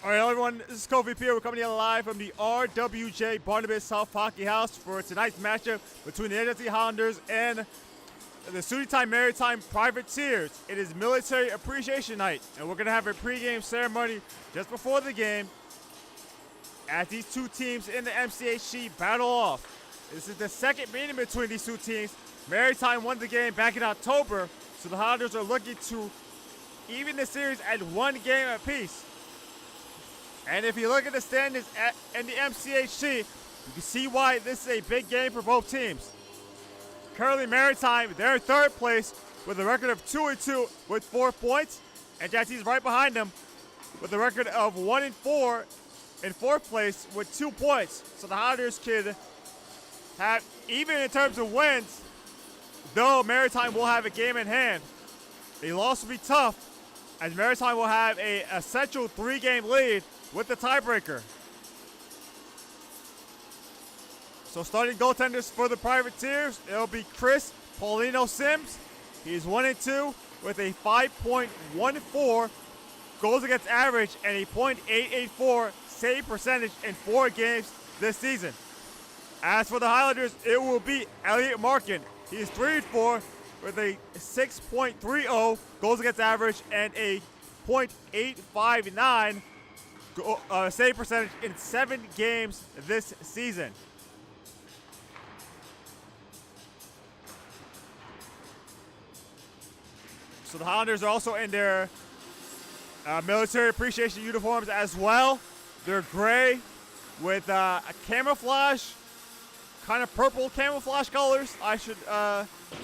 All right, everyone, this is Kofi Pierre. We're coming here live from the RWJ Barnabas South Hockey House for tonight's matchup between the NJIT Highlanders and the SUNY Maritime Privateers. It is Military Appreciation Night, and we're going to have a pregame ceremony just before the game as these two teams in the MCHC battle off. This is the second meeting between these two teams. Maritime won the game back in October, so the Highlanders are looking to even the series at one game apiece. And if you look at the standings in the MCHC, you can see why this is a big game for both teams. Currently, Maritime, they're in third place with a record of 2-2 with 4 points. And NJIT is right behind them with a record of 1-4 in fourth place with 2 points. So the Highlanders could have, even in terms of wins, though Maritime will have a game in hand, a loss will be tough, as Maritime will have an essential 3-game lead with the tiebreaker. So starting goaltenders for the Privateers, it'll be Chris Paulino Sims. He's 1-2 with a 5.14 goals against average and a .884 save percentage in 4 games this season. As for the Highlanders, it will be Elliot Markin. He's 3-4 with a 6.30 goals against average and a .859 save percentage in 7 games this season. So the Highlanders are also in their military appreciation uniforms as well. They're gray with a camouflage, kind of purple camouflage colors, I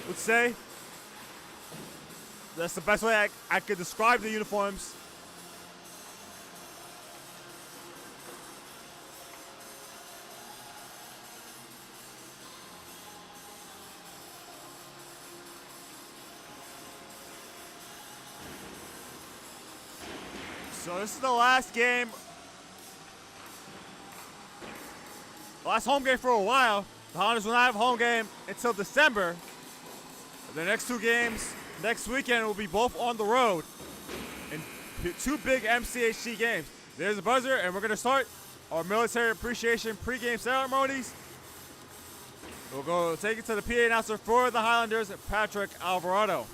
would say. That's the best way I could describe the uniforms. So this is the last game, the last home game for a while. The Highlanders will not have a home game until December. The next 2 games next weekend will be both on the road in 2 big MCHC games. There's a buzzer, and we're going to start our military appreciation pregame ceremonies. We'll go take it to the PA announcer for the Highlanders, Patrick Alvarado.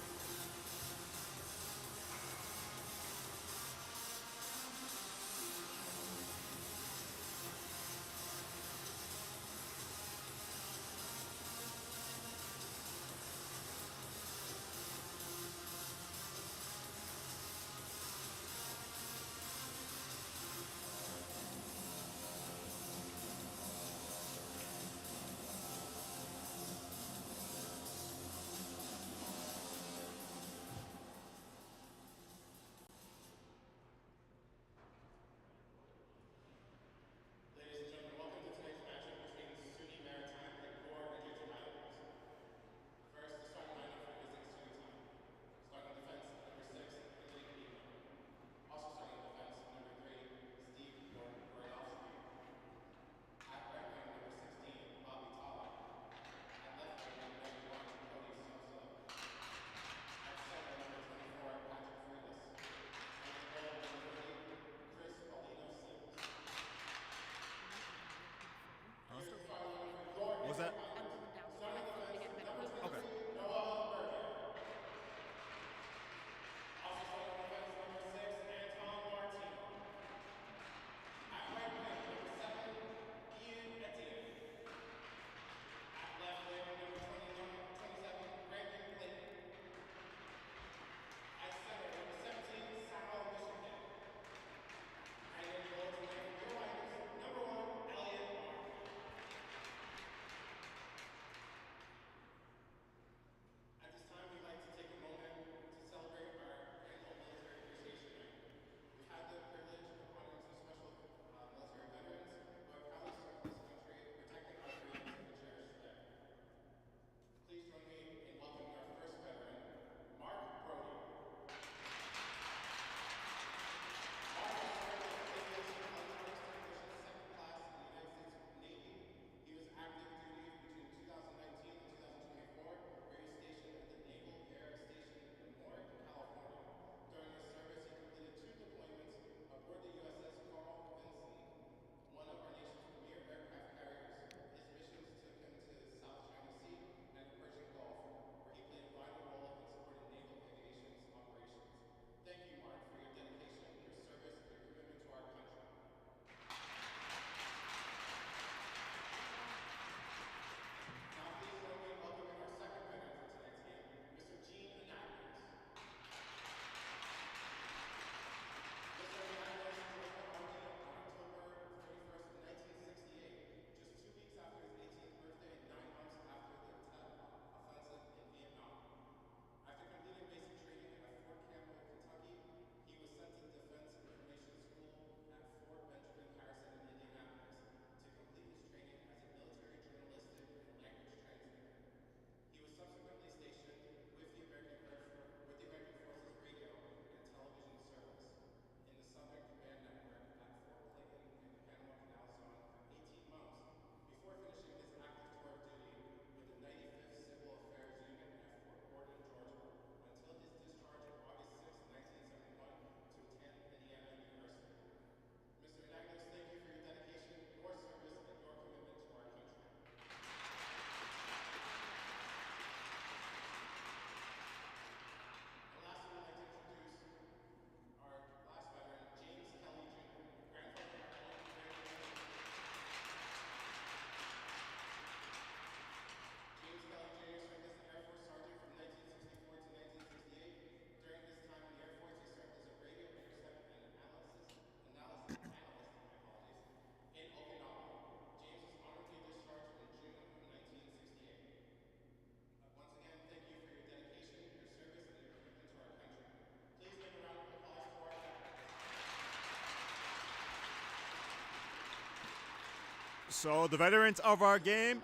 So the veterans of our game.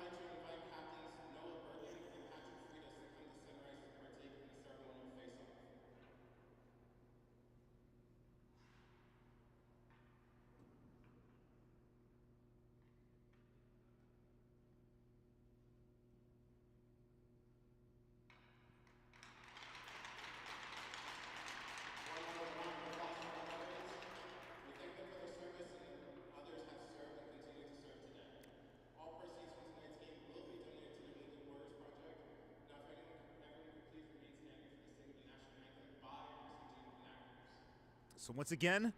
So once again,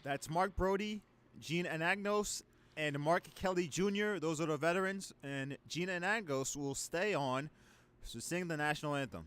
that's Mark Brody, Gene Anagnos, and Mark Kelly Jr. Those are the veterans, and Gene Anagnos will stay on to sing the national anthem.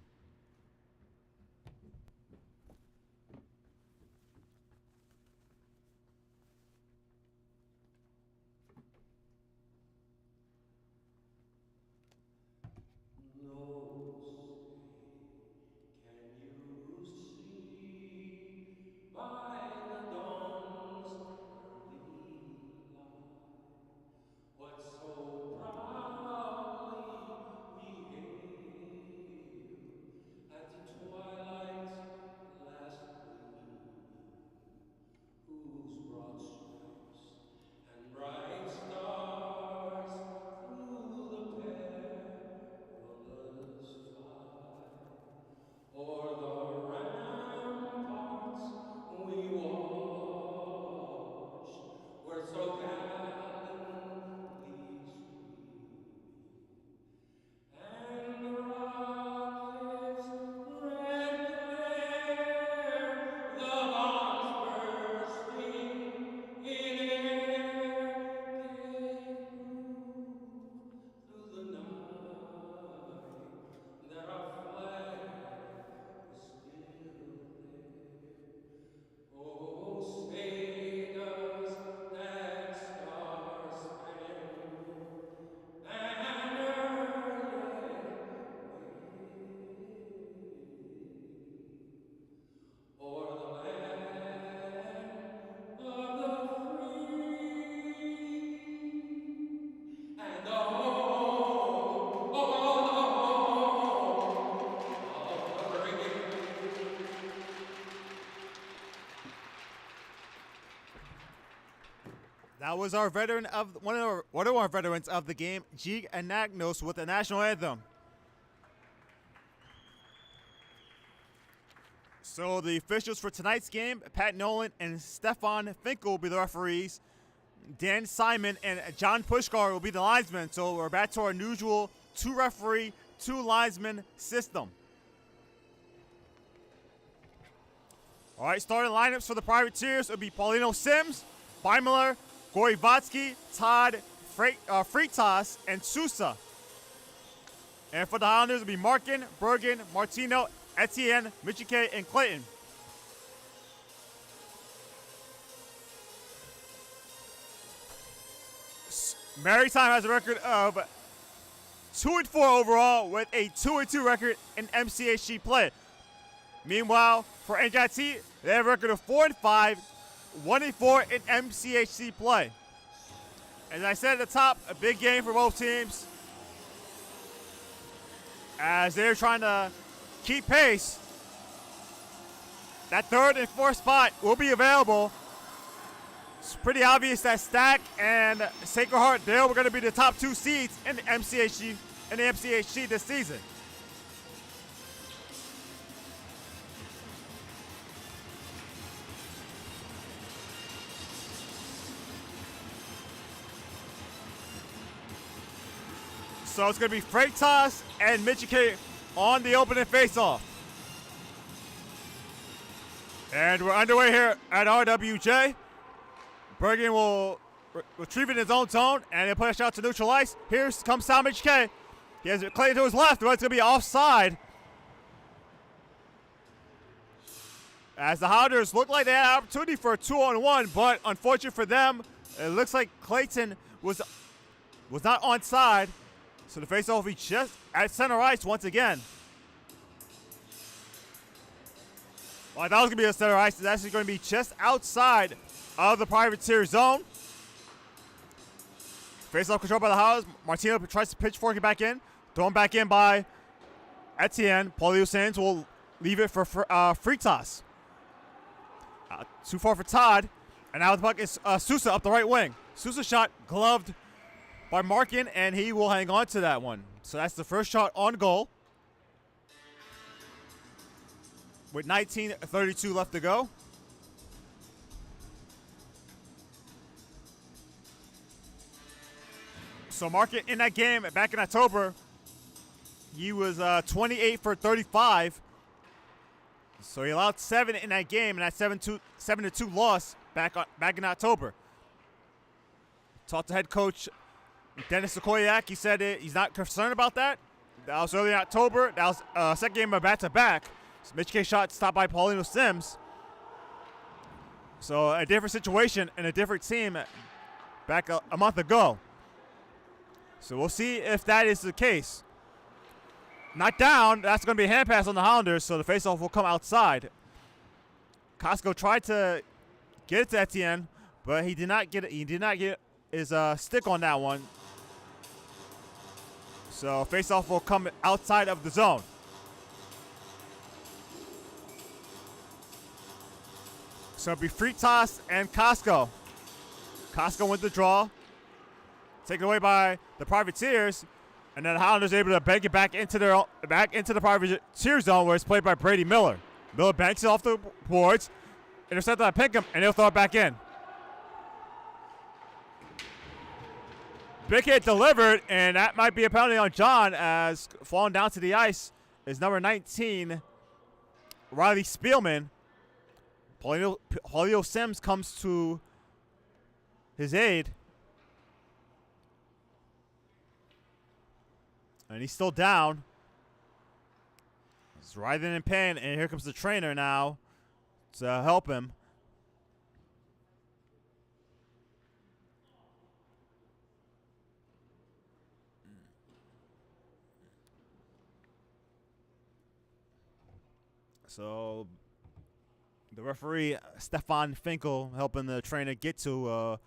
That was our veteran of one of our veterans of the game, Gene Anagnos, with the national anthem. So the officials for tonight's game, Pat Nolan and Stefan Finkel will be the referees. Dan Simon and John Pushkar will be the linesmen. So we're back to our usual 2-referee, 2-linesman system. All right, starting lineups for the privateers will be Paulino Sims, Beimler, Gorivatsky, Todd, Freitas, and Sousa. And for the Highlanders, it'll be Markin, Bergen, Martino, Etienne, Michike, and Clayton. Maritime has a record of 2-4 overall with a 2-2 record in MCHC play. Meanwhile, for NJIT, they have a record of 4-5, 1-4 in MCHC play. As I said at the top, a big game for both teams, as they're trying to keep pace. That 3rd and 4th spot will be available. It's pretty obvious that Stack and Sacred Heart Dale were going to be the top 2 seeds in the MCHC this season. So it's going to be Freitas and Michike on the opening face-off. And we're underway here at RWJ. Bergen will retrieve it in his own zone, and he'll push out to neutral ice. Here comes Sal Michike. He has it Clayton to his left, but it's going to be offside. As the Highlanders look like they had an opportunity for a 2-on-1, but unfortunate for them, it looks like Clayton was not onside. So the face-off will be just at center ice once again. Well, I thought it was going to be a center ice. It's actually going to be just outside of the privateer zone. Face-off control by the House. Martino tries to pitchfork it back in. Thrown back in by Etienne. Paulio Sands will leave it for free toss. Too far for Todd. And now the puck is Sousa up the right wing. Sousa shot gloved by Markin, and he will hang on to that one. So that's the first shot on goal. With 19:32 left to go. So Markin in that game back in October, he was 28 for 35. So he allowed 7 in that game, and that 7-2 loss back in October. Talked to head coach Dennis Okoyak. He said he's not concerned about that. That was early in October. That was second game of back-to-back. So Mitch K shot stopped by Paulino Sims. So a different situation and a different team back a month ago. So we'll see if that is the case. Not down. That's going to be a hand pass on the Highlanders, so the faceoff will come outside. Costco tried to get it to Etienne, but he did not get it. He did not get his stick on that one. So faceoff will come outside of the zone. So it'll be free toss and Costco. Costco went the draw. Taken away by the Privateers. And then the Highlanders able to bank it back into the Privateer zone where it's played by Brady Miller. Miller banks it off the boards, intercepted by Pinkham, and he'll throw it back in. Big hit delivered, and that might be a penalty on John as falling down to the ice is number 19, Riley Spielman. Paulio Sims comes to his aid. And he's still down. He's writhing in pain, and here comes the trainer now to help him. So the referee, Stefan Finkel, helping the trainer get to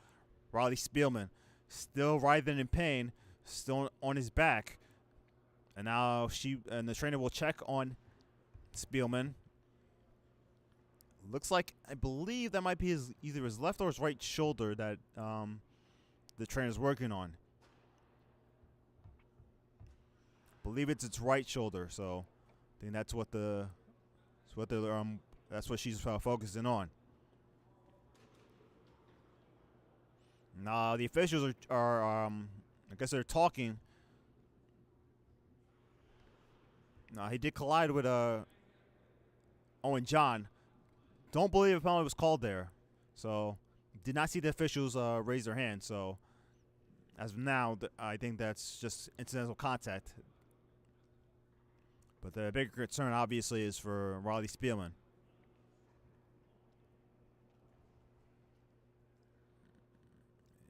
Riley Spielman. Still writhing in pain, still on his back. And now the trainer will check on Spielman. Looks like, I believe that might be either his left or his right shoulder that the trainer's working on. I believe it's its right shoulder, so I think that's what that's what she's focusing on. Now the officials are I guess they're talking. No, he did collide with Owen John. Don't believe a penalty was called there. So, did not see the officials raise their hand. So, as of now, I think that's just incidental contact. But the bigger concern, obviously, is for Riley Spielman.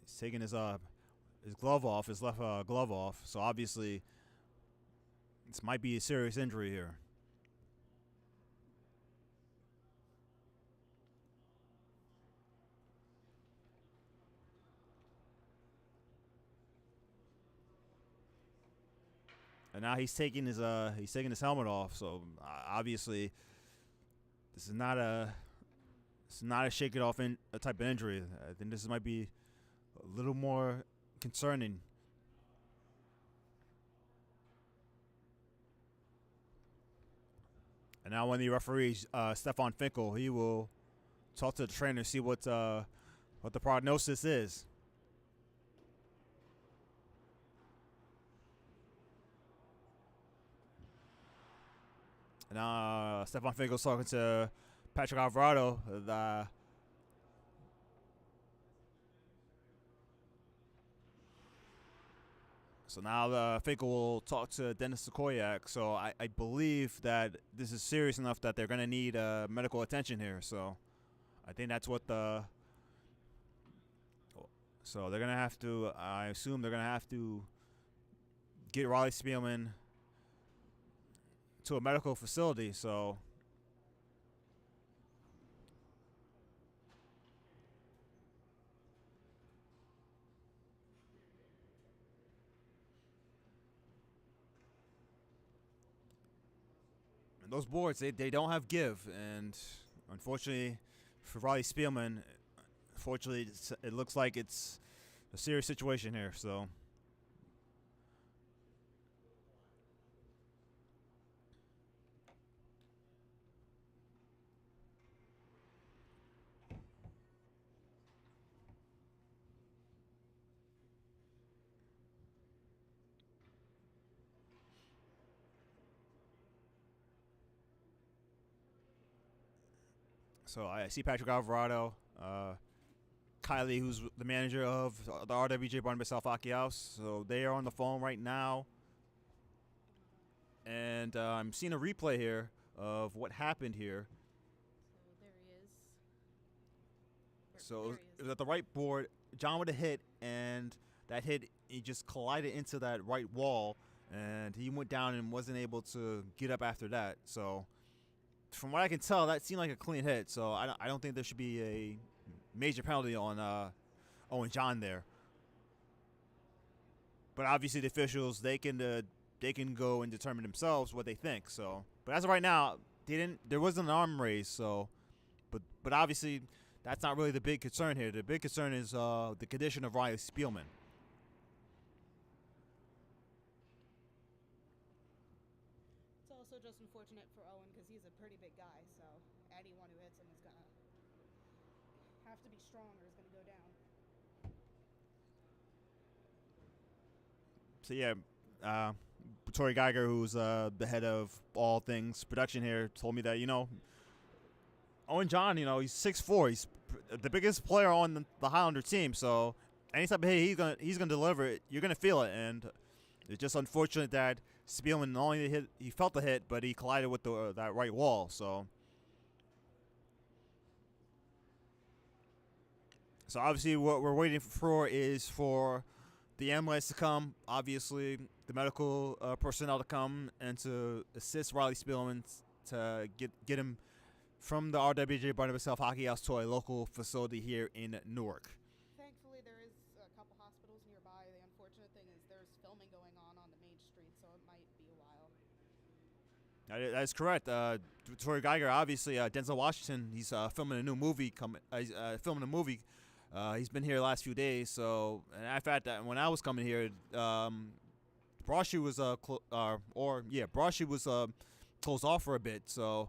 He's taking his glove off, his left glove off. So, obviously, this might be a serious injury here. And now he's taking his helmet off. So obviously, this is not a shake it off a type of injury. I think this might be a little more concerning. And now when the referee, Stefan Finkel, he will talk to the trainer, see what the prognosis is. And now Stefan Finkel's talking to Patrick Alvarado. So now Finkel will talk to Dennis Okoyak. So I believe that this is serious enough that they're going to need medical attention here. So I think that's what so they're going to have to, I assume they're going to have to get Riley Spielman to a medical facility. So those boards they don't have give, and unfortunately for Riley Spielman, unfortunately it looks like it's a serious situation here. So I see Patrick Alvarado, Kylie, who's the manager of the RWJ Barnabas South Hockey House. So they are on the phone right now, and I'm seeing a replay here of what happened here. So there he is. So it was at the right board. John with a hit, and that hit, he just collided into that right wall, and he went down and wasn't able to get up after that. So from what I can tell, that seemed like a clean hit. So I don't think there should be a major penalty on Owen John there. But obviously the officials, they can go and determine themselves what they think. So, but as of right now, there wasn't an arm raised. So, but obviously that's not really the big concern here. The big concern is the condition of Riley Spielman. It's also just unfortunate for Owen because he's a pretty big guy, so anyone who hits him is going to have to be strong or is going to go down. So yeah, Tori Geiger, who's the head of all things production here, told me that, Owen John, he's 6'4". He's the biggest player on the Highlander team. So any type of hit he's gonna deliver it. You're gonna feel it, and it's just unfortunate that Spielman not only he felt the hit, but he collided with that right wall. So obviously what we're waiting for is for the ambulance to come, obviously the medical personnel to come and to assist Riley Spielman to get him from the RWJ Barnabas South Hockey House to a local facility here in Newark. Thankfully, there is a couple hospitals nearby. The unfortunate thing is there's filming going on the main street, so it might be a while. That is correct. Tori Geiger, obviously, Denzel Washington, he's filming a new movie. Filming a movie. He's been here the last few days. So, and in fact, when I was coming here, Broshi was Broshi was closed off for a bit. So,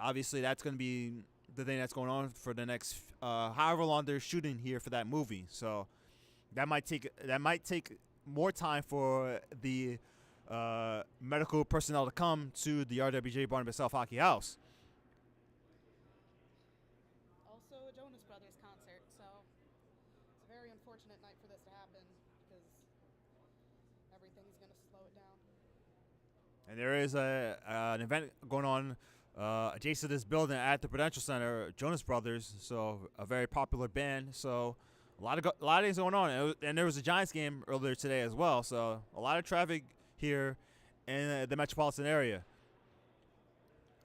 obviously, that's going to be the thing that's going on for the next however long they're shooting here for that movie. So, that might take more time for the medical personnel to come to the RWJ Barnabas South Hockey House. Also, a Jonas Brothers concert, so it's a very unfortunate night for this to happen because everything's going to slow it down. And there is an event going on adjacent to this building at the Prudential Center, Jonas Brothers, so a very popular band. So a lot of things going on, and there was a Giants game earlier today as well. So a lot of traffic here in the metropolitan area.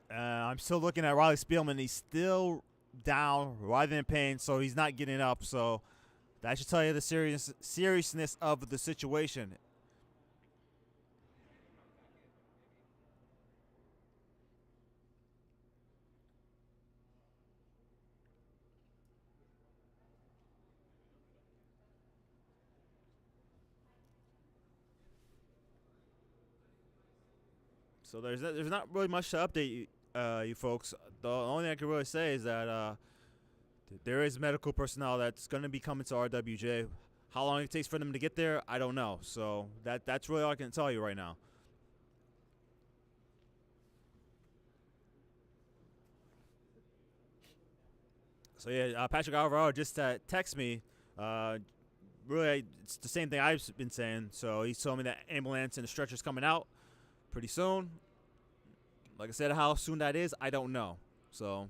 I'm still looking at Riley Spielman. He's still down, writhing in pain, so he's not getting up. So that should tell you the seriousness of the situation. So there's not really much to update you folks. The only thing I can really say is that there is medical personnel that's going to be coming to RWJ. How long it takes for them to get there, I don't know. So that's really all I can tell you right now. So yeah, Patrick Alvarado just texted me. Really, it's the same thing I've been saying. So he told me that ambulance and the stretcher's coming out pretty soon. Like I said, how soon that is, I don't know. So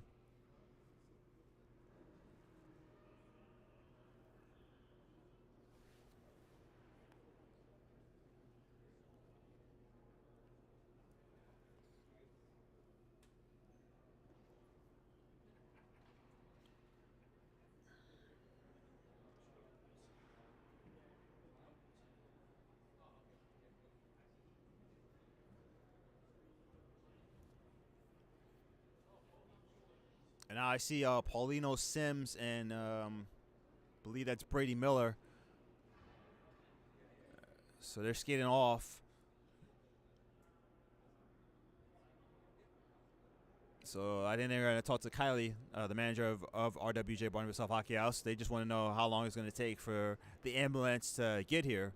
And now I see Paulino Sims and believe that's Brady Miller. So they're skating off. So I think they're going to talk to Kylie, the manager of RWJ Barnabas Hockey House. They just want to know how long it's going to take for the ambulance to get here.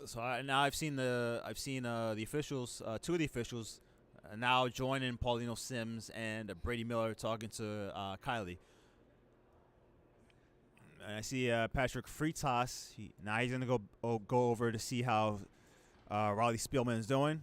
So now I've seen the officials, two of the officials, now joining Paulino Sims and Brady Miller talking to Kylie. And I see Patrick Freitas. Now he's gonna go over to see how Riley Spielman is doing.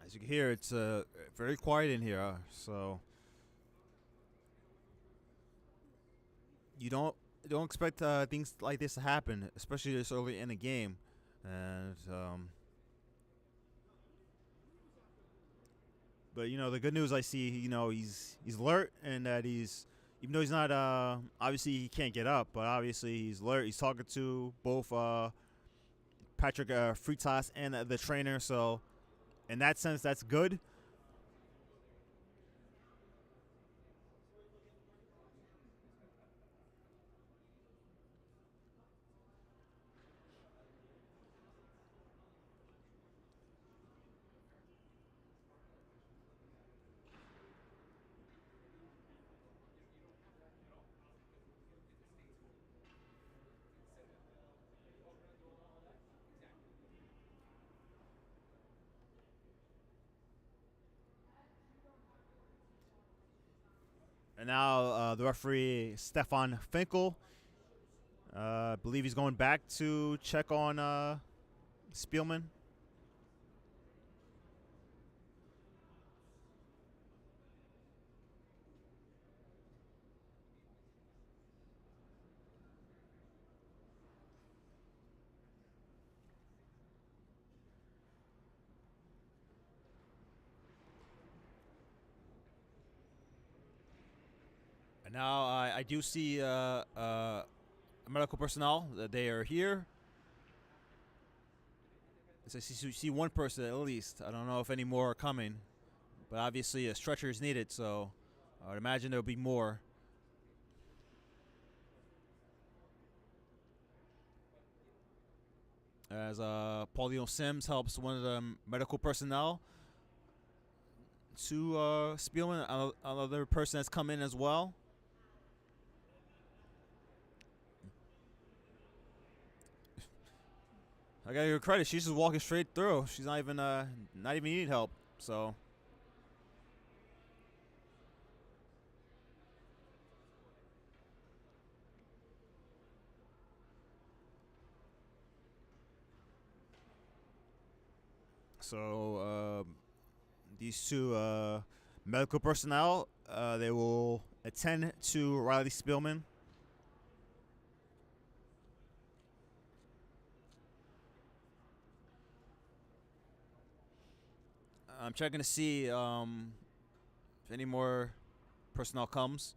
As you can hear, it's very quiet in here, so you don't expect things like this to happen, especially this early in the game. And but the good news I see, he's alert, and that he's, even though he's not obviously he can't get up, but obviously he's alert. He's talking to both Patrick Freitas and the trainer, so in that sense, that's good. And now the referee, Stefan Finkel, I believe he's going back to check on Spielman. And now I do see medical personnel that they are here. So I see one person at least. I don't know if any more are coming, but obviously a stretcher is needed, so I would imagine there'll be more. As Paulino Sims helps one of the medical personnel to Spielman, another person that's come in as well. I gotta give her credit. She's just walking straight through. She's not even needing help. So these two medical personnel, they will attend to Riley Spielman. I'm checking to see if any more personnel comes.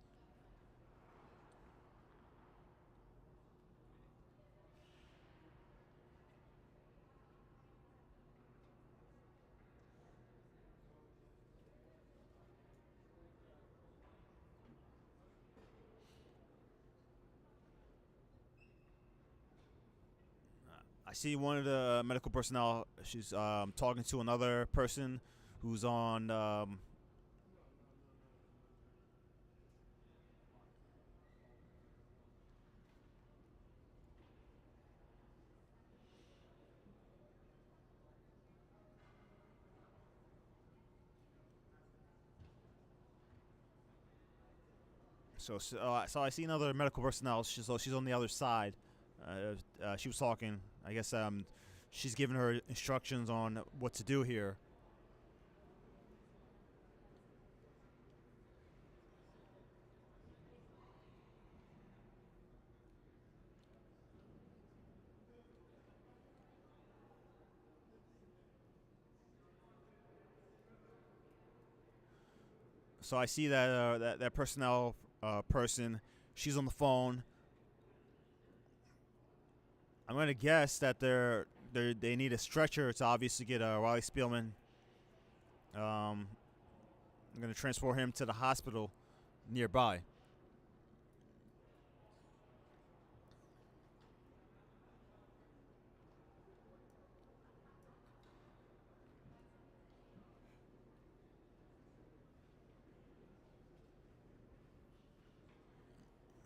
I see one of the medical personnel. She's talking to another person who's on. So I see another medical personnel. She's on the other side. She was talking. I guess she's giving her instructions on what to do here. So I see that that personnel person. She's on the phone. I'm gonna guess that they need a stretcher to obviously get Riley Spielman. I'm gonna transport him to the hospital nearby.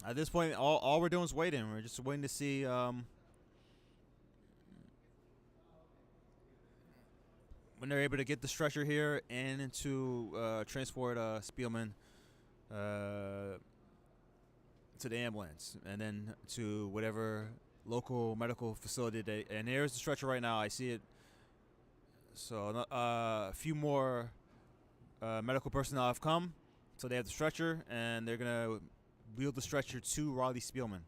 At this point, all we're doing is waiting. We're just waiting to see when they're able to get the stretcher here and to transport Spielman to the ambulance and then to whatever local medical facility and there's the stretcher right now. I see it. So a few more medical personnel have come. So they have the stretcher and they're going to wheel the stretcher to Riley Spielman.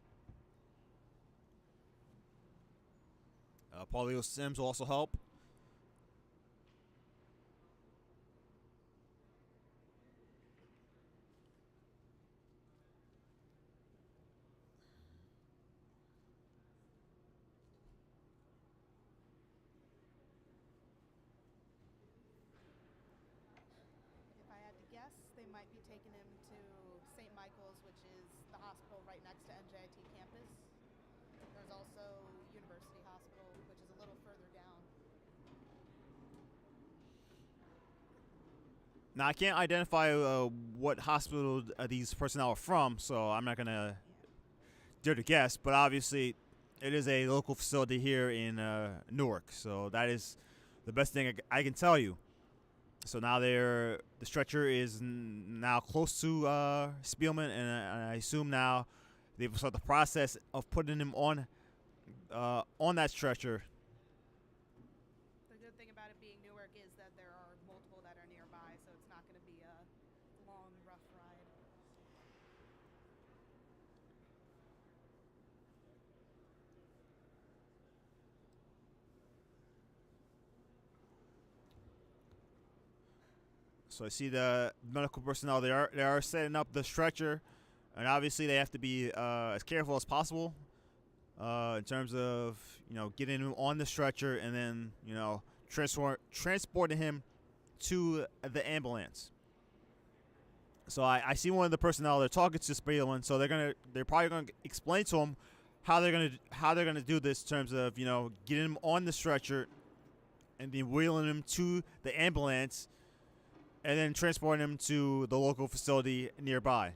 Paulino Sims will also help. If I had to guess, they might be taking him to St. Michael's, which is the hospital right next to NJIT campus. There's also University Hospital, which is a little further down. Now I can't identify what hospital these personnel are from, so I'm not gonna dare to guess. But obviously, it is a local facility here in Newark, so that is the best thing I can tell you. So now the stretcher is now close to Spielman, and I assume now they will start the process of putting him on that stretcher. The good thing about it being Newark is that there are multiple that are nearby, so it's not going to be a long, rough ride. So I see the medical personnel. They are setting up the stretcher, and obviously they have to be as careful as possible in terms of getting him on the stretcher and then transporting him to the ambulance. So I see one of the personnel. They're talking to Spielman, so they're probably gonna explain to him how they're gonna do this in terms of getting him on the stretcher and then wheeling him to the ambulance. And then transporting him to the local facility nearby.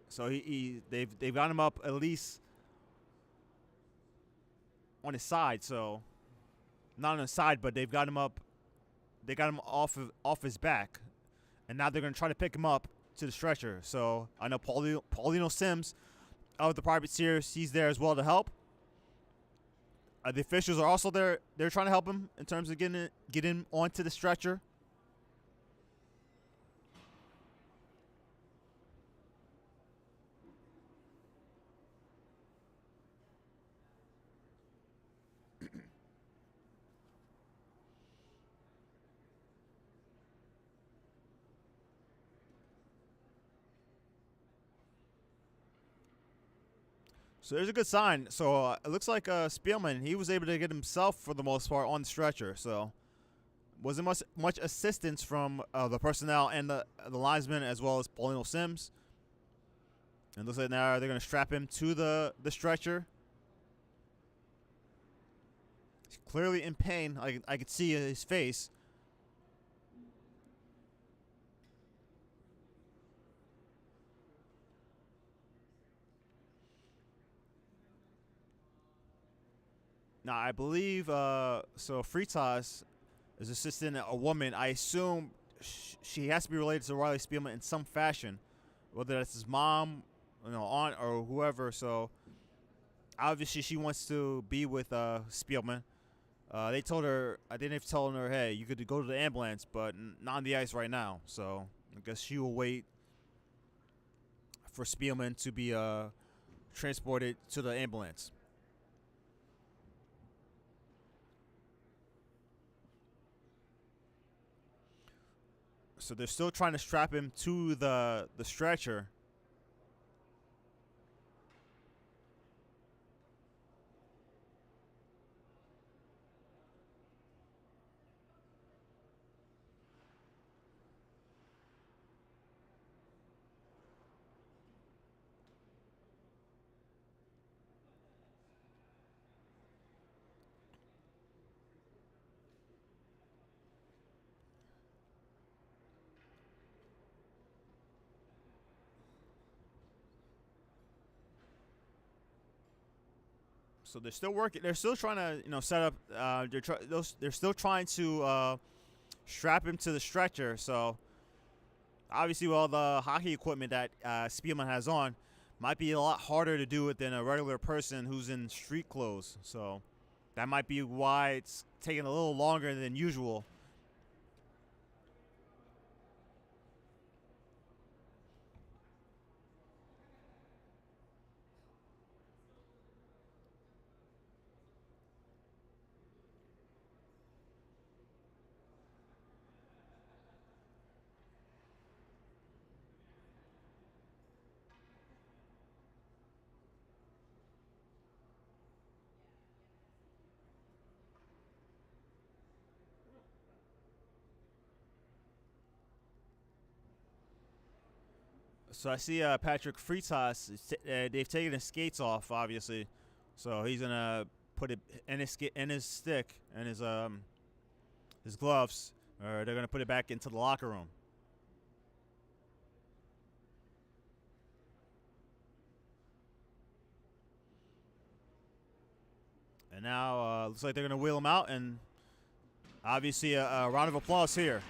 So they've got him up at least on his side. So not on his side, but they've got him up. They got him off his back, and now they're gonna try to pick him up to the stretcher. So I know Paulino Sims of the privateers, he's there as well to help. The officials are also there. They're trying to help him in terms of getting him onto the stretcher. So there's a good sign. So it looks like Spielman, he was able to get himself for the most part on the stretcher. So wasn't much assistance from the personnel and the linesmen as well as Paulino Sims. And looks like now they're going to strap him to the stretcher. He's clearly in pain. I could see his face. Now, I believe, so Freitas is assisting a woman. I assume she has to be related to Riley Spielman in some fashion, whether that's his mom, aunt, or whoever. So, obviously, she wants to be with Spielman. They told her, I think they've told her, hey, you could go to the ambulance, but not on the ice right now. So, I guess she will wait for Spielman to be transported to the ambulance. So they're still trying to strap him to the stretcher. So they're still working. They're still trying to, set up. They're still trying to strap him to the stretcher. So obviously, with all the hockey equipment that Spielman has on, might be a lot harder to do it than a regular person who's in street clothes. So that might be why it's taking a little longer than usual. So I see Patrick Freitas. They've taken his skates off, obviously. So he's gonna put it in his stick and his gloves, or they're gonna put it back into the locker room. And now looks like they're gonna wheel him out, and obviously a round of applause here.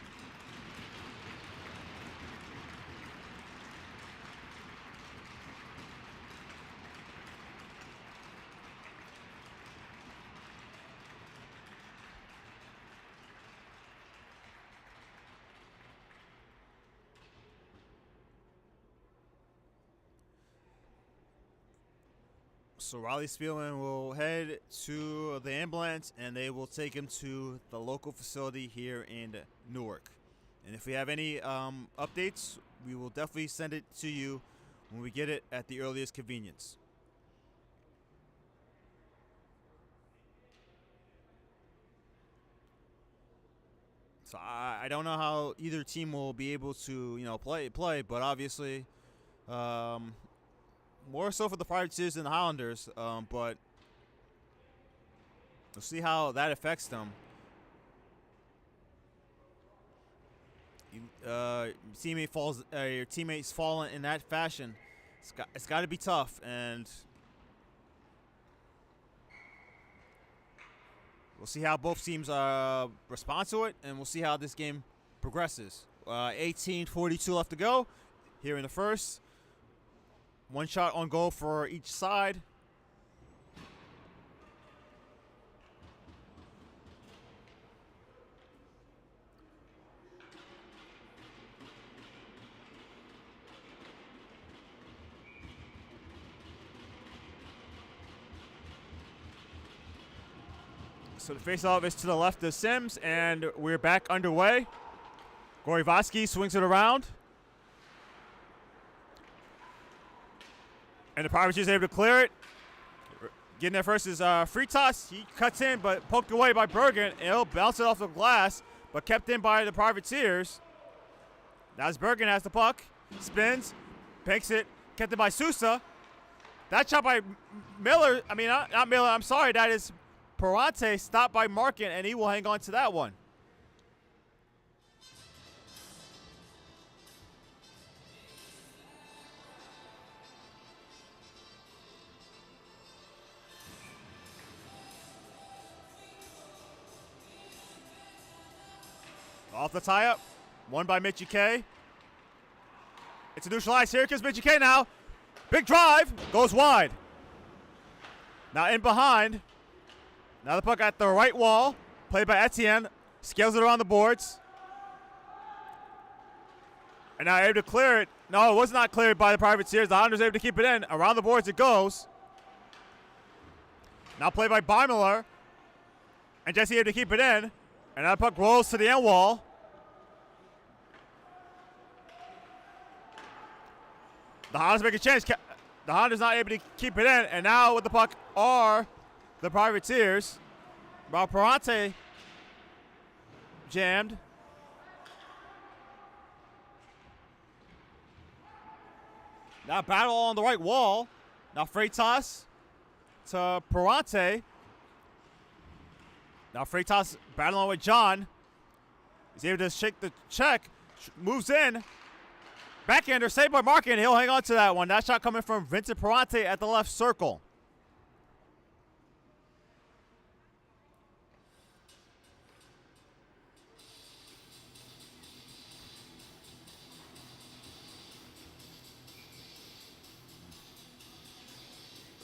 So Riley Spielman will head to the ambulance, and they will take him to the local facility here in Newark. And if we have any updates, we will definitely send it to you when we get it at the earliest convenience. So I don't know how either team will be able to play, but obviously. More so for the Privateers than the Highlanders, but we'll see how that affects them. Your teammates falling in that fashion. It's got to be tough, and we'll see how both teams respond to it, and we'll see how this game progresses. 18:42 left to go here in the first. One shot on goal for each side. So the faceoff is to the left of Sims, and we're back underway. Gorivaski swings it around. And the Privateers are able to clear it. Getting there first is Freitas. He cuts in, but poked away by Bergen. And he'll bounce it off the glass, but kept in by the Privateers. Now as Bergen has the puck. Spins, banks it kept it by Sousa. That shot by Miller, I mean, not Miller, I'm sorry, that is Perante, stopped by Markin, and he will hang on to that one. Off the tie-up, won by Mitchie K. It's a neutralized. Here comes Mitchie K now. Big drive, goes wide. Now in behind. Now the puck at the right wall, played by Etienne. Scales it around the boards. And now able to clear it. No, it was not cleared by the Privateers. The Highlanders able to keep it in. Around the boards it goes. Now played by Barmiller. And Jesse able to keep it in. And that puck rolls to the end wall. The Highlanders make a change. The Highlanders not able to keep it in. And now with the puck are the Privateers. While Perante jammed. Now battle on the right wall. Now Freitas to Perante. Now Freitas battling with John. He's able to shake the check. Moves in. Backhander saved by Markin. He'll hang on to that one. That shot coming from Vincent Perante at the left circle.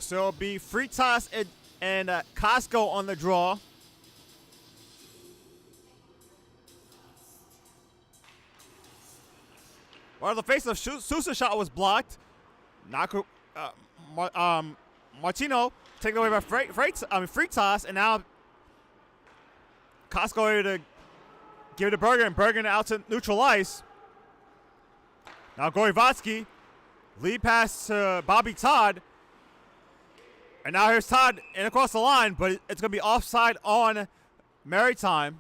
So it'll be Freitas and Costco on the draw. Well, the face of Sousa shot was blocked. Martino taken away by Freitas, and now Costco able to give it to Bergen, and Bergen out to neutral ice. Now Gorivatsky, lead pass to Bobby Todd, and now here's Todd in across the line, but it's going to be offside on Maritime.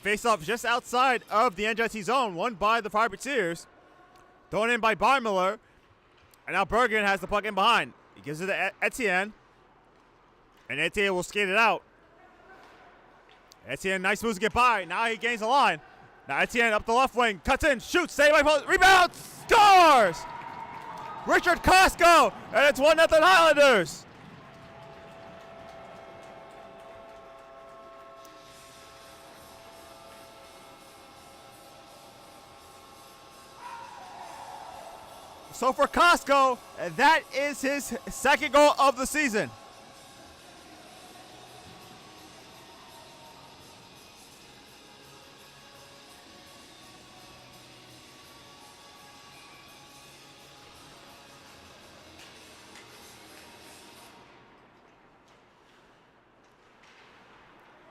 Face-off just outside of the NJIT zone, won by the Privateers. Thrown in by Barmiller. And now Bergen has the puck in behind. He gives it to Etienne. And Etienne will skate it out. Etienne, nice moves to get by. Now he gains the line. Now Etienne up the left wing. Cuts in, shoots, saved by post. Rebound, scores! Richard Costco, and it's 1-0 Highlanders. So for Costco, that is his second goal of the season.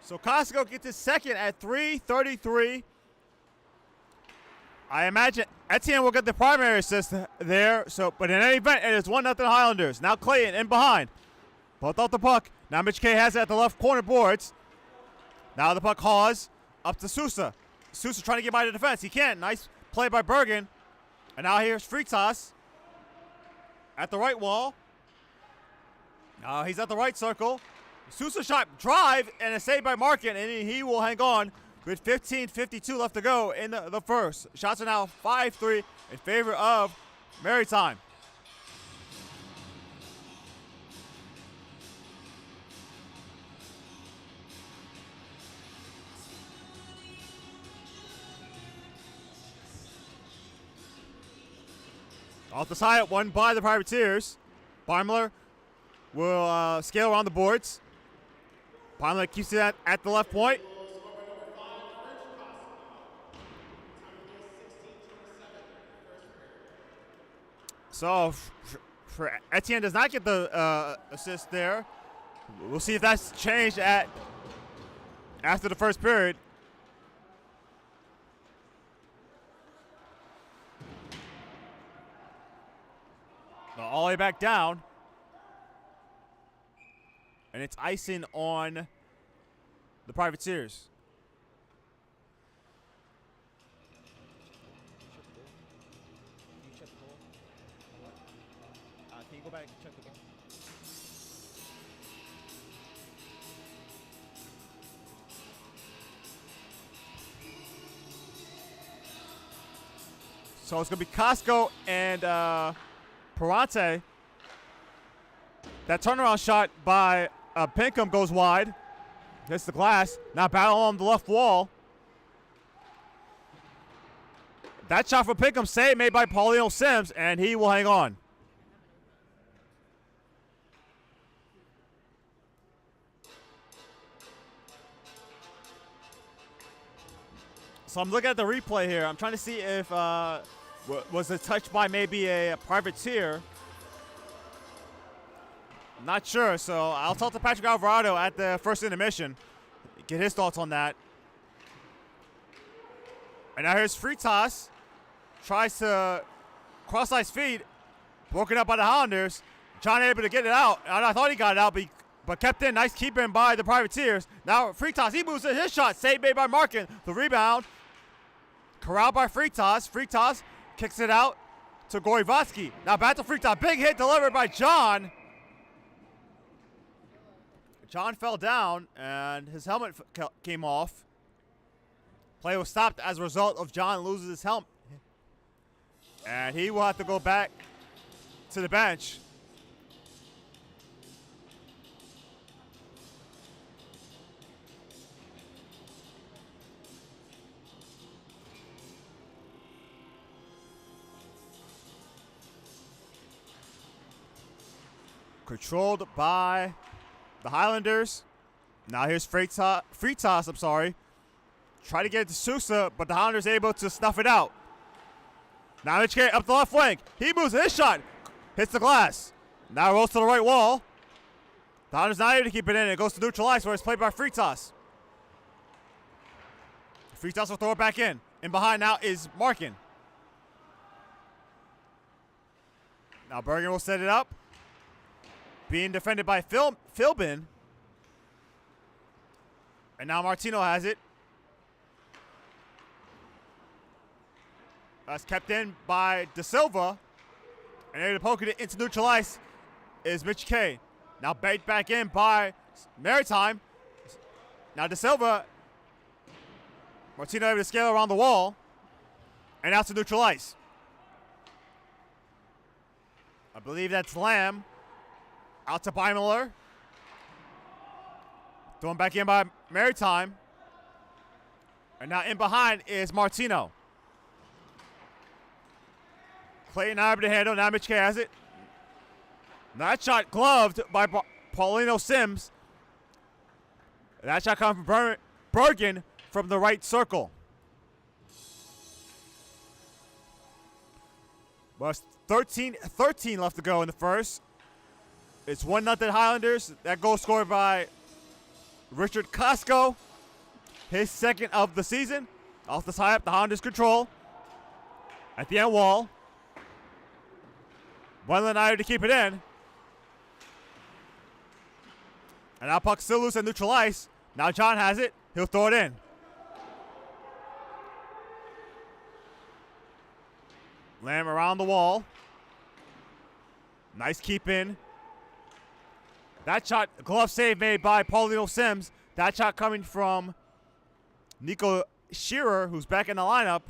So Costco gets his second at 3:33. I imagine Etienne will get the primary assist there. But in any event, it is 1-0 Highlanders. Now Clayton in behind. Both off the puck. Now Mitch K has it at the left corner boards. Now the puck hauls up to Sousa. Sousa trying to get by the defense. He can't. Nice play by Bergen. And now here's Freitas at the right wall. Now he's at the right circle. Sousa shot drive and a save by Markin, and he will hang on with 15:52 left to go in the first. Shots are now 5-3 in favor of Maritime. Off the side, won by the Privateers. Barmler will scale around the boards. Barmler keeps it at the left point. So, for Etienne does not get the assist there. We'll see if that's changed after the first period. All the way back down. And it's icing on the Privateers. Can you go back and check the ball? So it's going to be Costco and Perante. That turnaround shot by Pinkham goes wide. Hits the glass. Now battle on the left wall. That shot for Pinkham, save made by Paulino Sims, and he will hang on. So I'm looking at the replay here. I'm trying to see if was it touched by maybe a privateer. I'm not sure, so I'll talk to Patrick Alvarado at the first intermission, get his thoughts on that. And now here's Fritas, tries to cross-ice feed, broken up by the Highlanders. John able to get it out, and I thought he got it out, but kept in. Nice keeping by the Privateers. Now Fritas, he moves in his shot, save made by Markin. The rebound, corralled by Fritas. Fritas kicks it out to Gorivatsky. Now back to Fritas, big hit delivered by John. John fell down, and his helmet came off. Play was stopped as a result of John loses his helmet. And he will have to go back to the bench. Controlled by the Highlanders. Now here's Fritas, I'm sorry. Try to get it to Sousa, but the Highlanders able to snuff it out. Now HK up the left wing. He moves his shot. Hits the glass. Now rolls to the right wall. The Highlanders not able to keep it in. It goes to neutral ice where it's played by Fritas. Fritas will throw it back in. In behind now is Markin. Now Bergen will set it up. Being defended by Philbin. And now Martino has it. That's kept in by De Silva. And able to poke it into neutral ice is Mitch K. Now bait back in by Maritime. Now De Silva. Martino able to scale around the wall. And out to neutral ice. I believe that's Lamb. Out to Beimler. Thrown back in by Maritime. And now in behind is Martino. Clayton able to handle. Now Mitch K has it. That shot gloved by Paulino Sims. That shot comes from Bergen from the right circle. But 13 left to go in the first. It's 1-0 Highlanders. That goal scored by Richard Costco. His second of the season. Off the tie up, the Highlanders control. At the end wall. Wendland able to keep it in. And now puck still loose at neutral ice. Now John has it. He'll throw it in. Lamb around the wall. Nice keep in. That shot, glove save made by Paulino Sims. That shot coming from Nico Shearer, who's back in the lineup.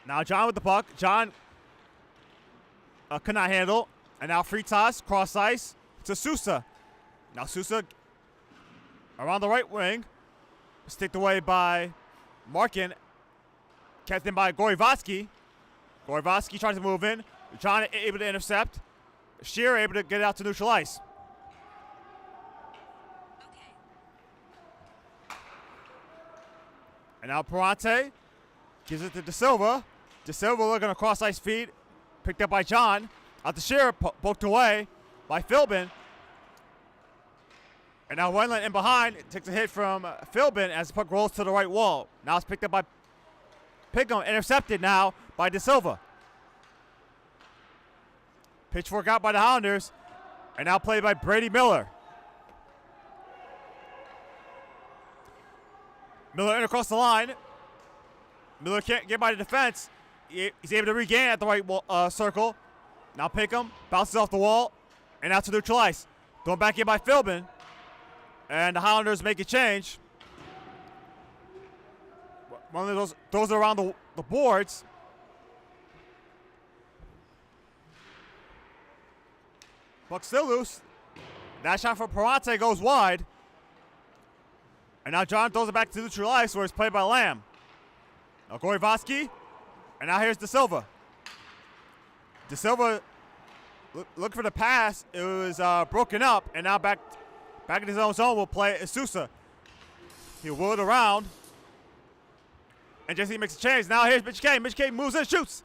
Now John with the puck. John could not handle. And now free toss, cross ice to Sousa. Now Sousa around the right wing. Sticked away by Markin. Kept in by Gorivatsky. Gorivatsky tries to move in. John able to intercept. Shearer able to get it out to neutral ice. And now Perante gives it to De Silva. De Silva looking a cross ice feed. Picked up by John. Out to Shearer, poked away. by Philbin. And now Wendland in behind takes a hit from Philbin as the puck rolls to the right wall. Now it's picked up by Pickham, intercepted now by De Silva. Pitchfork out by the Highlanders, and now played by Brady Miller. Miller in across the line. Miller can't get by the defense. He's able to regain at the right circle. Now Pickham bounces off the wall and out to neutralize. Thrown back in by Philbin. And the Highlanders make a change. One of those throws it around the boards. Puck still loose. That shot from Parante goes wide. And now John throws it back to neutral ice where it's played by Lamb. Now Gorivoski. And now here's De Silva. De Silva look for the pass. It was broken up. And now back in his own zone will play Isusa. He'll wheel it around. And Jesse makes a change. Now here's Mitch K. Mitch K moves in, shoots.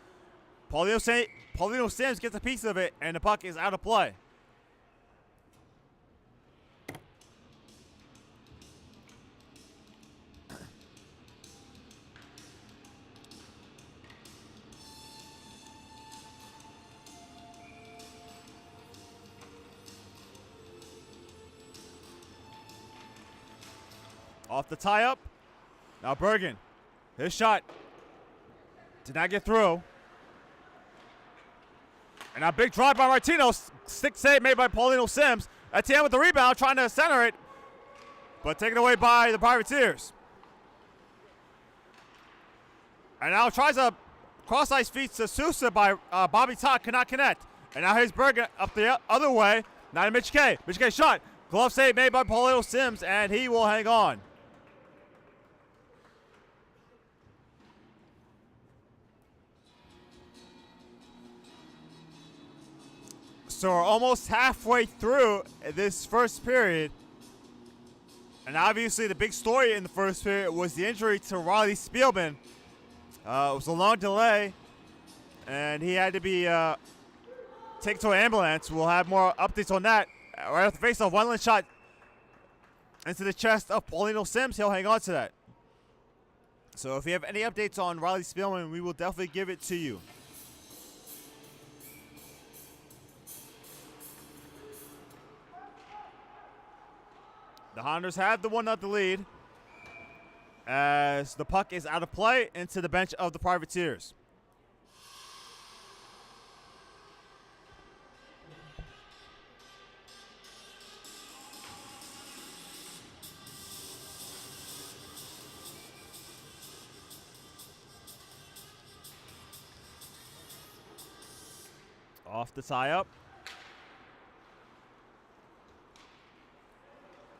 Paulino Sims gets a piece of it, and the puck is out of play. Off the tie-up. Now Bergen. His shot did not get through. And a big drive by Martino. Stick save made by Paulino Sims. Etienne with the rebound, trying to center it. But taken away by the Privateers. And now tries a cross-ice feed to Sousa by Bobby Todd. Cannot connect. And now here's Bergen up the other way. Now to Mitch K. Mitch K shot. Glove save made by Paulino Sims, and he will hang on. So we're almost halfway through this first period. And obviously the big story in the first period was the injury to Riley Spielman. It was a long delay, and he had to be taken to an ambulance. We'll have more updates on that. Right off the face-off, Wendland shot into the chest of Paulino Sims. He'll hang on to that. So if you have any updates on Riley Spielman, we will definitely give it to you. The Highlanders have the 1-0 lead as the puck is out of play into the bench of the Privateers. Off the tie-up.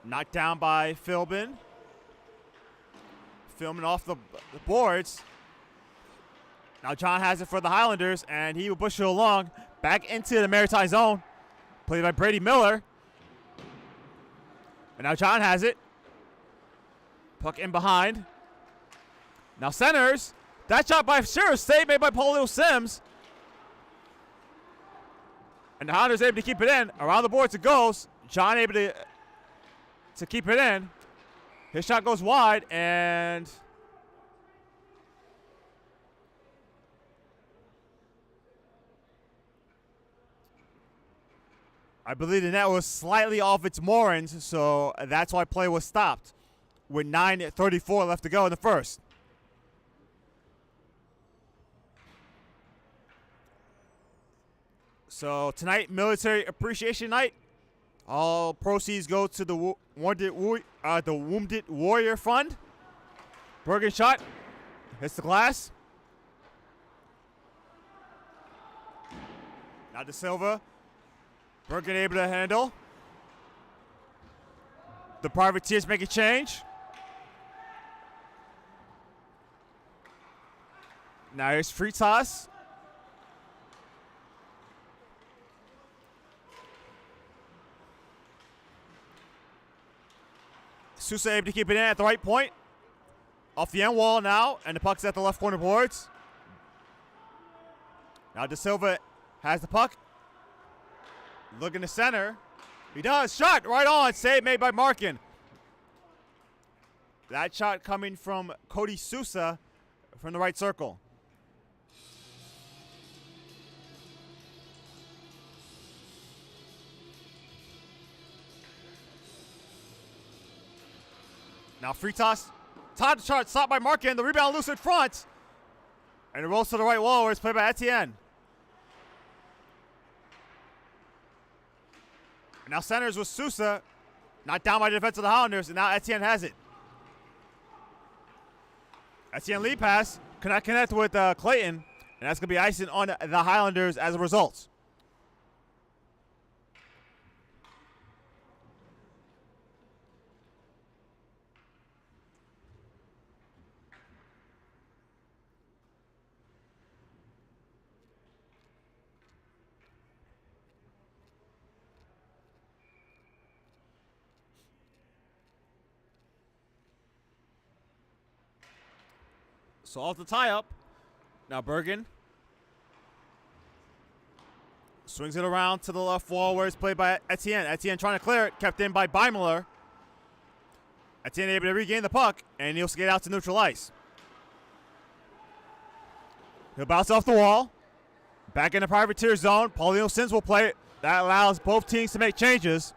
Knocked down by Philbin. Philbin off the boards. Now John has it for the Highlanders, and he will push it along. Back into the Maritime zone. Played by Brady Miller. And now John has it. Puck in behind. Now centers. That shot by Shearer. Save made by Paulino Sims. And the Highlanders able to keep it in. Around the boards it goes. John able to keep it in. His shot goes wide, and I believe the net was slightly off its moorings, so that's why play was stopped with 9:34 left to go in the first. So tonight, Military Appreciation Night. All proceeds go to the Wounded Warrior Fund. Bergen shot. Hits the glass. Now De Silva. Bergen able to handle. The Privateers make a change. Now here's Fritas. Sousa able to keep it in at the right point. Off the end wall now, and the puck's at the left corner boards. Now De Silva has the puck. Looking to center. He does. Shot right on. Save made by Markin. That shot coming from Cody Sousa from the right circle. Now free toss. Top shot stopped by Markin. The rebound loose in front. And it rolls to the right wall where it's played by Etienne. And now centers with Sousa. Knocked down by the defense of the Highlanders. And now Etienne has it. Etienne lead pass. Could not connect with Clayton. And that's going to be icing on the Highlanders as a result. So off the tie-up. Now Bergen swings it around to the left wall where it's played by Etienne. Etienne trying to clear it. Kept in by Beimler. Etienne able to regain the puck. And he'll skate out to neutral ice. He'll bounce off the wall. Back in the privateer zone. Paulino Sims will play it. That allows both teams to make changes.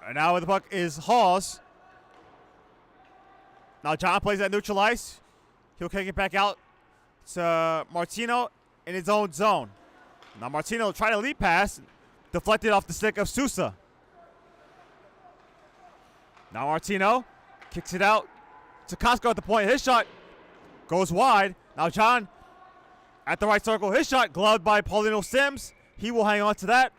And now with the puck is Hawes. Now John plays at neutral ice. He'll kick it back out to Martino in his own zone. Now Martino will try to lead pass. Deflected off the stick of Sousa. Now Martino kicks it out to Costco at the point. His shot goes wide. Now John at the right circle. His shot gloved by Paulino Sims. He will hang on to that.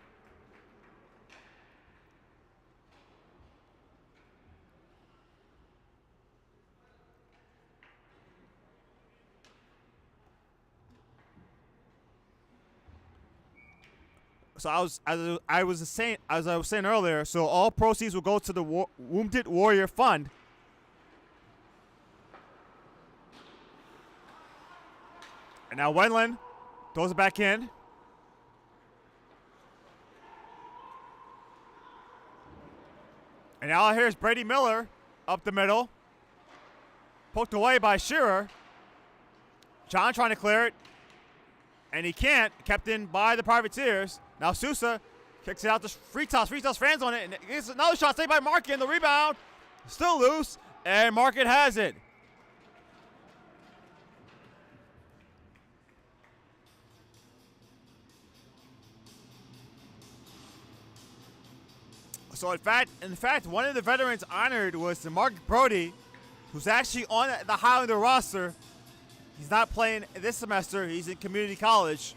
So as I was saying earlier, so all proceeds will go to the Wounded Warrior Fund. And now Wendland throws it back in. And now here's Brady Miller up the middle. Poked away by Shearer. John trying to clear it. And he can't. Kept in by the Privateers. Now Sousa kicks it out to free toss. Free toss fans on it. And it's another shot saved by Markin. The rebound still loose. And Markin has it. So in fact, one of the veterans honored was Mark Brody, who's actually on the Highlander roster. He's not playing this semester. He's in community college.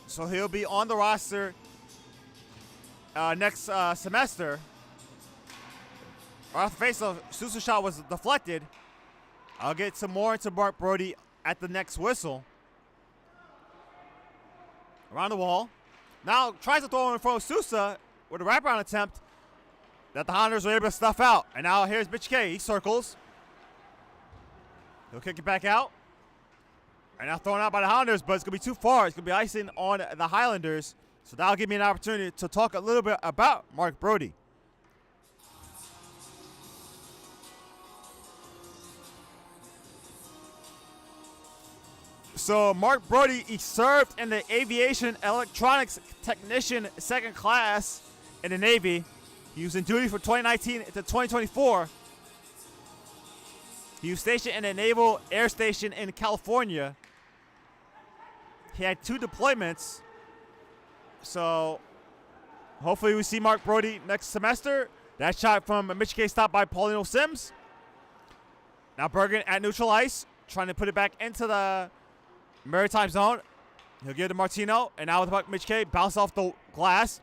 So he'll be on the roster next semester. Right off the face-off, Sousa's shot was deflected. I'll get some more into Mark Brody at the next whistle. Around the wall. Now tries to throw in front of Sousa with a wraparound attempt that the Highlanders were able to stuff out. And now here's Mitch K. He circles. He'll kick it back out. And now thrown out by the Highlanders, but it's going to be too far. It's going to be icing on the Highlanders. So that'll give me an opportunity to talk a little bit about Mark Brody. So Mark Brody, he served in the Aviation Electronics Technician second class in the Navy. He was in duty from 2019 to 2024. He was stationed in the Naval Air Station in California. He had 2 deployments. So hopefully we see Mark Brody next semester. That shot from Mitch K stopped by Paulino Sims. Now Bergen at neutral ice, trying to put it back into the Maritime zone. He'll give it to Martino. And now with the puck, Mitch K bounce off the glass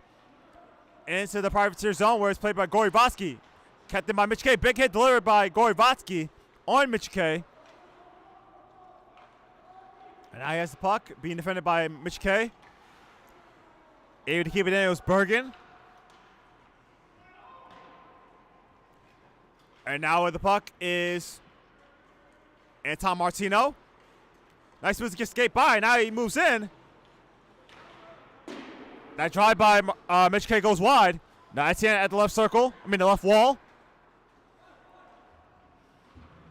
into the Privateer zone where it's played by Gorivatsky. Kept in by Mitch K. Big hit delivered by Gorivatsky on Mitch K. And now he has the puck, being defended by Mitch K. Able to keep it in, it was Bergen. And now with the puck is Anton Martino. Nice move to skate by. Now he moves in. That drive by Mitch K goes wide. Now Etienne at the left circle. I mean the left wall.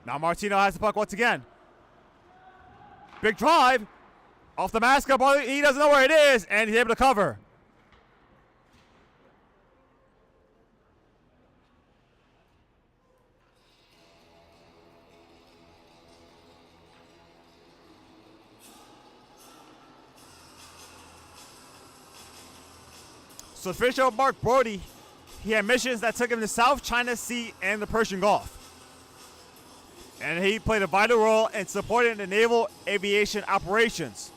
Now Martino has the puck once again. Big drive. Off the mask up. He doesn't know where it is, and he's able to cover. So the official Mark Brody, he had missions that took him to South China Sea and the Persian Gulf. And he played a vital role in supporting the naval aviation operations.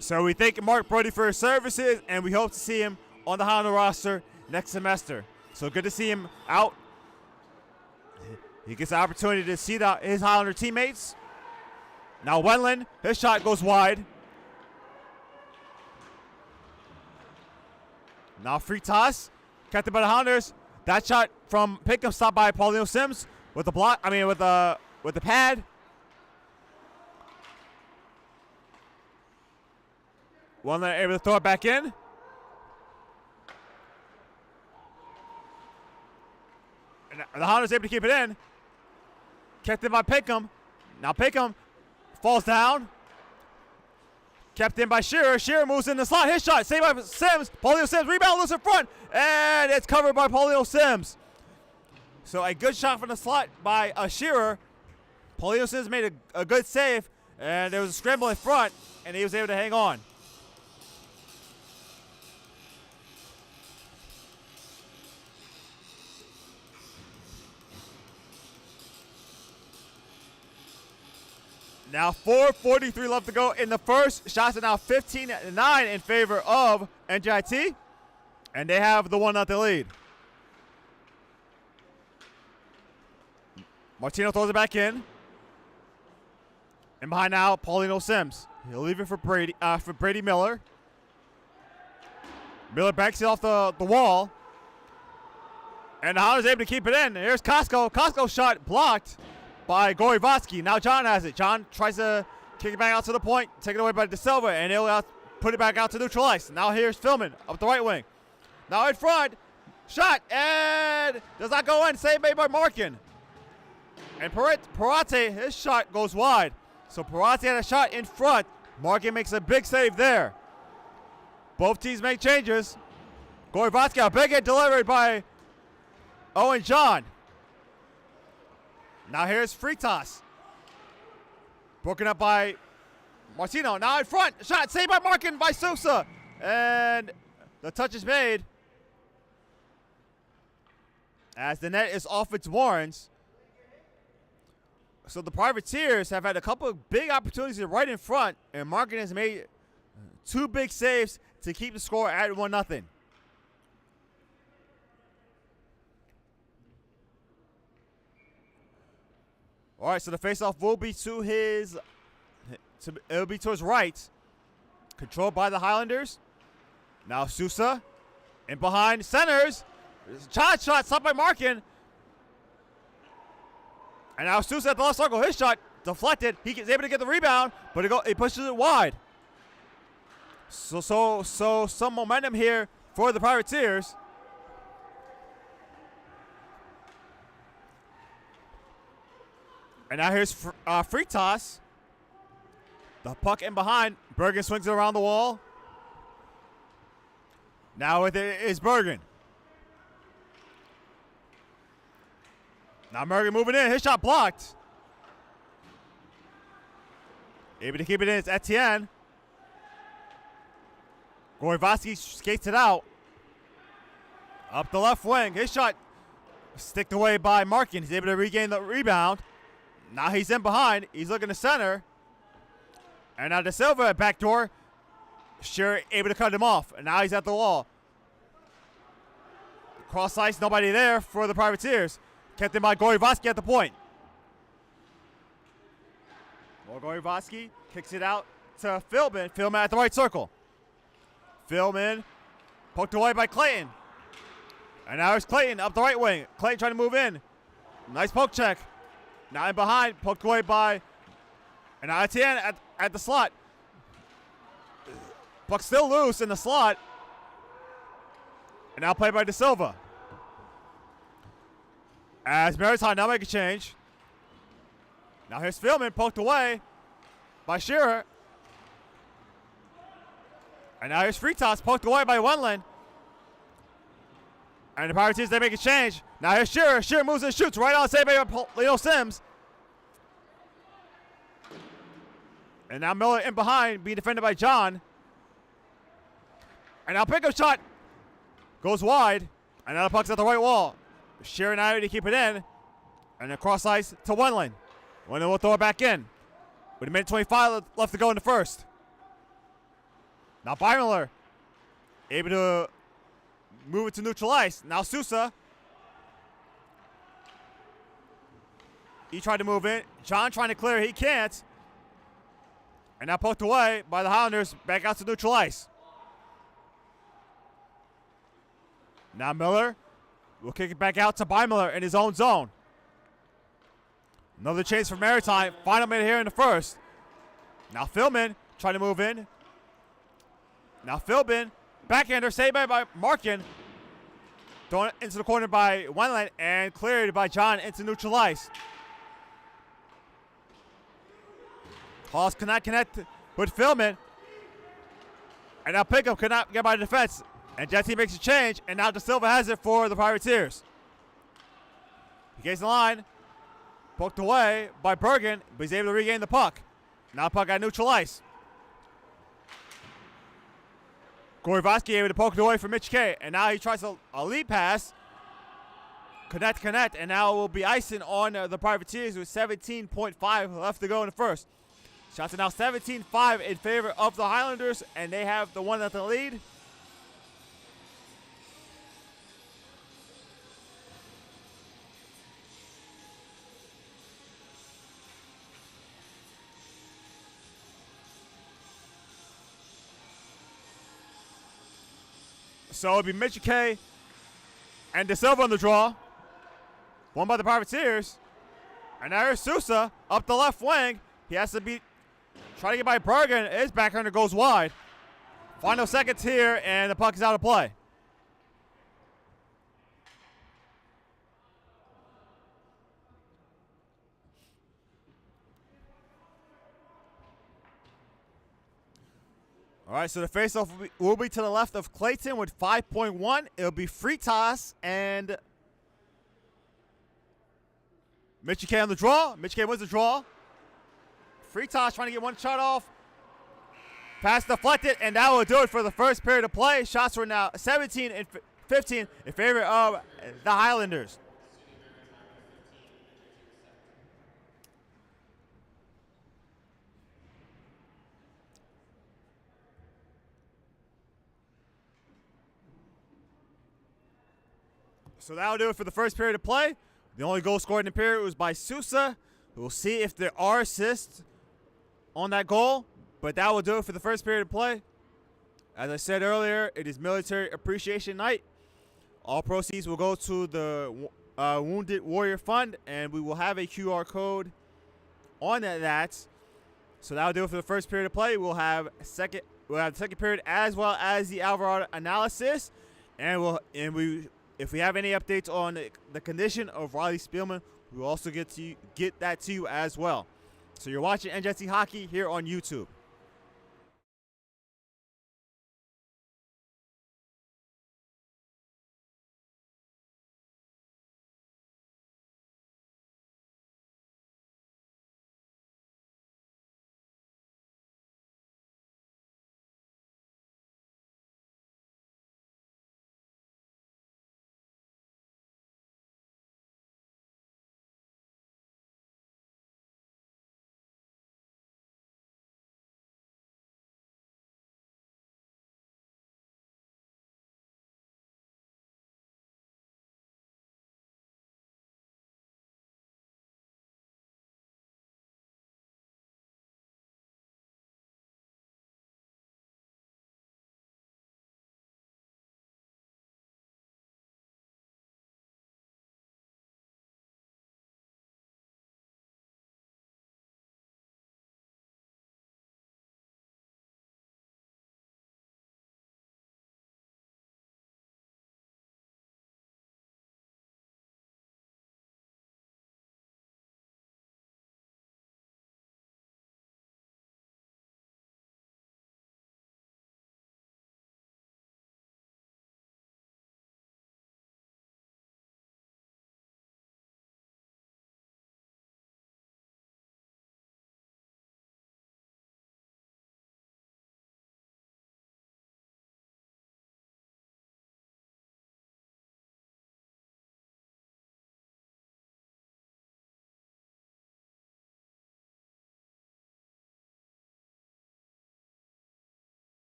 So we thank Mark Brody for his services, and we hope to see him on the Highlander roster next semester. So good to see him out. He gets the opportunity to see his Highlander teammates. Now Wendland, his shot goes wide. Now free toss, kept it by the Highlanders. That shot from Pinkham stopped by Paulino Sims with the block. I mean with the pad. Wendland able to throw it back in. And the Highlanders able to keep it in. Kept it by Pinkham. Now Pinkham falls down. Kept in by Shearer. Shearer moves in the slot. His shot saved by Sims. Paulino Sims rebound, loose in front, and it's covered by Paulino Sims. So a good shot from the slot by Shearer. Paulino Sims made a good save, and there was a scramble in front, and he was able to hang on. Now 4:43 left to go in the first. Shots are now 15-9 in favor of NJIT. And they have the 1-0 lead. Martino throws it back in. And behind now, Paulino Sims. He'll leave it for Brady Miller. Miller banks it off the wall. And the Highlanders able to keep it in. Here's Costco. Costco shot blocked by Gorivatsky. Now John has it. John tries to kick it back out to the point, taken away by De Silva, and he'll put it back out to neutralize. Now here's Philman up the right wing. Now in front, shot, and does not go in. Save made by Markin. And Parate, his shot goes wide. So Parate had a shot in front. Markin makes a big save there. Both teams make changes. Gorivatsky, a big hit delivered by Owen John. Now here's free toss. Broken up by Martino. Now in front. Shot saved by Markin by Sousa. And the touch is made as the net is off its warrants. So the Privateers have had a couple of big opportunities right in front, and Markin has made two big saves to keep the score at 1-0. All right, so the faceoff will be to his right, controlled by the Highlanders. Now Sousa, in behind, centers. Shot stopped by Markin. And now Sousa at the left circle. His shot deflected. He is able to get the rebound, but he pushes it wide. So some momentum here for the Privateers. And now here's free toss. The puck in behind. Bergen swings it around the wall. Now with it is Bergen. Now Bergen moving in. His shot blocked. Able to keep it in. It's Etienne. Gorivatsky skates it out. Up the left wing. His shot sticked away by Markin. He's able to regain the rebound. Now he's in behind. He's looking to center. And now De Silva at backdoor. Shearer able to cut him off. And now he's at the wall. Cross ice, nobody there for the Privateers. Kept in by Gorivatsky at the point. Well, Gorivatsky kicks it out to Philman. Philman at the right circle. Philman poked away by Clayton. And now it's Clayton up the right wing. Clayton trying to move in. Nice poke check. Now in behind, poked away by And now Etienne at the slot. Puck still loose in the slot. And now played by De Silva. As Maritime now make a change. Now here's Philman poked away by Shearer. And now here's Fritas poked away by Wendland. And the Pirates, they make a change. Now here's Shearer. Shearer moves and shoots right on save by Leo Sims. And now Miller in behind, being defended by John. And now pickup shot goes wide. And now the puck's at the right wall. Shearer now to keep it in. And then cross ice to Wendland. Wendland will throw it back in. With a minute 25 left to go in the first. Now Miller able to move it to neutral ice. Now Sousa. He tried to move in. John trying to clear. He can't. And now poked away by the Highlanders. Back out to neutral ice. Now Miller will kick it back out to Miller in his own zone. Another chase for Maritime. Final minute here in the first. Now Philman trying to move in. Now Philbin, backhander, saved by Markin. Thrown into the corner by Wendland and cleared by John into neutral ice. Hawes cannot connect with Philman. And now Pickup could not get by the defense. And NJIT makes a change, and now De Silva has it for the Privateers. He gets the line. Poked away by Bergen, but he's able to regain the puck. Now puck at neutral ice. Gorivosky able to poke it away from Mitch K. And now he tries a lead pass. Connect, and now will be icing on the Privateers with 17.5 left to go in the first. Shots are now 17-5 in favor of the Highlanders, and they have the one at the lead. So it'll be Mitch K and De Silva on the draw. Won by the Privateers. And now here's Sousa up the left wing. He has to try to get by Bergen. His backhander goes wide. Final seconds here, and the puck is out of play. All right, so the faceoff will be to the left of Clayton with 5.1. It'll be Fritas and Mitchie K on the draw. Mitchie K wins the draw. Fritas trying to get one shot off. Pass deflected, and that will do it for the first period of play. Shots were now 17 and 15 in favor of the Highlanders. So that'll do it for the first period of play. The only goal scored in the period was by Sousa. We'll see if there are assists on that goal, but that will do it for the first period of play. As I said earlier, it is Military Appreciation Night. All proceeds will go to the Wounded Warrior Fund, and we will have a QR code on that. So that'll do it for the first period of play. We'll have the second period as well as the Alvarado analysis, and if we have any updates on the condition of Riley Spielman, we'll also get that to you as well. So you're watching NJIT Hockey here on YouTube.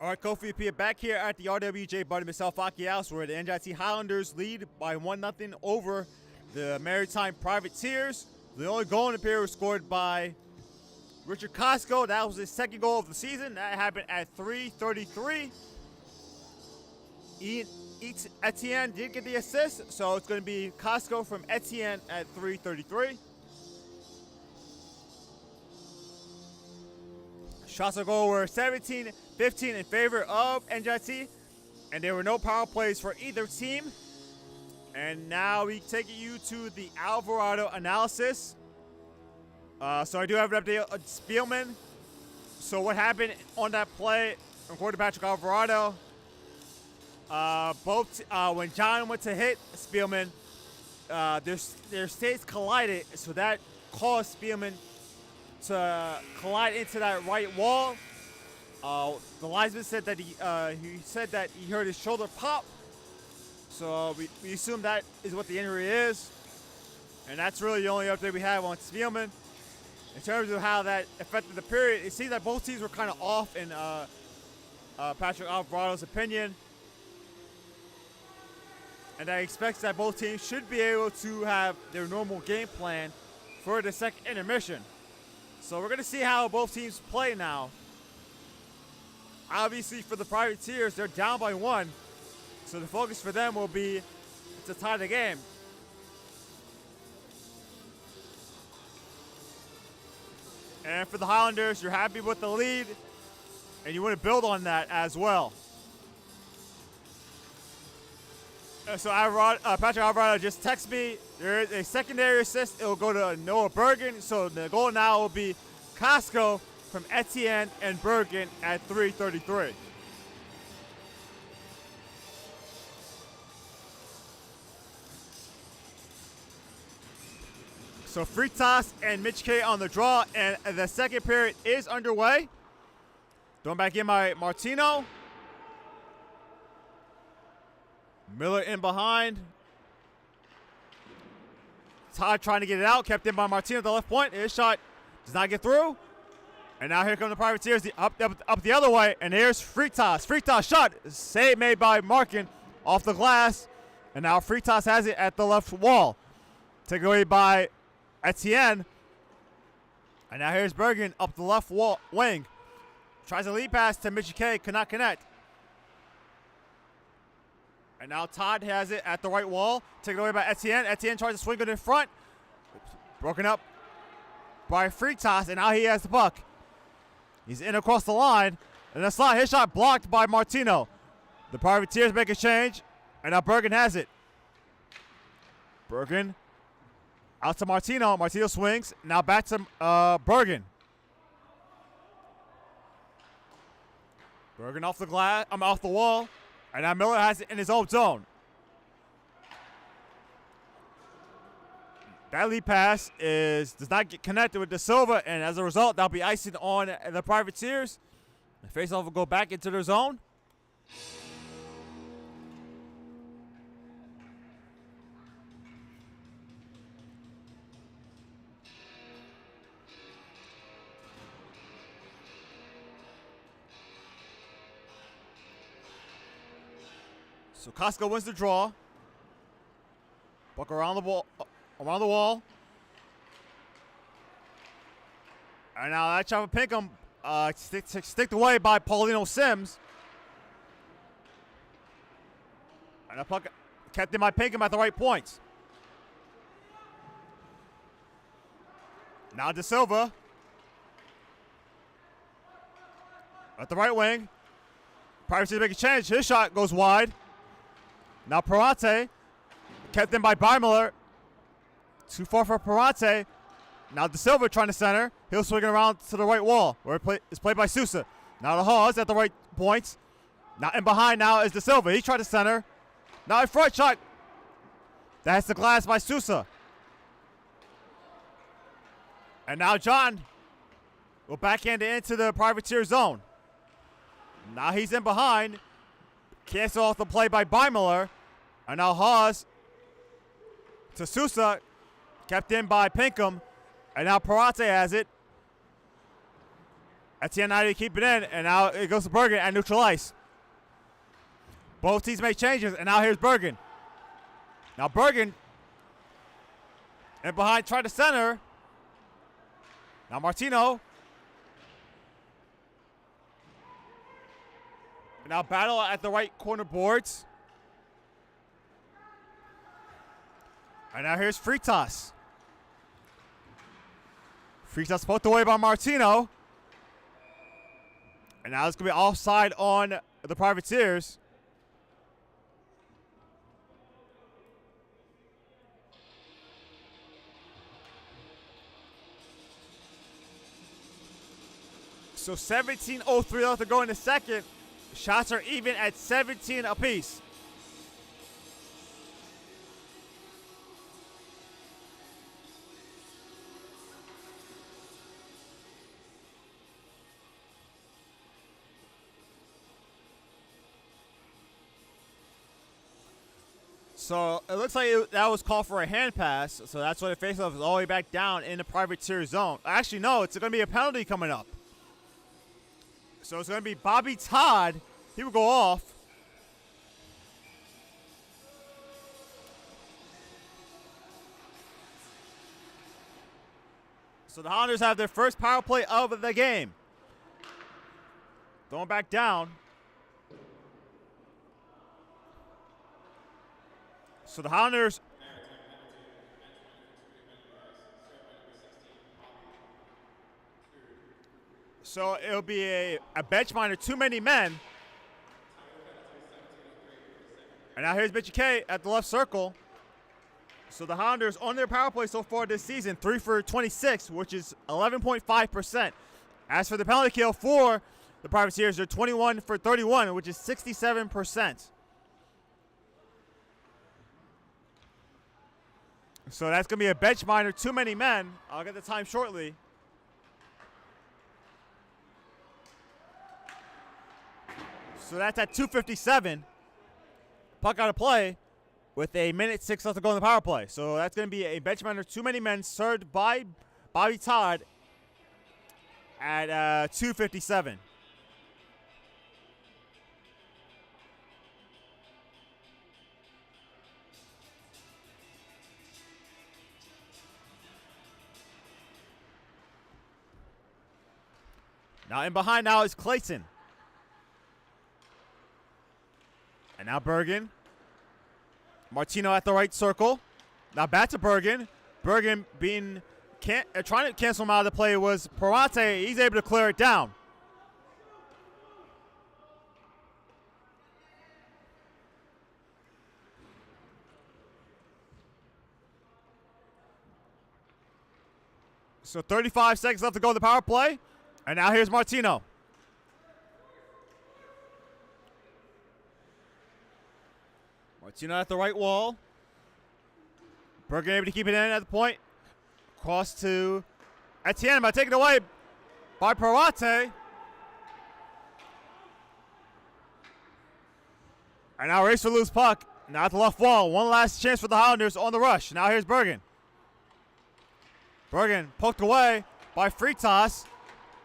All right, Kofi Pia back here at the RWJ Barnabas South Hockey House, where the NJIT Highlanders lead by 1-0 over the Maritime Privateers. The only goal in the period was scored by Richard Costco. That was his second goal of the season. That happened at 3:33. Etienne did get the assist, so it's going to be Costco from Etienne at 3:33. Shots on goal were 17-15 in favor of NJIT, and there were no power plays for either team. And now we take you to the Alvarado analysis. So I do have an update on Spielman. So what happened on that play, according to Patrick Alvarado, when John went to hit Spielman, their states collided, so that caused Spielman to collide into that right wall. The linesman said that he heard his shoulder pop. So we assume that is what the injury is, and that's really the only update we have on Spielman. In terms of how that affected the period, it seems that both teams were kind of off in Patrick Alvarado's opinion, and I expect that both teams should be able to have their normal game plan for the second intermission. So we're going to see how both teams play now. Obviously, for the Privateers, they're down by 1, so the focus for them will be to tie the game. And for the Highlanders, you're happy with the lead, and you want to build on that as well. So Patrick Alvarado just texted me. There is a secondary assist. It will go to Noah Bergen. So the goal now will be Costco from Etienne and Bergen at 3:33. So Fritas and Mitch K on the draw, and the second period is underway. Throwing back in by Martino. Miller in behind. Todd trying to get it out, kept in by Martino at the left point. His shot does not get through. And now here come the Privateers up the other way, and here's Fritas. Fritas shot, save made by Markin off the glass. And now Fritas has it at the left wall. Taken away by Etienne. And now here's Bergen up the left wing. Tries a lead pass to Mitchie K, cannot connect. And now Todd has it at the right wall. Taken away by Etienne. Etienne tries to swing it in front. Broken up by Fritas, and now he has the puck. He's in across the line. And the slot, his shot blocked by Martino. The Privateers make a change, and now Bergen has it. Bergen out to Martino. Martino swings. Now back to Bergen. Bergen off the glass. Off the wall. And now Miller has it in his own zone. That lead pass does not get connected with De Silva, and as a result, that'll be icing on the Privateers. The faceoff will go back into their zone. So Costco wins the draw. Buck around the wall. And now that shot of Pinkham sticked away by Paulino Sims. And the puck kept in by Pinkham at the right points. Now De Silva at the right wing. Privateers make a change. His shot goes wide. Now Parate, kept in by Beimler. Too far for Parate. Now De Silva trying to center. He'll swing it around to the right wall, where it's played by Sousa. Now the Hawes at the right points. Now in behind now is De Silva. He tried to center. Now in front shot. That's the glass by Sousa. And now John will backhand it into the Privateer zone. Now he's in behind. Cancel off the play by Beimler. And now Hawes to Sousa. Kept in by Pinkham. And now Parate has it. Etienne not able to keep it in, and now it goes to Bergen at neutral ice. Both teams make changes, and now here's Bergen. Now Bergen, and behind, try to center. Now Martino. Now battle at the right corner boards. And now here's Freitas. Freitas poked away by Martino. And now it's going to be offside on the Privateers. So 17:03 left to go in the second. Shots are even at 17 apiece. So it looks like that was called for a hand pass. So that's why the faceoff is all the way back down in the Privateer zone. Actually, no, it's going to be a penalty coming up. So it's going to be Bobby Todd. He will go off. So the Highlanders have their first power play of the game. Going back down. So the Highlanders. So it'll be a bench minor, too many men. And now here's Mitchie K at the left circle. So the Highlanders on their power play so far this season, 3 for 26, which is 11.5%. As for the penalty kill for the Privateers, they're 21 for 31, which is 67%. So that's going to be a bench minor, too many men. I'll get the time shortly. So that's at 2:57. Puck out of play with a minute 6 left to go in the power play. So that's going to be a bench minor, too many men, served by Bobby Todd at 2:57. Now in behind now is Clayton. And now Bergen. Martino at the right circle. Now back to Bergen. Bergen being trying to cancel him out of the play was Parate. He's able to clear it down. So 35 seconds left to go in the power play. And now here's Martino. Martino at the right wall. Bergen able to keep it in at the point. Cross to Etienne, but taken away by Parate. And now race for loose puck. Now at the left wall. One last chance for the Highlanders on the rush. Now here's Bergen. Bergen poked away by Freitas.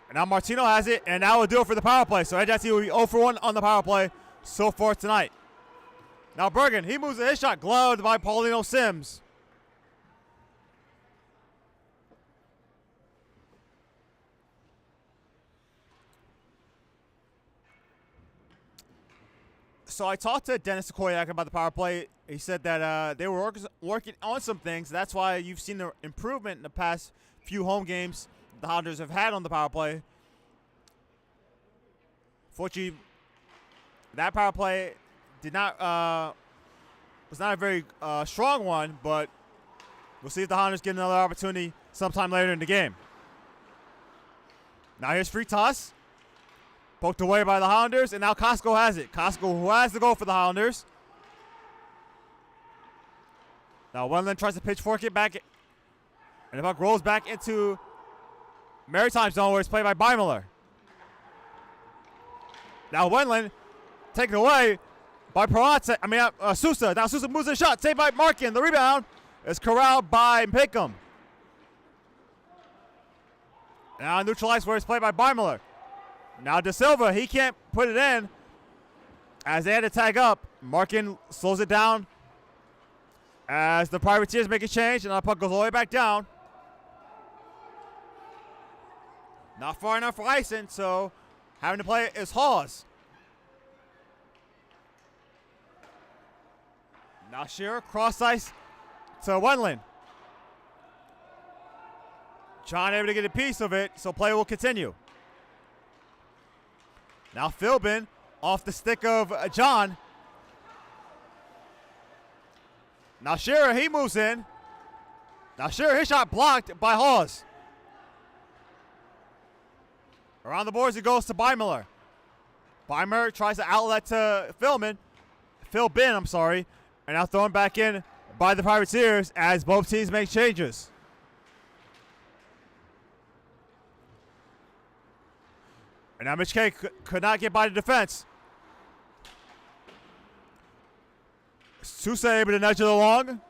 And now Martino has it, and now we'll do it for the power play. So NJIT will be 0 for 1 on the power play so far tonight. Now Bergen, he moves his shot, gloved by Paulino Sims. So I talked to Dennis Koyak about the power play. He said that they were working on some things. That's why you've seen the improvement in the past few home games the Highlanders have had on the power play. Fortunately, that power play was not a very strong one, but we'll see if the Highlanders get another opportunity sometime later in the game. Now here's Freitas. Poked away by the Highlanders, and now Costco has it. Costco, who has the goal for the Highlanders. Now Wendland tries to pitchfork it back, and the puck rolls back into Maritime zone where it's played by Beimler. Now Wendland taken away by Sousa. Now Sousa moves the shot. Saved by Markin. The rebound is corralled by Pickham. Now neutralized where it's played by Beimler. Now De Silva, he can't put it in as they had to tag up. Markin slows it down as the Privateers make a change, and the puck goes all the way back down. Not far enough for icing, so having to play it is Hawes. Now Shearer, cross ice to Wendland. John able to get a piece of it, so play will continue. Now Philbin off the stick of John. Now Shearer, he moves in. Now Shearer, his shot blocked by Hawes. Around the boards, it goes to Beimler. Beimler tries to outlet to Philbin, and now thrown back in by the Privateers as both teams make changes. And now Mitch K could not get by the defense. Sousa able to nudge it along.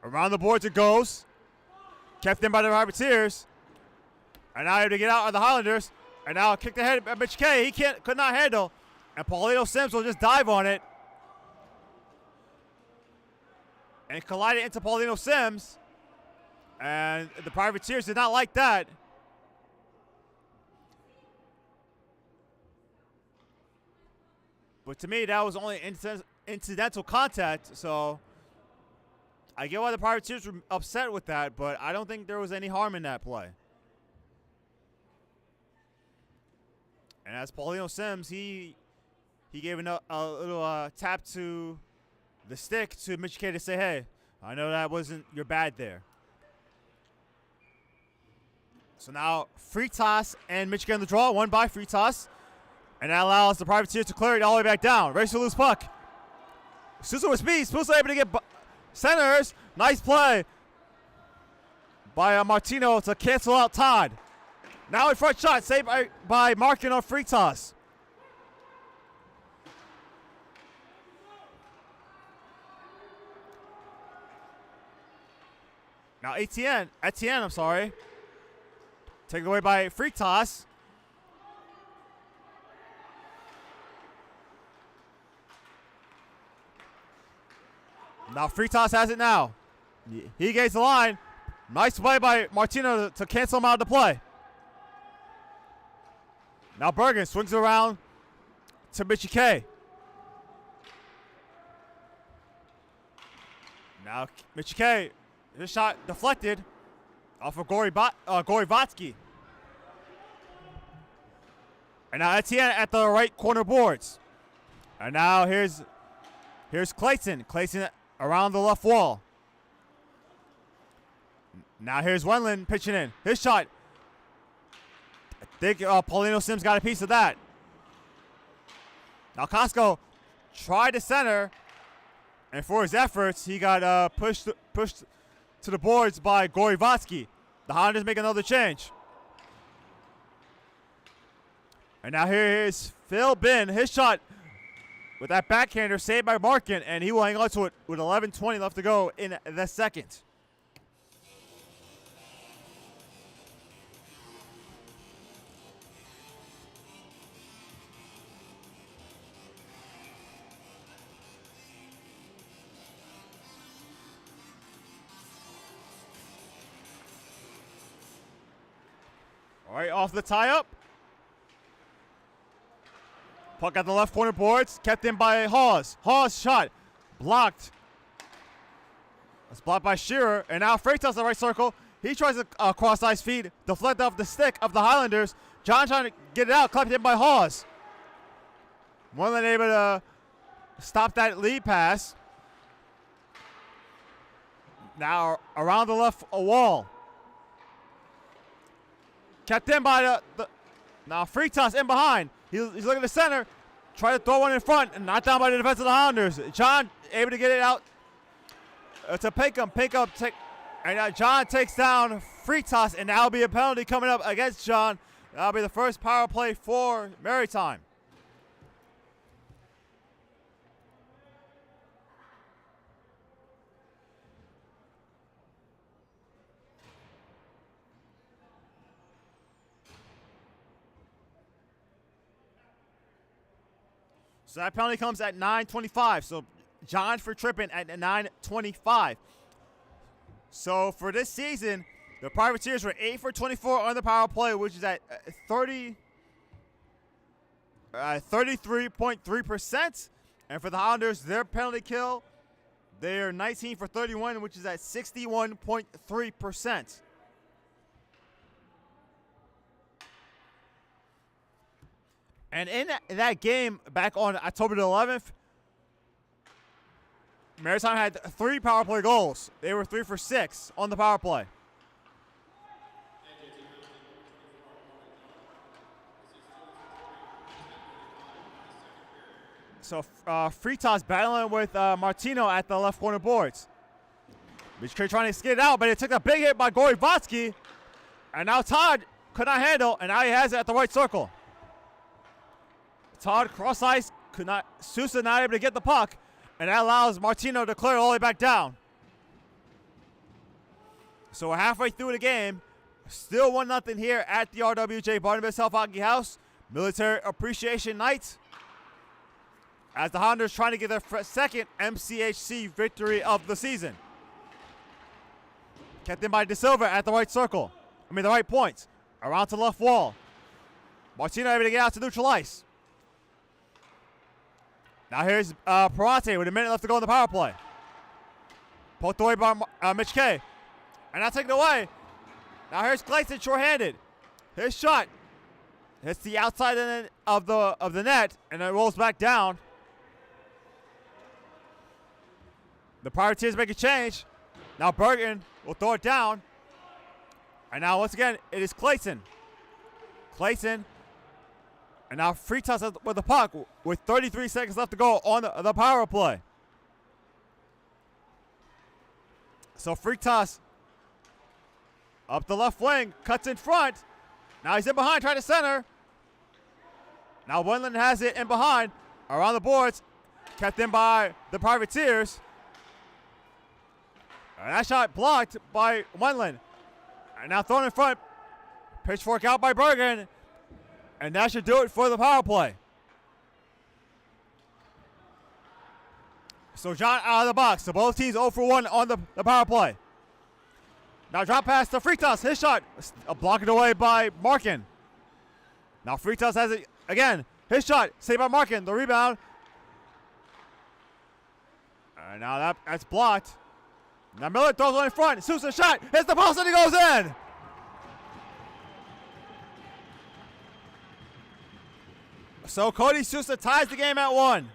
Around the boards it goes. Kept in by the Privateers. And now able to get out of the Highlanders. And now kick the head at Mitch K. He could not handle. And Paulino Sims will just dive on it. And collide it into Paulino Sims. And the Privateers did not like that. But to me, that was only incidental contact, so I get why the Privateers were upset with that, but I don't think there was any harm in that play. And as Paulino Sims, he gave a little tap to the stick to Mitch K to say, hey, I know that wasn't your bad there. So now Fritas and Mitch K on the draw, one by Fritas. And that allows the Privateers to clear it all the way back down. Race to lose puck. Sousa with speed. Sousa able to get centers. Nice play by Martino to cancel out Todd. Now in front shot. Saved by Markin on free toss. Now Etienne, I'm sorry. Taken away by free toss. Now Fritas has it now. He gains the line. Nice play by Martino to cancel him out of the play. Now Bergen swings around to Mitchie K. Now Mitchie K, his shot deflected off of Gorivatsky. And now Etienne at the right corner boards. And now here's Clayton. Clayton around the left wall. Now here's Wendland pitching in. His shot. I think Paulino Sims got a piece of that. Now Costco tried to center, and for his efforts, he got pushed to the boards by Gorivatsky. The Highlanders make another change. And now here is Phil Bin. His shot with that backhander saved by Markin, and he will hang on to it with 11:20 left to go in the second. All right, off the tie-up. Puck at the left corner boards, kept in by Hawes. Hawes shot, blocked. That's blocked by Shearer, and now Freitas the right circle. He tries a cross ice feed, deflect off the stick of the Highlanders. John trying to get it out, clapped in by Hawes. More than able to stop that lead pass. Now around the left wall. Kept in by the now Freitas in behind. He's looking to center, try to throw one in front, and knocked down by the defense of the Highlanders. John able to get it out to Pinkham. And now John takes down Freitas, and that'll be a penalty coming up against John. That'll be the first power play for Maritime. So that penalty comes at 9:25. So John for tripping at 9:25. So for this season, the Privateers were 8 for 24 on the power play, which is at 33.3%. And for the Hounders, their penalty kill, they're 19 for 31, which is at 61.3%. And in that game back on October the 11th, Maritime had 3 power play goals. They were 3 for 6 on the power play. So Fritas battling with Martino at the left corner boards. Mitch trying to skid it out, but it took a big hit by Gorivatsky. And now Todd could not handle, and now he has it at the right circle. Todd cross ice, Sousa not able to get the puck, and that allows Martino to clear all the way back down. So we're halfway through the game. Still 1-0 here at the RWJ Barnabas South Hockey House. Military Appreciation Night. As the Hounders trying to get their second MCHC victory of the season. Kept in by De Silva at the right circle. The right point. Around to the left wall. Martino able to get out to neutral ice. Now here's Parate with a minute left to go in the power play. Poked away by Mitch K. And now taken away. Now here's Clayton short-handed. His shot hits the outside end of the net, and it rolls back down. The Privateers make a change. Now Bergen will throw it down. And now once again, it is Clayton. Clayton. And now Fritas with the puck with 33 seconds left to go on the power play. So Fritas up the left wing, cuts in front. Now he's in behind, trying to center. Now Wendland has it in behind, around the boards, kept in by the Privateers. And that shot blocked by Wendland. And now thrown in front, pitchfork out by Bergen. And that should do it for the power play. So John out of the box. So both teams 0 for 1 on the power play. Now drop pass to Fritas. His shot blocked away by Markin. Now Fritas has it again. His shot saved by Markin. The rebound. And now that's blocked. Now Miller throws one in front. Sousa shot. Hits the post and he goes in. So Cody Sousa ties the game at 1.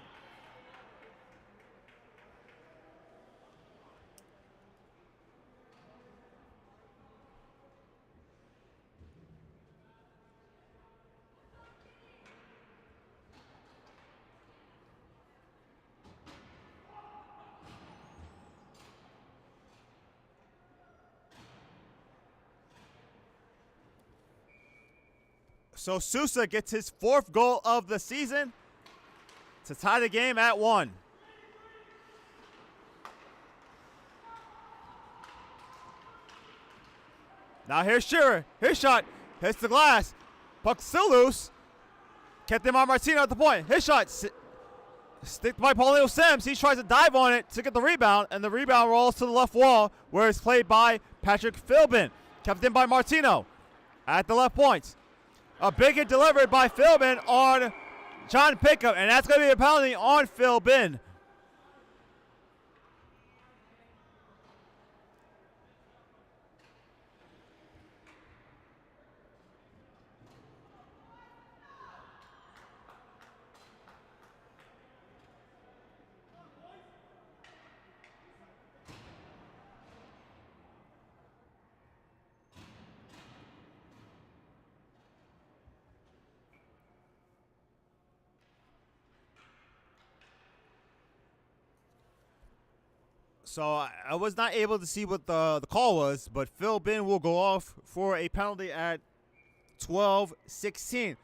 So Sousa gets his 4th goal of the season to tie the game at 1. Now here's Shearer. His shot hits the glass. Puck still loose. Kept him on Martino at the point. His shot sticked by Paulino Sims. He tries to dive on it to get the rebound, and the rebound rolls to the left wall where it's played by Patrick Philbin. Kept in by Martino at the left point. A big hit delivered by Philbin on John Pickup, and that's going to be a penalty on Philbin. So I was not able to see what the call was, but Phil Bin will go off for a penalty at 12:16.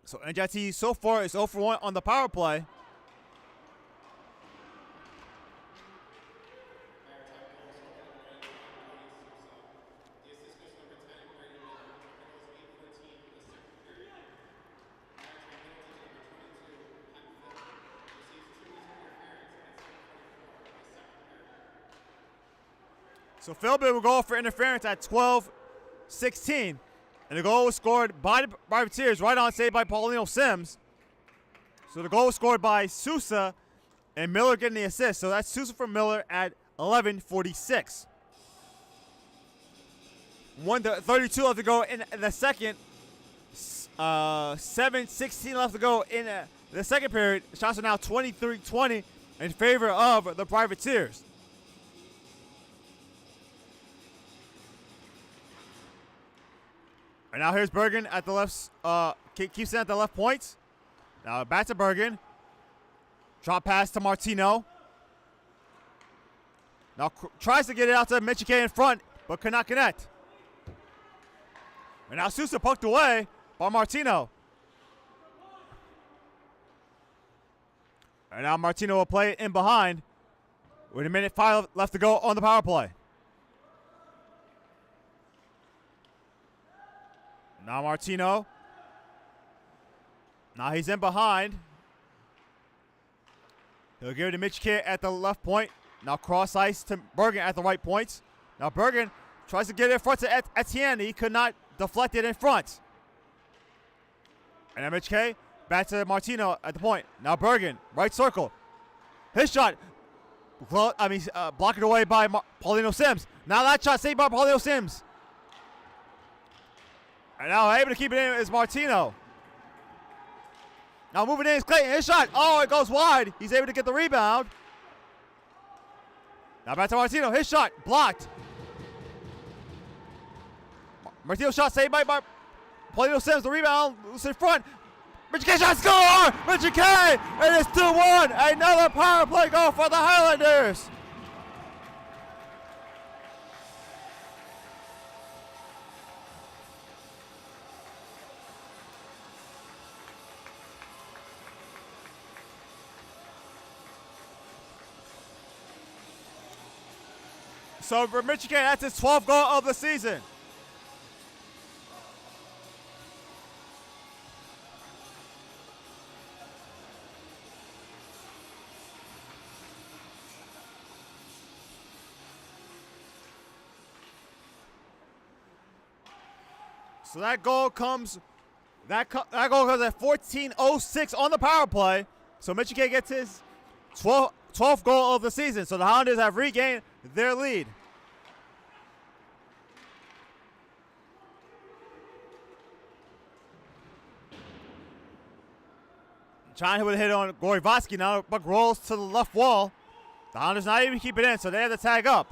So NJIT so far is 0 for 1 on the power play. So Philbin will go for interference at 12-16. And the goal was scored by the Privateers right on save by Paulino Sims. So the goal was scored by Sousa and Miller getting the assist. So that's Sousa for Miller at 11:46. 1:32 left to go in the second. 7:16 left to go in the second period. Shots are now 23-20 in favor of the Privateers. And now here's Bergen at the left, keeps it at the left point. Now back to Bergen. Drop pass to Martino. Now tries to get it out to Michike in front, but cannot connect. And now Sousa poked away by Martino. And now Martino will play it in behind with 1:05 left to go on the power play. Now Martino. Now he's in behind. He'll give it to Michike at the left point. Now cross ice to Bergen at the right point. Now Bergen tries to get it in front to Etienne. He could not deflect it in front. And then Michike back to Martino at the point. Now Bergen, right circle. His shot. Blocked it away by Paulino Sims. Now that shot saved by Paulino Sims. And now able to keep it in is Martino. Now moving in is Clayton. His shot. Oh, it goes wide. He's able to get the rebound. Now back to Martino. His shot blocked. Martino's shot saved by Paulino Sims. The rebound was in front. Michike shot score! Michike! And it's 2-1. Another power play goal for the Highlanders. So for Michike, that's his 12th goal of the season. So that goal comes at 14:06 on the power play. So Michike gets his 12th goal of the season. So the Highlanders have regained their lead. Trying to hit on Gorivatsky now, but rolls to the left wall. The Highlanders not even keep it in, so they have to tag up.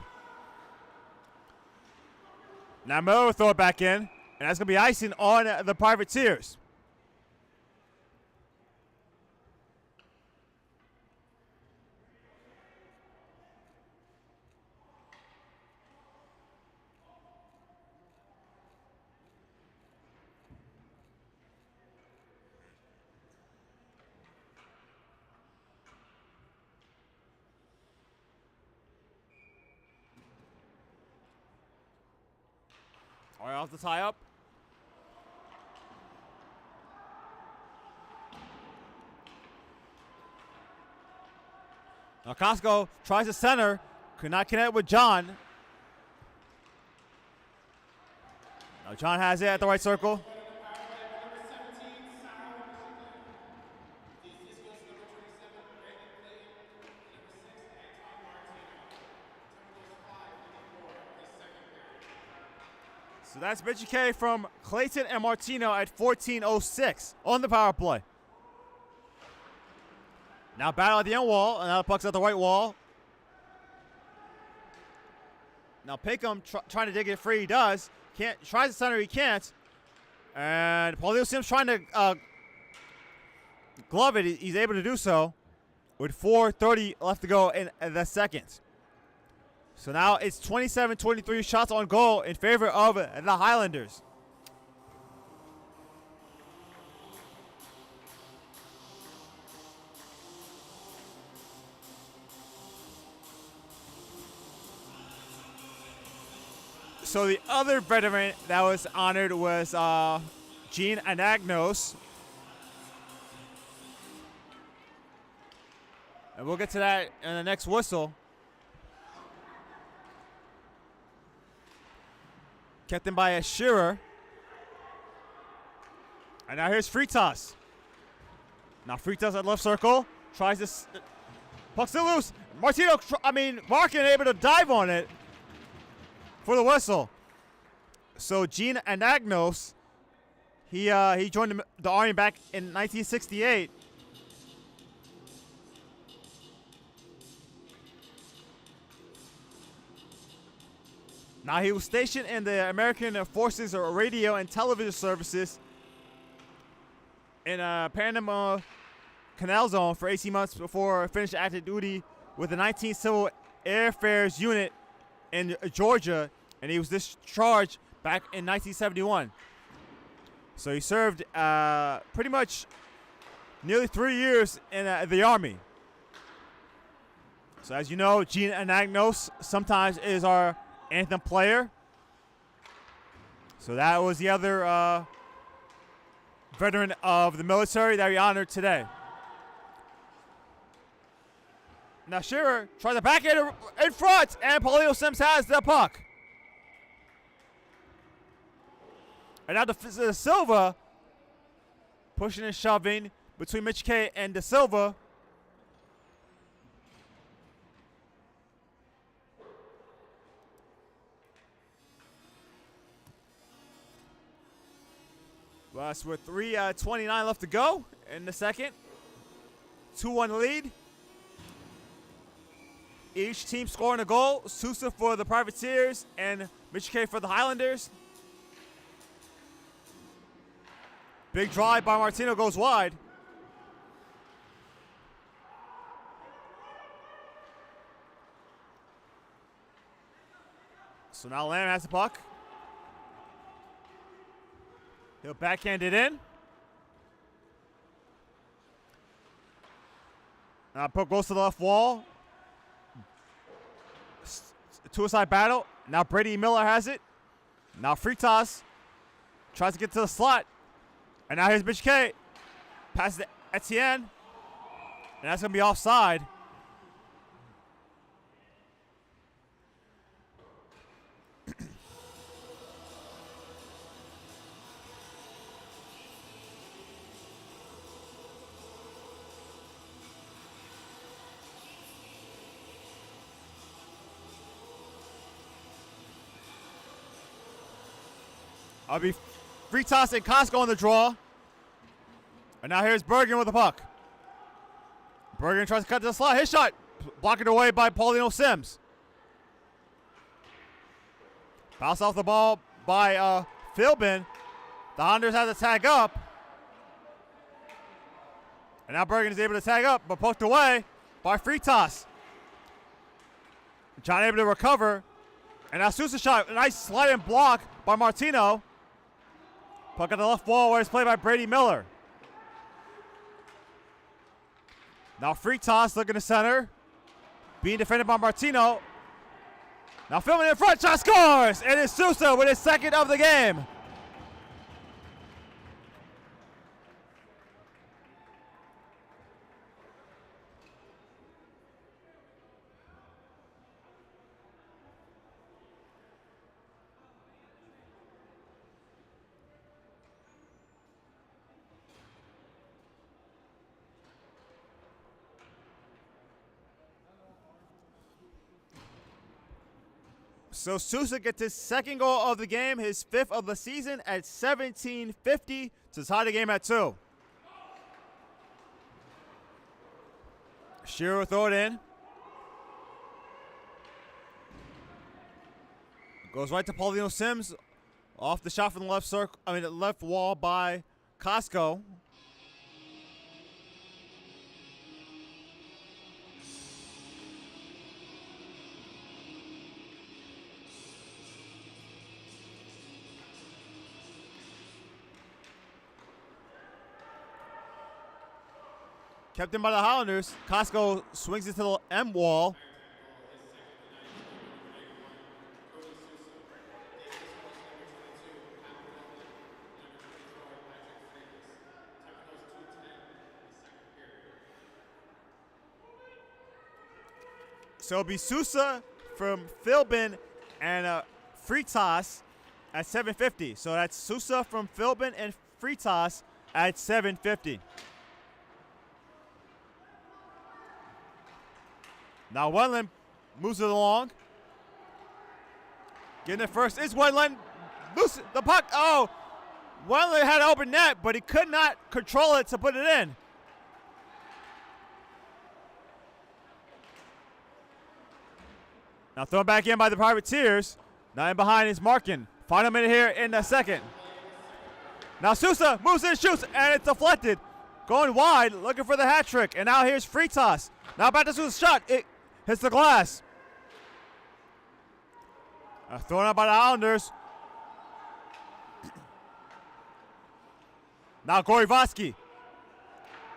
Now Miller will throw it back in, and that's going to be icing on the Privateers. All right, off the tie up. Now Costco tries to center, could not connect with John. Now John has it at the right circle. So that's Michike from Clayton and Martino at 14:06 on the power play. Now battle at the end wall, and now the puck's at the right wall. Now Pinkham trying to dig it free, he does. Tries to center, he can't. And Paulino Sims trying to glove it, he's able to do so with 4:30 left to go in the second. So now it's 27-23 shots on goal in favor of the Highlanders. So the other veteran that was honored was Gene Anagnos. And we'll get to that in the next whistle. Kept in by a Shearer. And now here's Fritas. Now Fritas at left circle. Tries this. Puck's still loose. Markin able to dive on it for the whistle. So Gene Anagnos, he joined the Army back in 1968. Now he was stationed in the American Forces Radio and Television Services in Panama Canal Zone for 18 months before finishing active duty with the 19th Civil Airfares Unit in Georgia, and he was discharged back in 1971. So he served pretty much nearly 3 years in the Army. So as you know, Gene Anagnos sometimes is our anthem player. So that was the other veteran of the military that we honored today. Now Shearer tries to backhand in front, and Paulino Sims has the puck. And now De Silva pushing and shoving between Mitch K and De Silva. Us with 3:29 left to go in the second. 2-1 lead. Each team scoring a goal. Sousa for the Privateers and Mitch K for the Highlanders. Big drive by Martino goes wide. So now Lamb has the puck. He'll backhand it in. Puck goes to the left wall. Two-side battle. Now Brady Miller has it. Now Fritas tries to get to the slot. And now here's Mitch K. Passes to Etienne. And that's going to be offside. I'll be Fritas and Costco on the draw. And now here's Bergen with the puck. Bergen tries to cut to the slot. His shot blocked away by Paulino Sims. Bounce off the ball by Philbin. The Honduras has to tag up. And now Bergen is able to tag up, but poked away by Fritas. John able to recover. And now Sousa shot. A nice sliding block by Martino. Puck at the left wall where it's played by Brady Miller. Now Fritas looking to center. Being defended by Martino. Now filming in front, shot scores! And it's Sousa with his second of the game. So Sousa gets his second goal of the game, his fifth of the season at 17:50 to tie the game at 2. Shearer will throw it in. Goes right to Paulino Sims. Off the shot from the left circle, the left wall by Costco. Kept in by the Highlanders. Costco swings it to the M wall. So it'll be Sousa from Philbin and Fritas. at 750. So that's Sousa from Philbin and Fritas at 750. Now Wendland moves it along. Getting it first is Wendland. Loose the puck. Oh, Wendland had an open net, but he could not control it to put it in. Now thrown back in by the Privateers. Now in behind is Markin. Final minute here in the second. Now Sousa moves in, shoots, and it's deflected. Going wide, looking for the hat trick. And now here's Fritas. Now back to Sousa's shot. It hits the glass. Thrown out by the Islanders. Now Gorivatsky.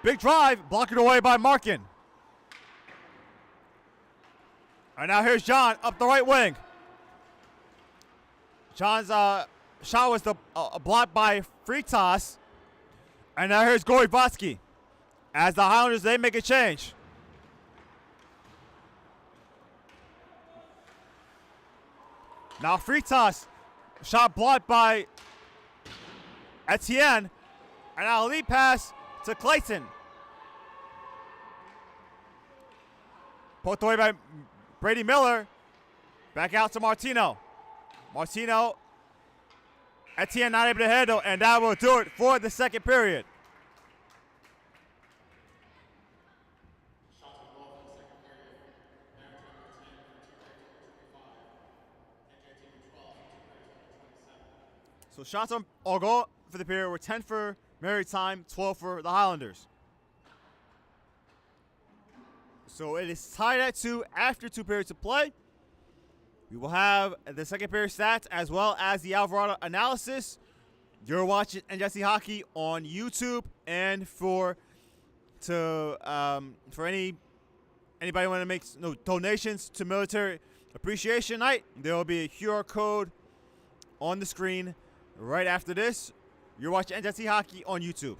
Big drive, blocked away by Markin. And now here's John up the right wing. John's shot was blocked by Fritas. And now here's Gorivatsky. As the Highlanders, they make a change. Now Fritas, shot blocked by Etienne. And now a lead pass to Clayton. Poked away by Brady Miller. Back out to Martino. Martino. Etienne not able to handle, and that will do it for the second period. So shots on all goal for the period were 10 for Maritime, 12 for the Highlanders. So it is tied at 2 after 2 periods of play. We will have the second period stats as well as the Alvarado analysis. You're watching NJIT Hockey on YouTube, and for anybody want to make donations to Military Appreciation Night, there will be a QR code on the screen right after this. You're watching NJIT Hockey on YouTube.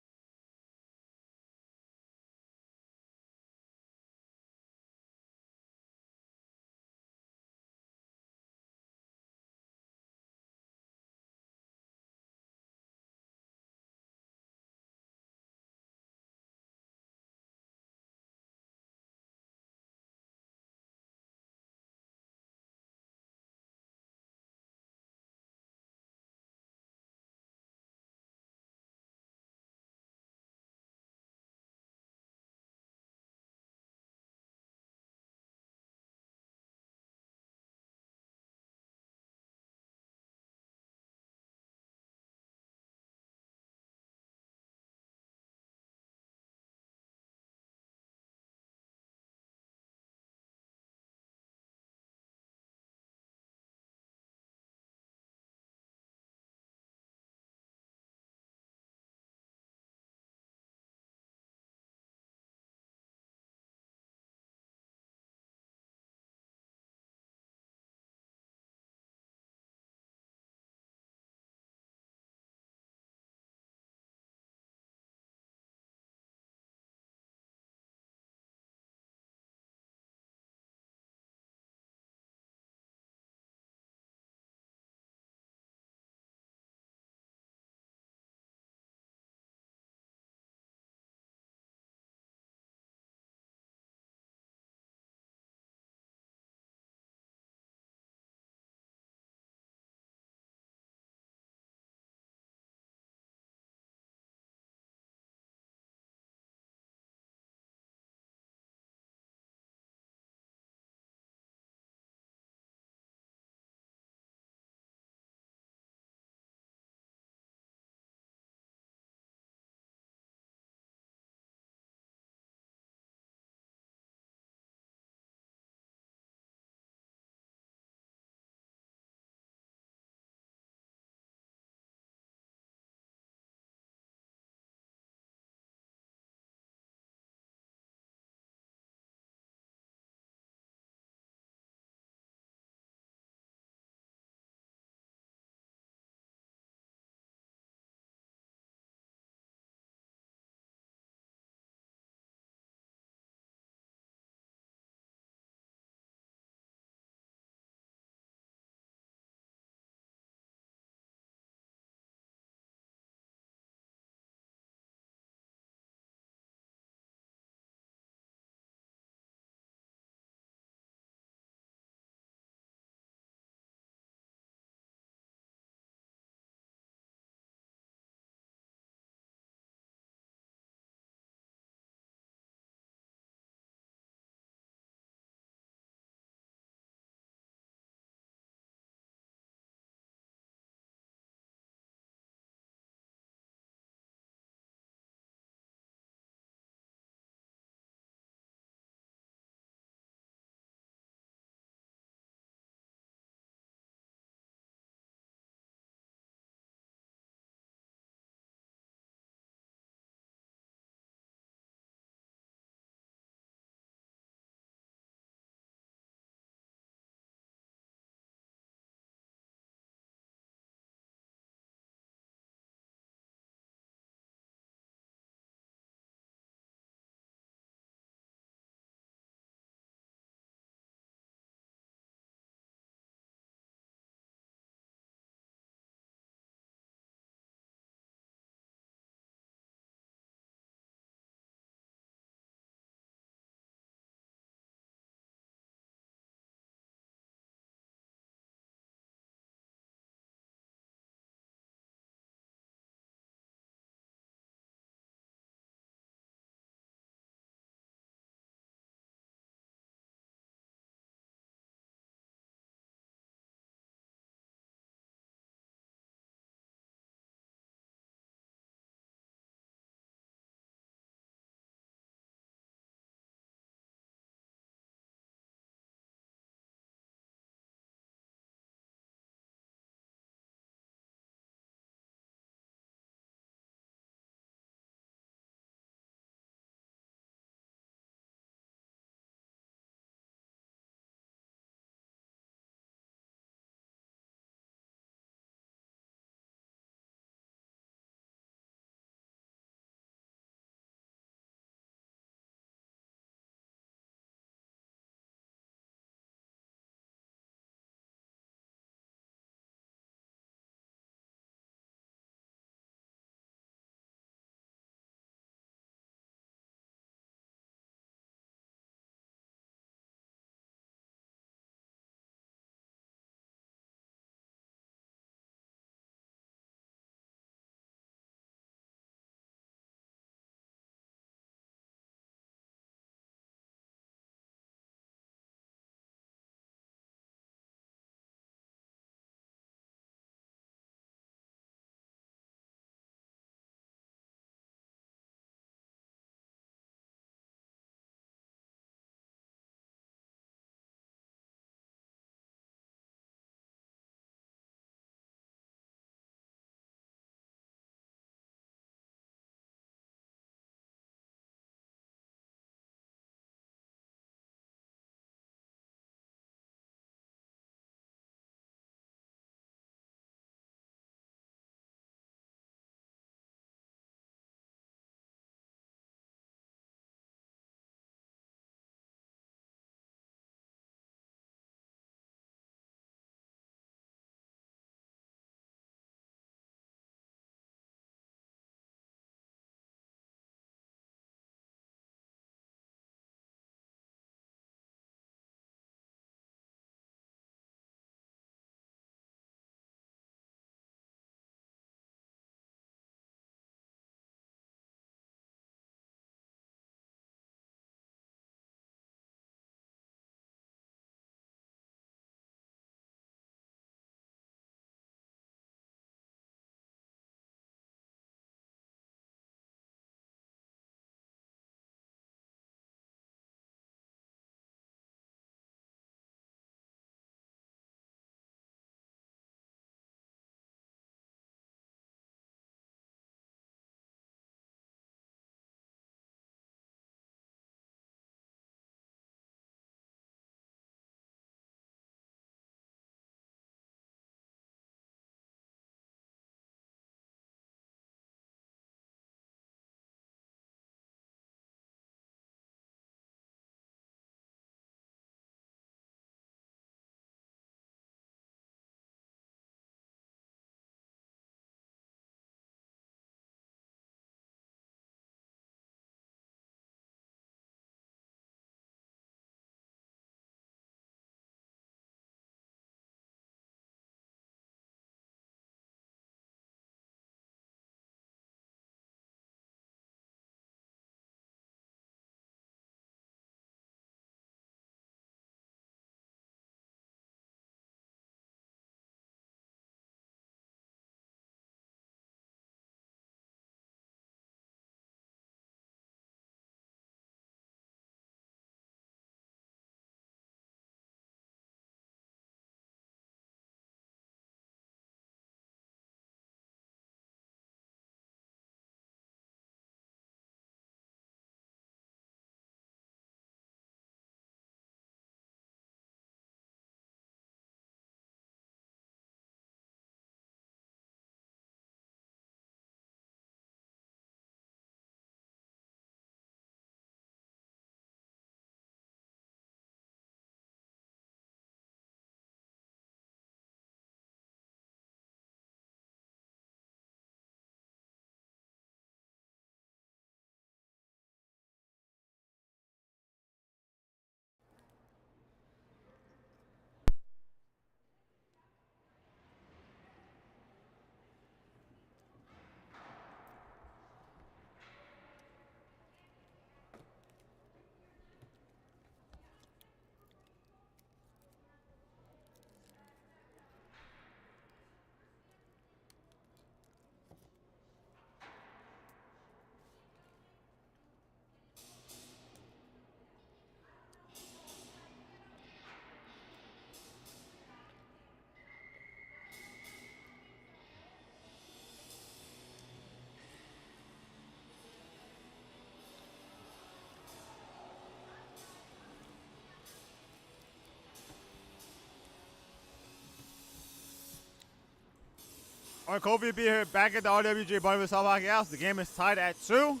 On Kobe be here back at the RWJ Barnabas South Hockey House. The game is tied at 2.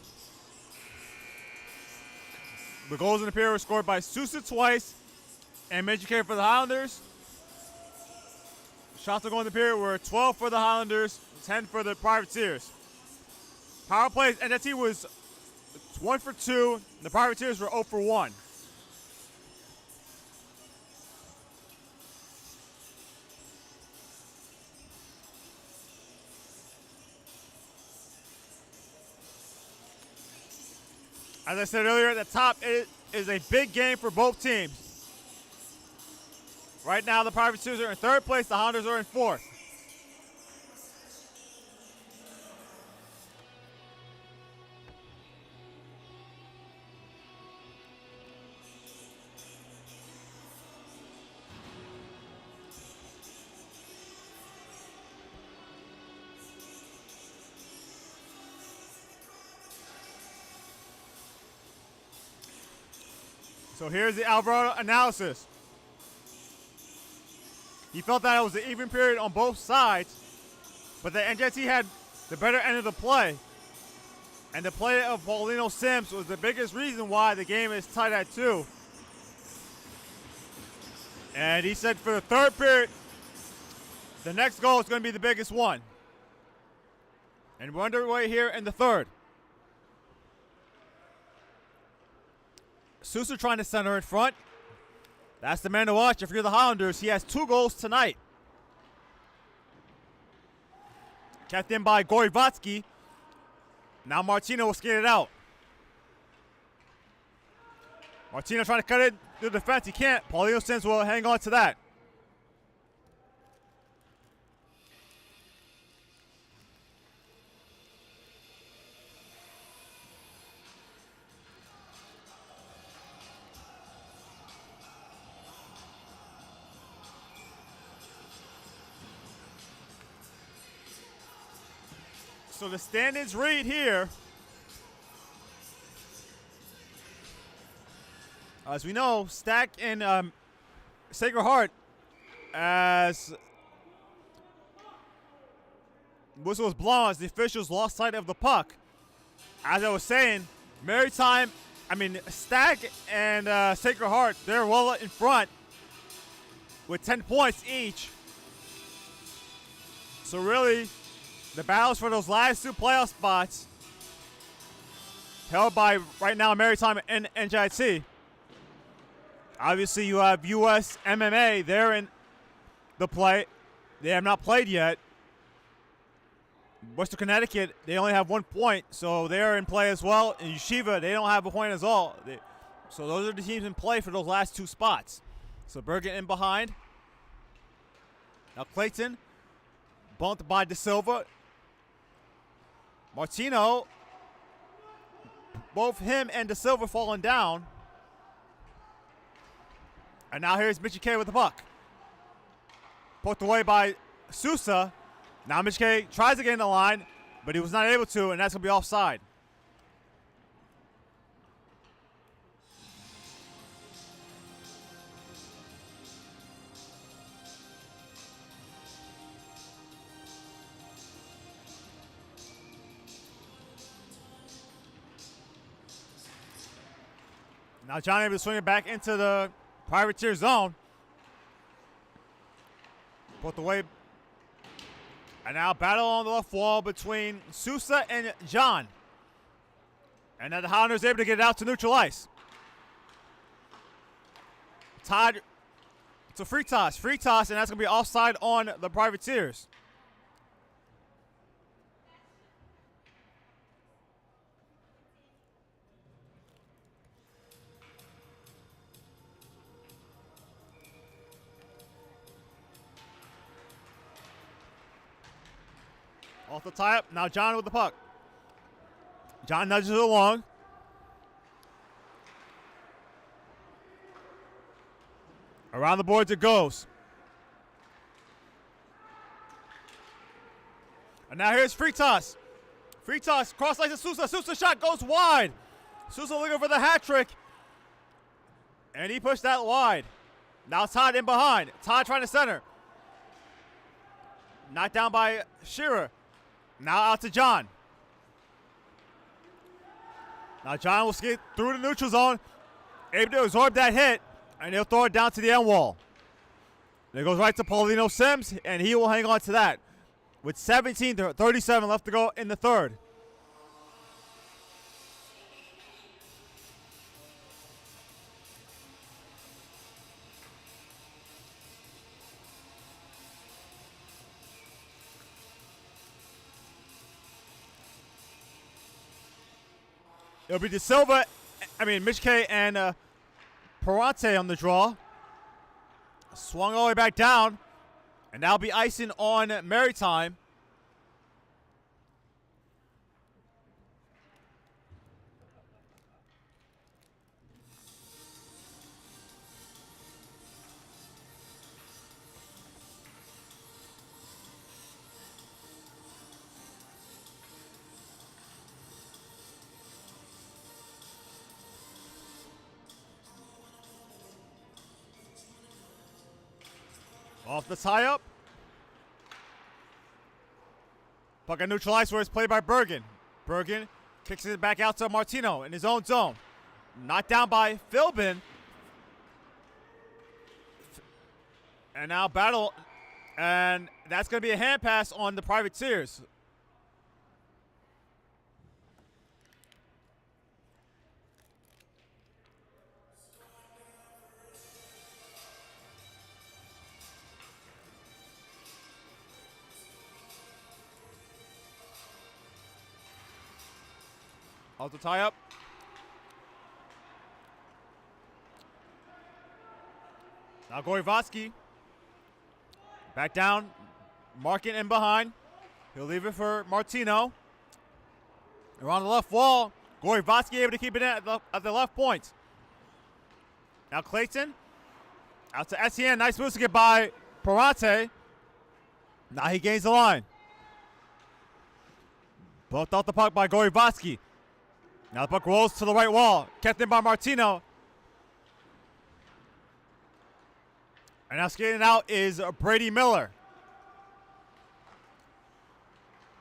The goals in the period were scored by Sousa twice and Mitchell for the Highlanders. Shots to go in the period were 12 for the Highlanders, 10 for the Privateers. Power plays, NJIT was 1 for 2. The Privateers were 0 for 1. As I said earlier, at the top, it is a big game for both teams. Right now, the Privateers are in 3rd place. The Highlanders are in 4th. So here's the Alvarado analysis. He felt that it was an even period on both sides, but the NJIT had the better end of the play. And the play of Paulino Sims was the biggest reason why the game is tied at 2. And he said for the 3rd period, the next goal is going to be the biggest one. And we're underway here in the 3rd. Sousa trying to center in front. That's the man to watch. If you're the Highlanders, he has 2 goals tonight. Kept in by Gorivatsky. Now Martino will skate it out. Martino trying to cut it to the defense. He can't. Paulino Sims will hang on to that. So the standings read here. As we know, Stack and Sacred Heart, as whistle was blown as the officials lost sight of the puck. As I was saying, Stack and Sacred Heart, they're well in front with 10 points each. So really, the battles for those last 2 playoff spots held by right now Maritime and NJIT. Obviously, you have US MMA. They're in the play. They have not played yet. Western Connecticut, they only have 1 point, so they're in play as well. And Yeshiva, they don't have a point as all. So those are the teams in play for those last 2 spots. So Bergen in behind. Now Clayton, bumped by De Silva. Martino, both him and De Silva falling down. And now here's Mitchie K with the puck. Poked away by Sousa. Now Mitchie K tries to get in the line, but he was not able to, and that's going to be offside. Now John able to swing it back into the Privateer zone. Put away. And now battle on the left wall between Sousa and John. And now the Highlanders able to get it out to neutral ice. Todd, it's a free toss, and that's going to be offside on the Privateers. Off the tie-up. Now John with the puck. John nudges it along. Around the boards it goes. And now here's free toss. Free toss. Cross ice to Sousa. Sousa shot goes wide. Sousa looking for the hat trick. And he pushed that wide. Now Todd in behind. Todd trying to center. Knocked down by Shearer. Now out to John. Now John will skate through the neutral zone, able to absorb that hit, and he'll throw it down to the end wall. And it goes right to Paulino Sims, and he will hang on to that. With 17:37 left to go in the third. It'll be Mitch K and Perante on the draw. Swung all the way back down. And that'll be icing on Maritime. Off the tie-up. Puck got neutralized where it's played by Bergen. Bergen kicks it back out to Martino in his own zone. Knocked down by Philbin. And now battle. And that's going to be a hand pass on the Privateers. Auto tie up. Now Gorivatsky. Back down. Marking in behind. He'll leave it for Martino. Around the left wall. Gorivatsky able to keep it in at the left point. Now Clayton. Out to Etienne. Nice move to get by Perante. Now he gains the line. Both off the puck by Gorivatsky. Now the puck rolls to the right wall. Kept in by Martino. And now skating out is Brady Miller.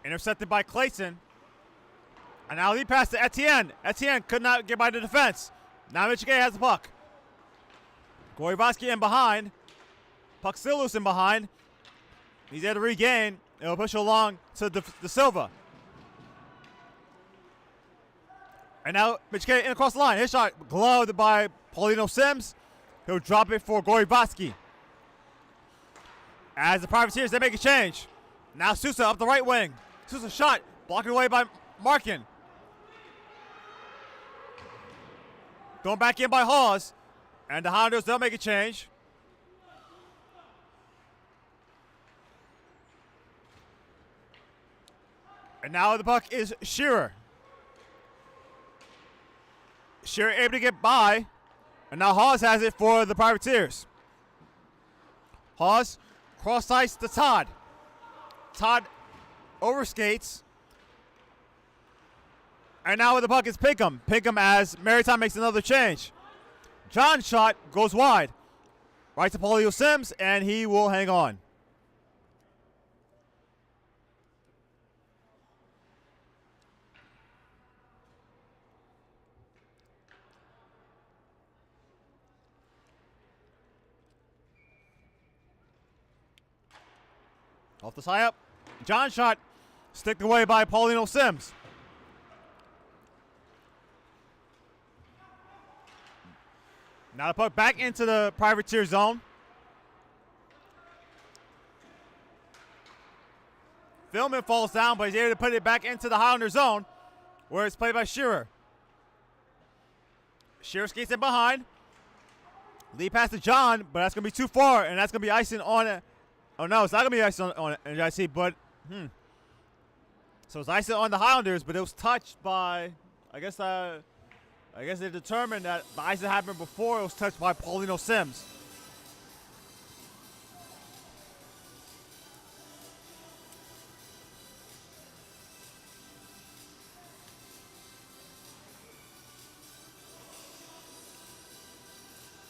Intercepted by Clayton. And now lead pass to Etienne. Etienne could not get by the defense. Now Michigan has the puck. Gorivatsky in behind. Puck still loose in behind. He's able to regain. It'll push along to the Silva. And now Mitch K in across the line. His shot gloved by Paulino Sims. He'll drop it for Gorivatsky. As the Privateers, they make a change. Now Sousa up the right wing. Sousa shot. Blocked away by Markin. Going back in by Hawes. And the Hounders, they'll make a change. And now the puck is Shearer. Shearer able to get by. And now Hawes has it for the Privateers. Hawes cross ice to Todd. Todd overskates. And now with the puck is Pinkham. Pinkham as Maritime makes another change. John's shot goes wide. Right to Paulio Sims, and he will hang on. Off the tie up. John's shot sticked away by Paulino Sims. Now the puck back into the Privateer zone. Philman falls down, but he's able to put it back into the Highlander zone, where it's played by Shearer. Shearer skates in behind. Lead pass to John, but that's going to be too far, and that's going to be icing on it. Oh, no, it's not going to be icing on NJIT, but, So it's icing on the Highlanders, but it was touched by, I guess they determined that the ice that happened before it was touched by Paulino Sims.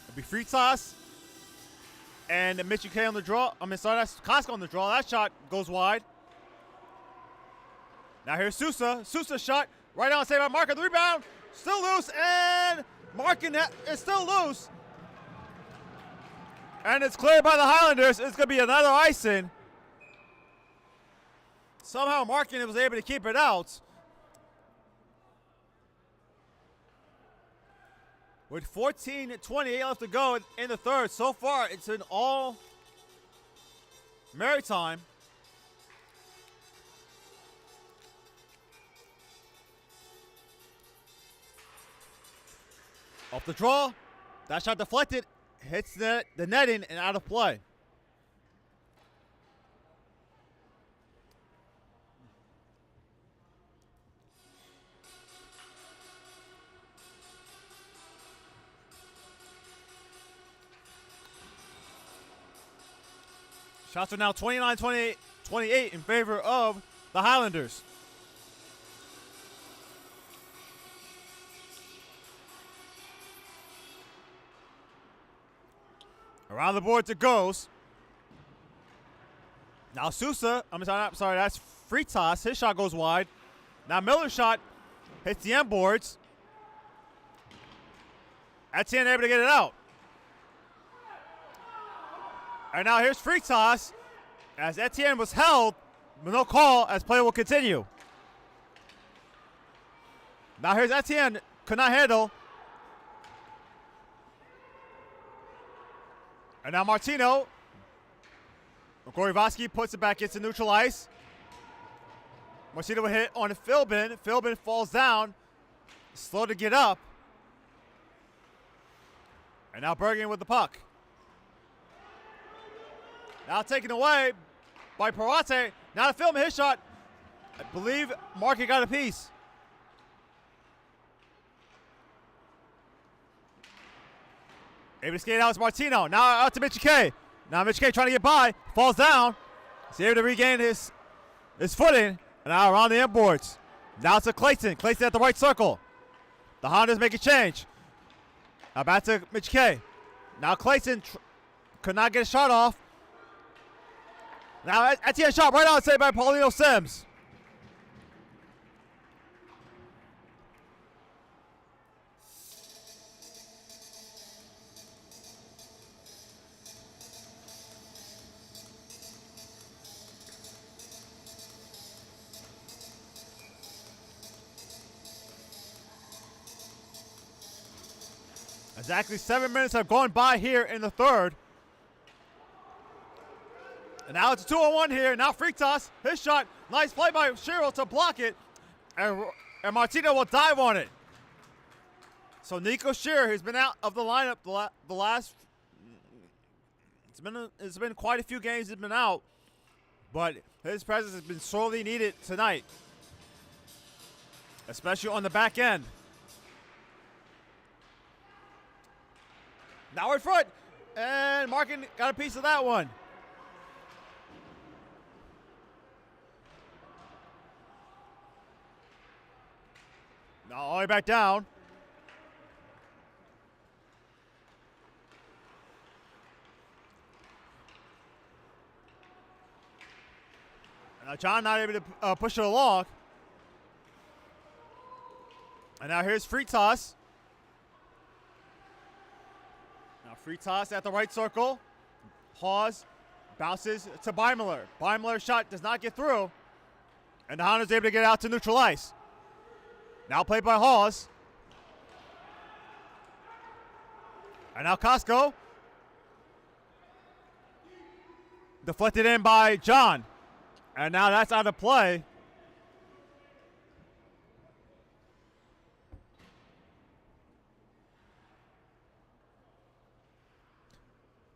It'll be free toss. And Mitchie K on the draw. That's Costco on the draw. That shot goes wide. Now here's Sousa. Sousa shot right on, saved by Markin. The rebound, still loose, and Markin is still loose. And it's cleared by the Highlanders. It's going to be another icing. Somehow Markin was able to keep it out. With 14:28 left to go in the third. So far, it's been all Maritime. Off the draw. That shot deflected. Hits the netting and out of play. Shots are now 29-28 in favor of the Highlanders. Around the boards it goes. Now Sousa, I'm sorry, that's Fritas. His shot goes wide. Now Miller's shot hits the end boards. Etienne able to get it out. And now here's Fritas as Etienne was held, but no call as play will continue. Now here's Etienne, could not handle. And now Martino. Gorivosky puts it back into neutral ice. Martino would hit on Philbin. Philbin falls down. Slow to get up. And now Bergen with the puck. Now taken away by Parate. Now the Philbin his shot. I believe Markin got a piece. Able to skate out to Martino. Now out to Mitchie K. Now Mitchie K trying to get by. Falls down. He's able to regain his footing. And now around the inboards. Now to Clayton. Clayton at the right circle. The Hondas make a change. Now back to Mitchie K. Now Clayton could not get a shot off. Now Etienne shot right on, saved by Paulino Sims. Exactly 7 minutes have gone by here in the third. And now it's a 2-on-1 here. Now Fritas, his shot. Nice play by Shiro to block it. And Martino will dive on it. So Nico Shearer, who's been out of the lineup the last, it's been quite a few games he's been out. But his presence has been sorely needed tonight. Especially on the back end. Now we're in front. And Markin got a piece of that one. Now all the way back down. And now John not able to push it along. And now here's Fritas. Now Fritas at the right circle. Hawes bounces to Beimler. Beimler's shot does not get through. And the Honda's able to get out to neutral ice. Now played by Hawes. And now Costco. Deflected in by John. And now that's out of play.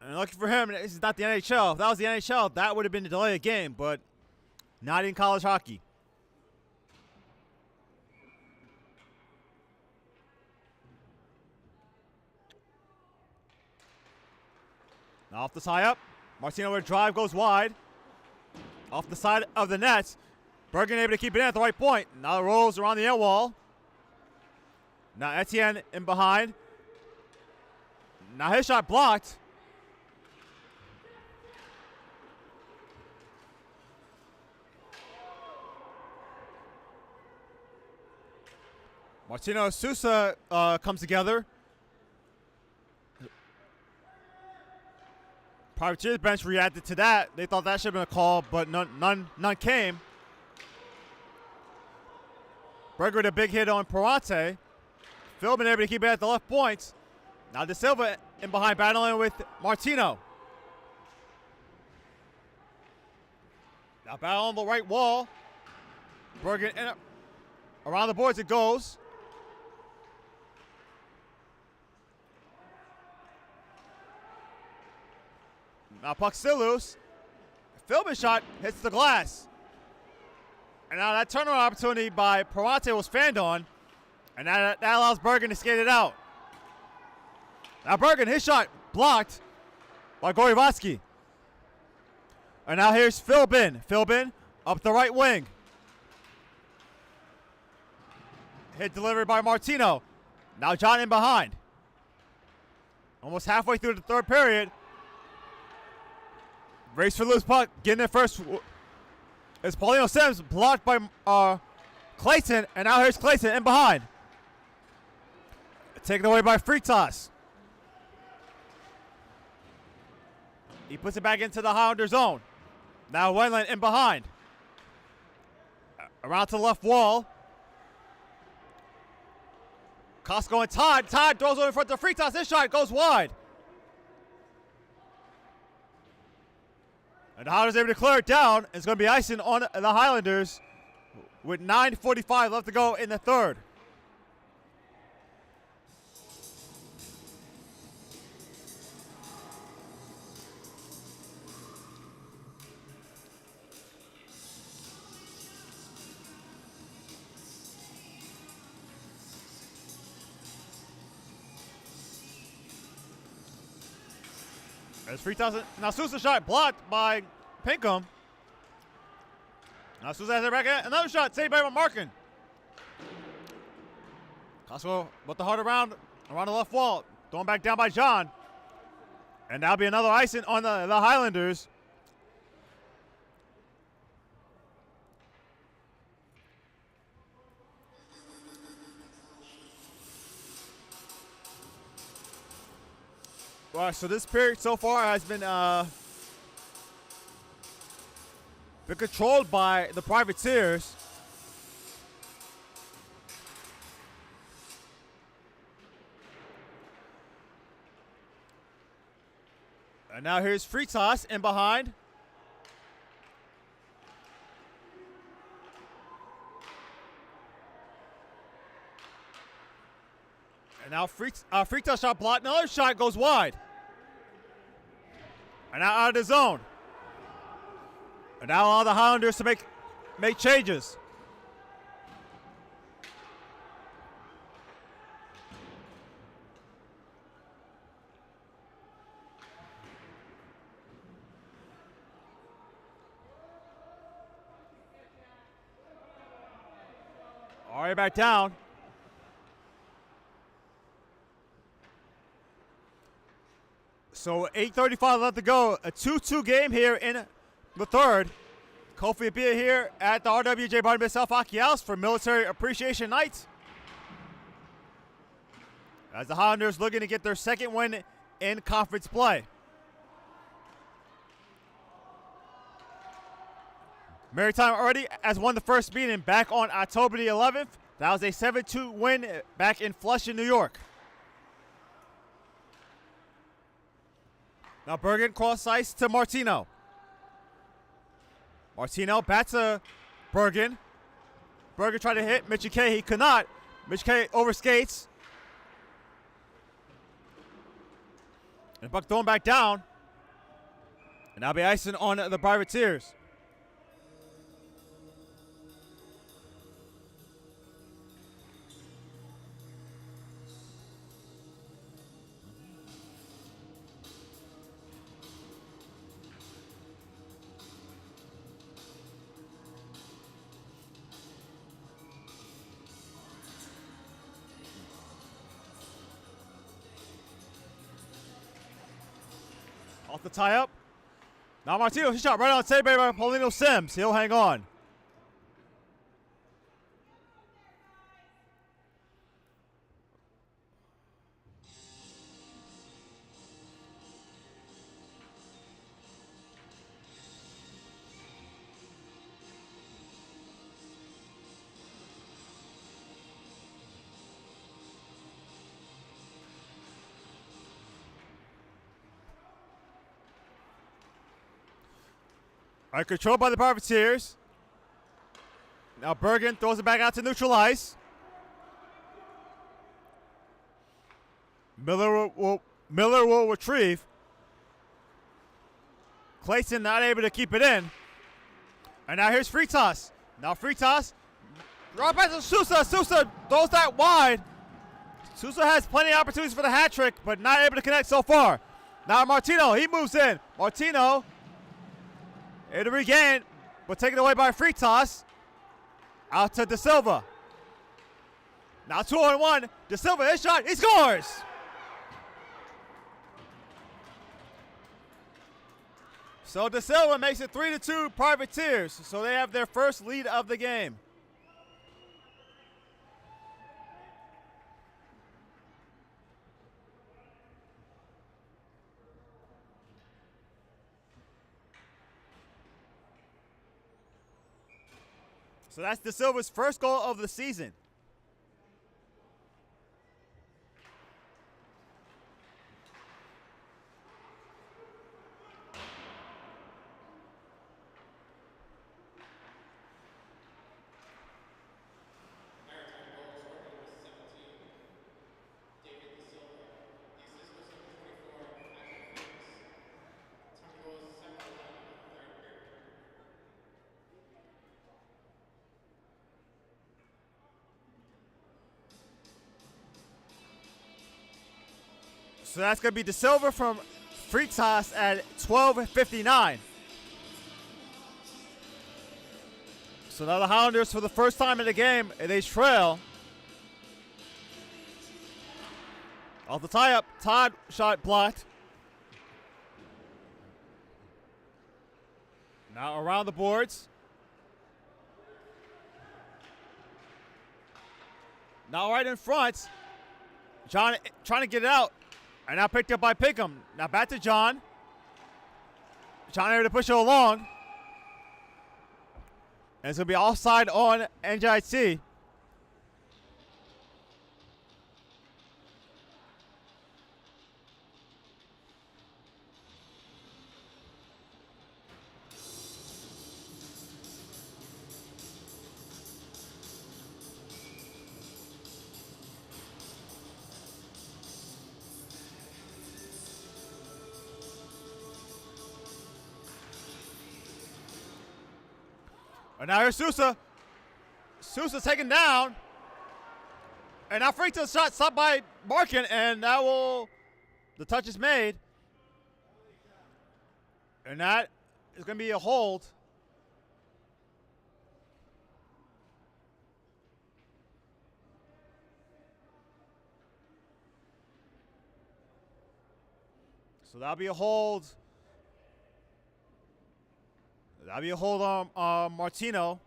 And looking for him, this is not the NHL. If that was the NHL, that would have been a delay of game, but not in college hockey. Now off the tie up. Martino with a drive goes wide. Off the side of the net. Bergen able to keep it in at the right point. Now the rolls around the end wall. Now Etienne in behind. Now his shot blocked. Martino Sousa comes together. Privateers bench reacted to that. They thought that should have been a call, but none came. Berger with a big hit on Perante. Phil been able to keep it at the left point. Now De Silva in behind battling with Martino. Now battle on the right wall. Berger around the boards it goes. Now puck still loose. Philbin shot hits the glass. And now that turnaround opportunity by Perante was fanned on. And that allows Bergen to skate it out. Now Bergen, his shot blocked by Gorivatsky. And now here's Philbin. Philbin up the right wing. Hit delivered by Martino. Now John in behind. Almost halfway through the third period. Race for loose puck. Getting it first is Paulino Sims, blocked by Clayton. And now here's Clayton in behind. Taken away by Freitas. He puts it back into the Highlander zone. Now Wendland in behind. Around to the left wall. Costco and Todd. Todd throws it in front of Freitas. This shot goes wide. And the Highlanders able to clear it down. It's going to be icing on the Highlanders with 9:45 left to go in the third. As Freitas, now Sousa shot blocked by Pinkham. Now Sousa has it back in. Another shot saved by Markin. Costco with the heart around the left wall. Thrown back down by John. And that'll be another icing on the Highlanders. All right, so this period so far has been controlled by the Privateers. And now here's Freitas in behind. And now Freitas shot blocked. Another shot goes wide. And now out of the zone. And now allow the Highlanders to make changes. All right, back down. So 8:35 left to go. A 2-2 game here in the third. Kofi Abia here at the RWJ Barnabas South Hockey House for Military Appreciation Night. As the Highlanders looking to get their second win in conference play. Maritime already has won the first meeting back on October the 11th. That was a 7-2 win back in Flushing, New York. Now Bergen cross ice to Martino. Martino bats to Bergen. Bergen tried to hit Mitchie K. He could not. Mitchie K overskates. And Buck throwing back down. And now be icing on the Privateers. Off the tie-up. Now Martino, he shot right on save by Paulino Sims. He'll hang on. All right, controlled by the Privateers. Now Bergen throws it back out to neutralize. Miller will retrieve. Clayton not able to keep it in. And now here's free toss. Now free toss. Right back to Sousa. Sousa throws that wide. Sousa has plenty of opportunities for the hat trick, but not able to connect so far. Now Martino, he moves in. Martino able to regain, but taken away by a free toss. Out to De Silva. Now 2-on-1. De Silva, his shot, he scores! So De Silva makes it 3-2 Privateers. So they have their first lead of the game. So that's De Silva's first goal of the season. So that's going to be De Silva from free toss at 12:59. So now the Highlanders, for the first time in the game, they trail. Off the tie-up, Todd shot blocked. Now around the boards. Now right in front. John trying to get it out. And now picked up by Pickham. Now back to John. John able to push it along. And it's going to be offside on NJIT. And now here's Sousa. Sousa taken down. And now Freakton's shot stopped by Markin, and that will, the touch is made. And that is going to be a hold. So that'll be a hold. That'll be a hold on Martino.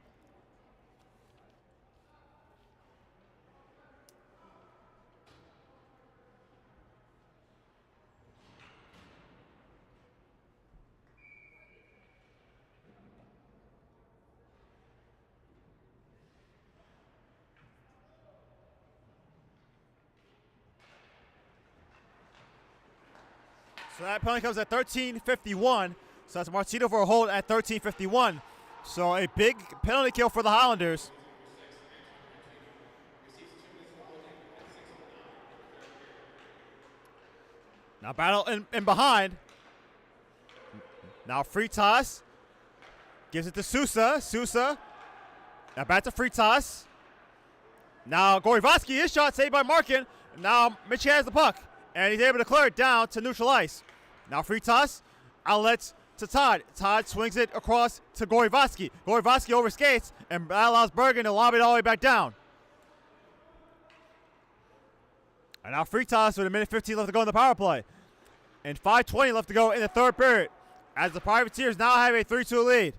So that penalty comes at 13:51. So that's Martino for a hold at 13:51. So a big penalty kill for the Highlanders. Now battle in behind. Now free toss. Gives it to Sousa. Sousa. Now back to free toss. Now Gorivatsky, his shot saved by Markin. Now Mitchie has the puck. And he's able to clear it down to neutral ice. Now free toss. Outlets to Todd. Todd swings it across to Gorivatsky. Gorivatsky overskates, and that allows Bergen to lob it all the way back down. And now free toss with a minute 15 left to go in the power play. And 5:20 left to go in the third period, as the Privateers now have a 3-2 lead.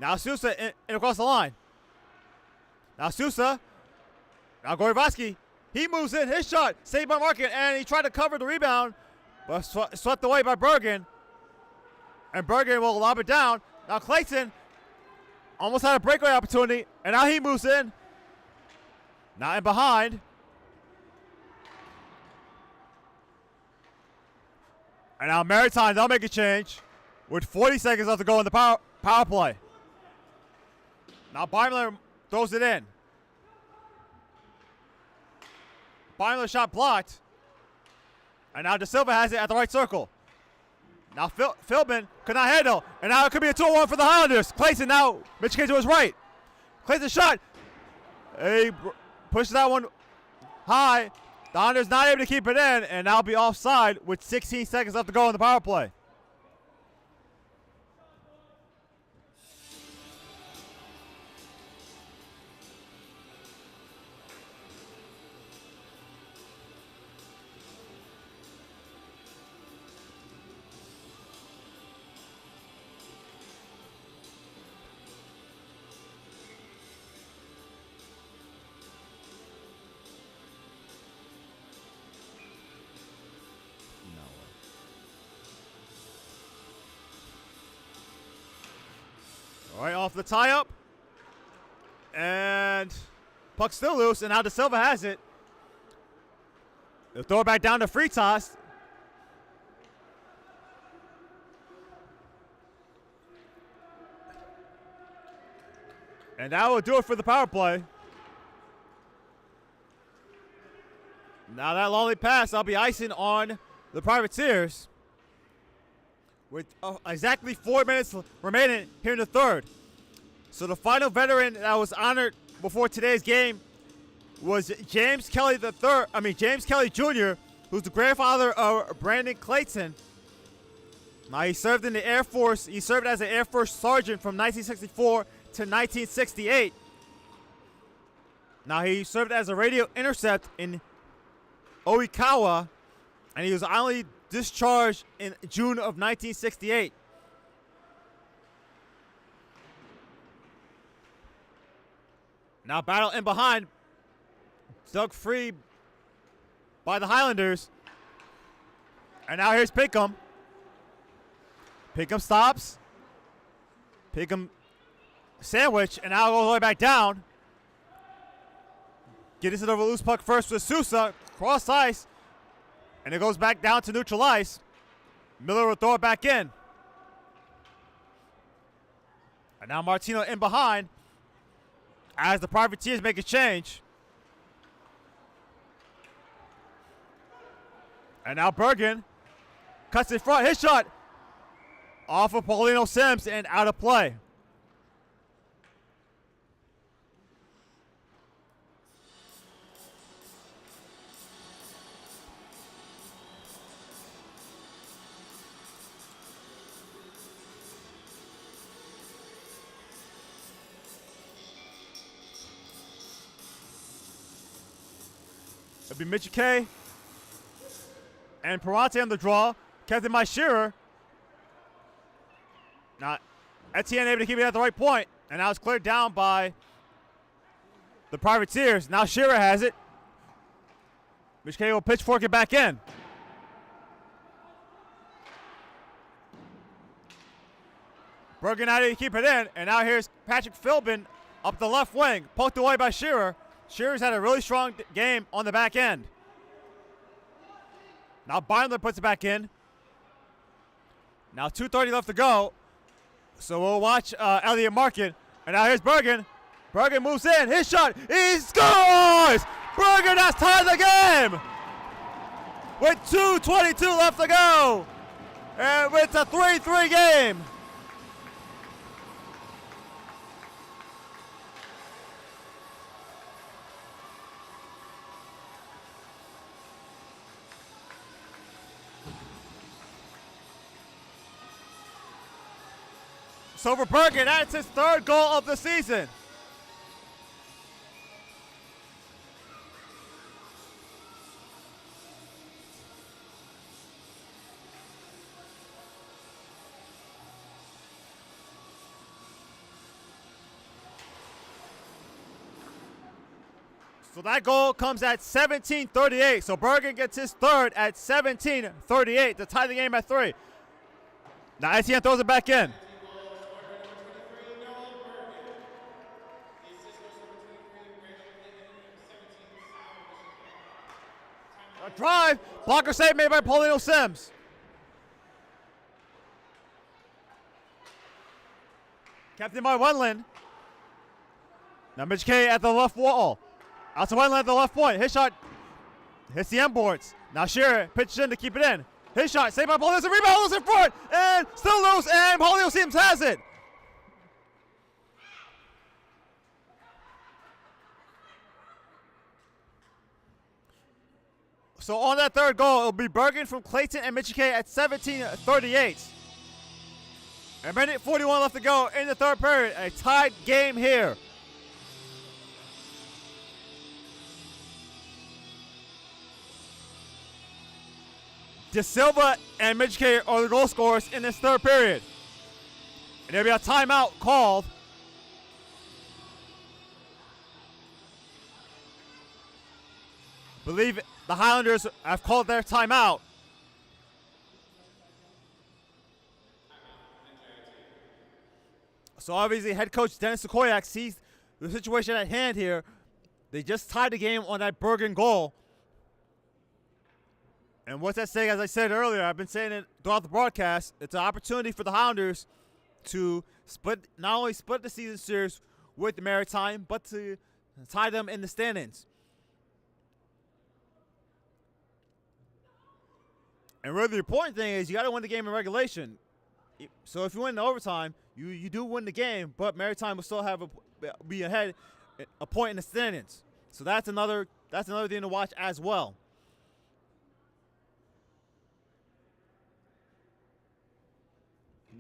Now Sousa in across the line. Now Sousa. Now Gorivatsky. He moves in. His shot saved by Markin, and he tried to cover the rebound, but swept away by Bergen. And Bergen will lob it down. Now Clayton almost had a breakaway opportunity, and now he moves in. Now in behind. And now Maritime, they'll make a change with 40 seconds left to go in the Power play. Now Barnabas throws it in. Barnabas shot blocked. And now De Silva has it at the right circle. Now Philbin could not handle. And now it could be a 2-1 for the Highlanders. Clayton now, Mitch K to his right. Clayton shot. He pushes that one high. The Highlanders not able to keep it in. And now be offside with 16 seconds left to go in the power play. All right, off the tie-up. And puck still loose, and now De Silva has it. They'll throw it back down to Freitas. And that will do it for the power play. Now that lonely pass, I'll be icing on the Privateers. With exactly 4 minutes remaining here in the third. So the final veteran that was honored before today's game was James Kelly James Kelly Jr., who's the grandfather of Brandon Clayton. Now he served in the Air Force. He served as an Air Force sergeant from 1964 to 1968. Now he served as a radio intercept in Oikawa, and he was only discharged in June of 1968. Now battle in behind, dug free by the Highlanders. And now here's Pinkham. Pinkham stops. Pinkham sandwich, and now goes all the way back down. Gets it over loose puck first with Sousa, cross ice. And it goes back down to neutral ice. Miller will throw it back in. And now Martino in behind as the Privateers make a change. And now Bergen cuts in front. His shot off of Paulino Sims and out of play. It'll be Mitchell K and Parante on the draw. Captain Mike Shearer. Now, Etienne able to keep it at the right point. And now it's cleared down by the Privateers. Now Shearer has it. Mitchell K will pitchfork it back in. Bergen out to keep it in. And now here's Patrick Philbin up the left wing. Poked away by Shearer. Shearer's had a really strong game on the back end. Now Bindler puts it back in. Now 2:30 left to go. So we'll watch Elliott Markin. And now here's Bergen. Bergen moves in. His shot. He scores! Bergen has tied the game! With 2:22 left to go. And it's a 3-3 game. So for Bergen, that's his third goal of the season. So that goal comes at 17:38. So Bergen gets his third at 17:38 to tie the game at 3. Now Etienne throws it back in. A drive, blocker save made by Paulino Sims. Captain by Wendland. Now Mitch K at the left wall. Out to Wendland at the left point. His shot hits the end boards. Now Shearer pitches in to keep it in. His shot saved by Polios. A rebound. Loose in front. And still loose. And Polios seems has it. So on that third goal, it'll be Bergen from Clayton and Mitchie K at 17:38. A minute 41 left to go in the third period. A tied game here. De Silva and Mitchie K are the goal scorers in this third period. And there'll be a timeout called. Believe the Highlanders have called their timeout. So obviously head coach Dennis Sequoiak sees the situation at hand here. They just tied the game on that Bergen goal. And what's that saying? As I said earlier, I've been saying it throughout the broadcast, it's an opportunity for the Highlanders to not only split the season series with the Maritime, but to tie them in the standings. And really the important thing is you got to win the game in regulation. So if you win in overtime, you do win the game, but Maritime will still be ahead a point in the standings. So that's another thing to watch as well.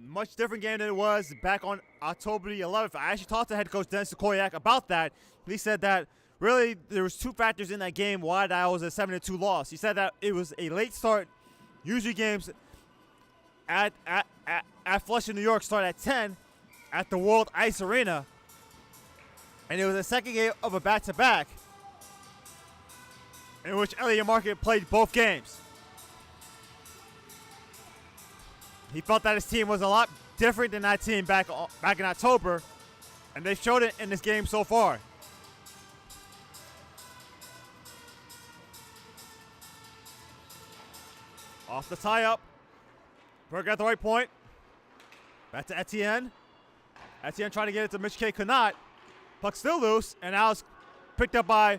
Much different game than it was back on October the 11th. I actually talked to head coach Dennis Sequoiak about that. He said that really there was two factors in that game why that was a 7-2 loss. He said that it was a late start. Usually games at Flushing, New York start at 10 at the World Ice Arena. And it was the second game of a back-to-back in which Elliott Market played both games. He felt that his team was a lot different than that team back in October, and they showed it in this game so far. Off the tie-up. Berger at the right point. Back to Etienne. Etienne trying to get it to Mitch K. Could not. Puck still loose, and now it's picked up by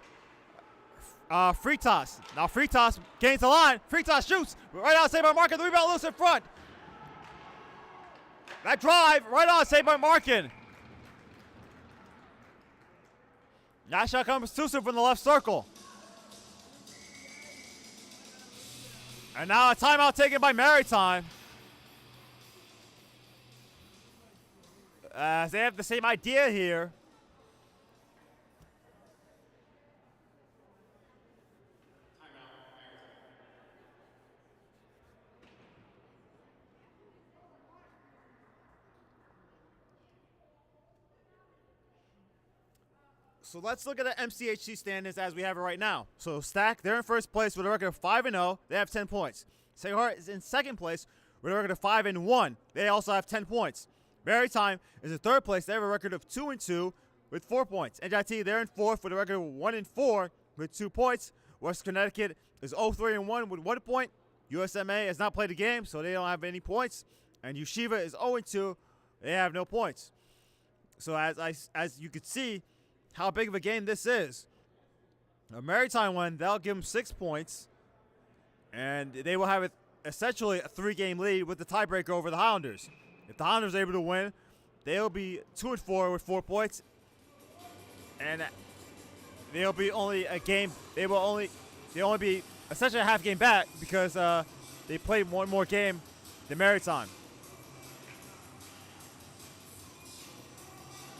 Fritas. Now Fritas gains the line. Fritas shoots. Right out, saved by Markin. The rebound loose in front. That drive, right on, saved by Markin. That shot comes too soon from the left circle. And now a timeout taken by Maritime. They have the same idea here. So let's look at the MCHC standings as we have it right now. So Stack, they're in first place with a record of 5-0. They have 10 points. St. Hart is in second place with a record of 5-1. They also have 10 points. Maritime is in third place. They have a record of 2-2 with 4 points. NJIT, they're in fourth with a record of 1-4 with 2 points. West Connecticut is 0-3-1 with 1 point. USMA has not played a game, so they don't have any points. And Yeshiva is 0-2. They have no points. So as you could see, how big of a game this is. A Maritime win, that'll give them 6 points, and they will have essentially a 3-game lead with the tiebreaker over the Highlanders. If the Highlanders are able to win, they'll be 2-4 with 4 points, and they'll be only a game. They'll only be essentially a half game back because they played one more game than Maritime.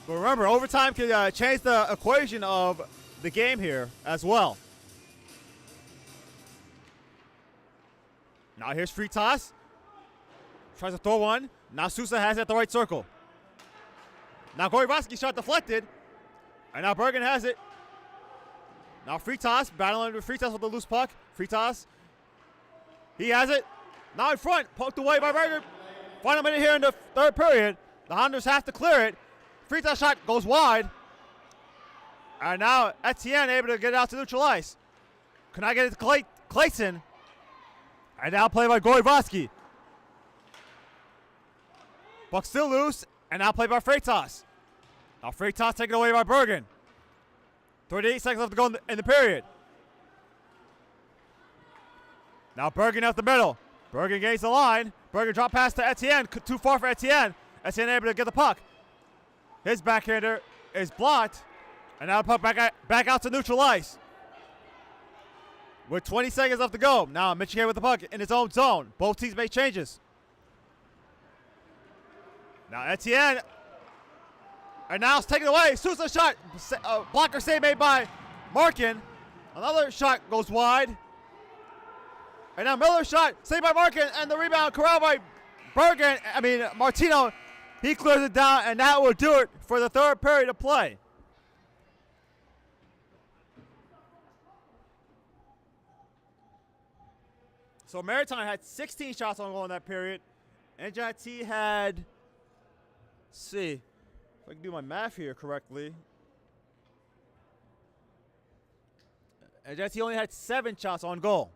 But remember, overtime can change the equation of the game here as well. Now here's free toss. Tries to throw one. Now Sousa has it at the right circle. Now Gorivosky shot deflected. And now Bergen has it. Now free toss. Battling with free toss with the loose puck. Free toss. He has it. Now in front. Poked away by Bergen. Final minute here in the third period. The Highlanders have to clear it. Free throw shot goes wide. And now Etienne able to get it out to neutral ice. Can I get it to Clayton? And now played by Gorivosky. Puck still loose. And now played by Freitas. Now Freitas taken away by Bergen. 38 seconds left to go in the period. Now Bergen up the middle. Bergen gains the line. Bergen drop pass to Etienne. Too far for Etienne. Etienne able to get the puck. His backhander is blocked. And now the puck back out to neutral ice. With 20 seconds left to go. Now Michigan with the puck in his own zone. Both teams make changes. Now Etienne. And now it's taken away. Sousa shot. Blocker save made by Markin. Another shot goes wide. And now Miller's shot saved by Markin. And the rebound corralled by Martino. He clears it down. And that will do it for the third period of play. So Maritime had 16 shots on goal in that period. NJIT had, let's see, if I can do my math here correctly. NJIT only had 7 shots on goal.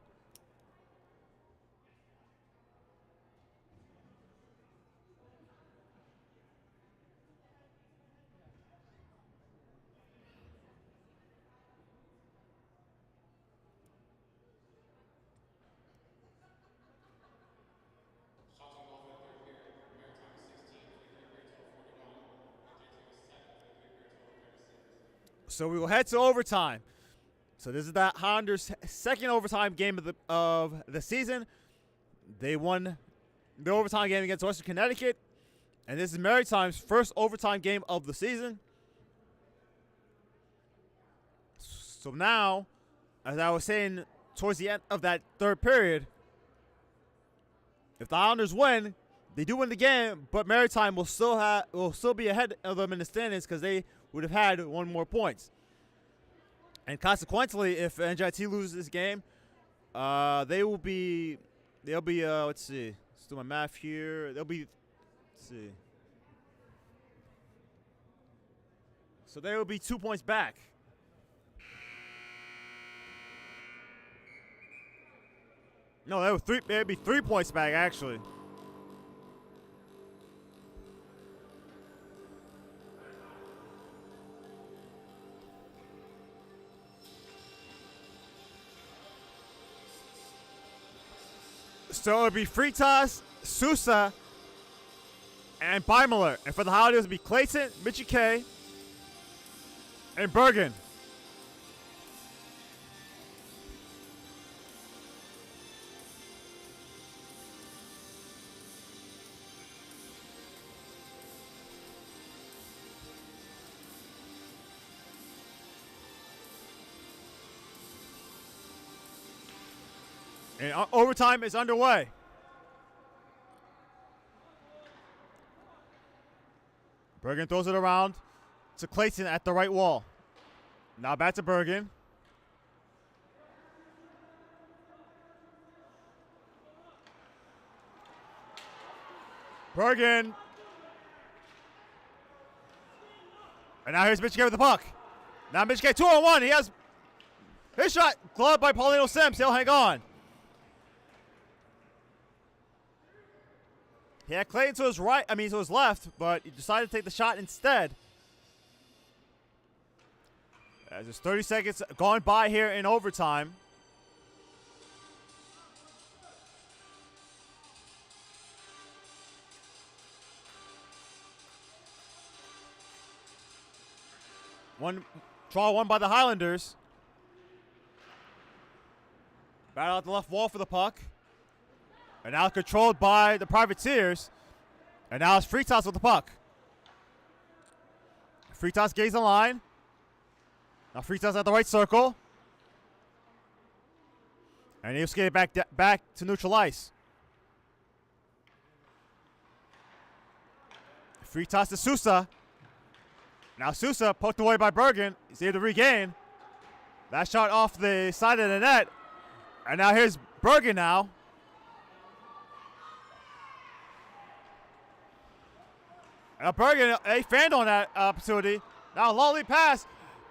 So we will head to overtime. So this is that Highlanders' second overtime game of the season. They won the overtime game against Western Connecticut. And this is Maritime's first overtime game of the season. So now, as I was saying towards the end of that third period, if the Highlanders win, they do win the game, but Maritime will still be ahead of them in the standings because they would have had 1 more points. And consequently, if NJIT loses this game, they'll be let's see, let's do my math here. Let's see. So they will be 2 points back. No, they'd be 3 points back actually. So it would be Freitas, Sousa, and Beimler. And for the Highlanders, it would be Clayton, Michike, and Bergen. And overtime is underway. Bergen throws it around to Clayton at the right wall. Now back to Bergen. Bergen. And now here's Michigan with the puck. Now Michigan 2-on-1. He has his shot gloved by Paulino Sims. He'll hang on. He had Clayton to his left, but he decided to take the shot instead. As there's 30 seconds gone by here in overtime. Draw one by the Highlanders. Battle out the left wall for the puck. And now controlled by the Privateers. And now it's Freitas with the puck. Freitas gains the line. Now Freitas at the right circle. And he'll skate it back to neutral ice. Freitas to Sousa. Now Sousa poked away by Bergen. He's able to regain. That shot off the side of the net. And now here's Bergen now. Bergen, they fanned on that opportunity. Now a lovely pass.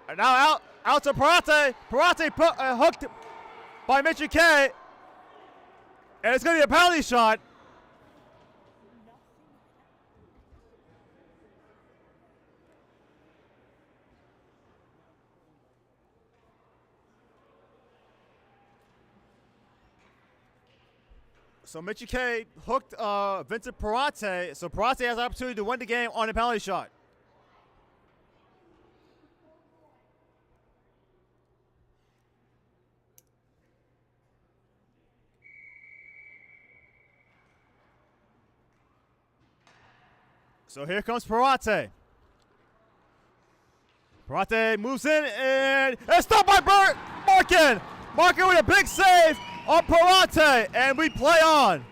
And now out to Parate. Parate hooked by Mitchie K. And it's going to be a penalty shot. So Mitchie K hooked Vincent Parate. So Parate has the opportunity to win the game on a penalty shot. So here comes Parate. Parate moves in and it's stopped by Markin. Markin with a big save on Parate, and we play on.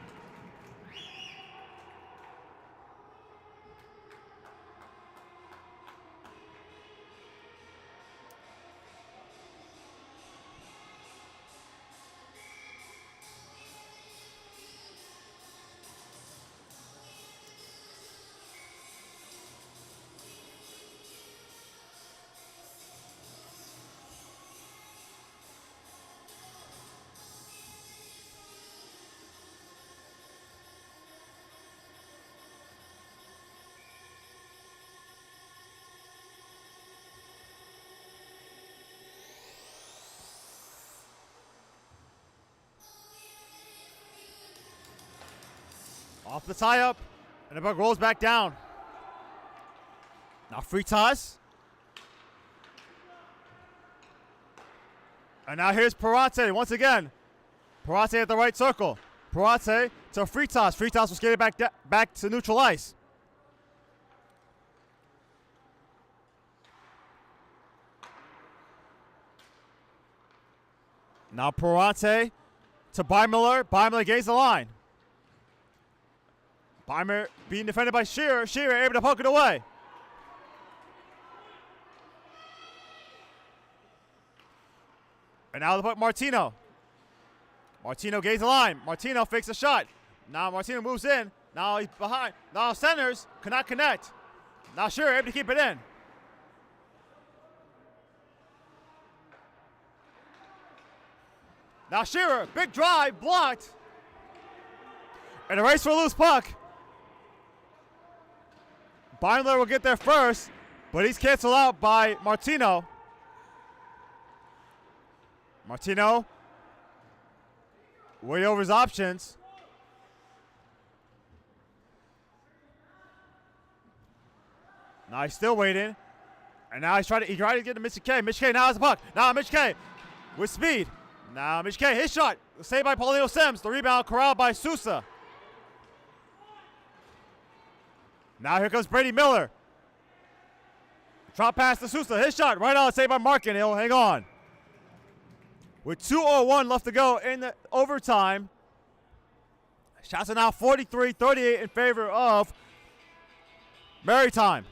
Off the tie-up, and the puck rolls back down. Now free toss. And now here's Parate once again. Parate at the right circle. Parate to free toss. Free toss will skate it back to neutral ice. Now Parate to Beimler. Beimler gains the line. Beimler being defended by Shearer. Shearer able to poke it away. And now the puck, Martino. Martino gains the line. Martino fakes a shot. Now Martino moves in. Now he's behind. Now centers cannot connect. Now Shearer able to keep it in. Now Shearer, big drive, blocked. And a race for a loose puck. Beimler will get there first, but he's canceled out by Martino. Martino way over his options. Now he's still waiting. And now he's trying to get to Mitchie K. Mitchie K now has the puck. Now Mitchie K with speed. Now Mitchie K, his shot. Saved by Paulino Sims. The rebound corralled by Sousa. Now here comes Brady Miller. Drop pass to Sousa. His shot right on, saved by Markin. He'll hang on. With 2:01 left to go in the overtime. Shots are now 43-38 in favor of Maritime.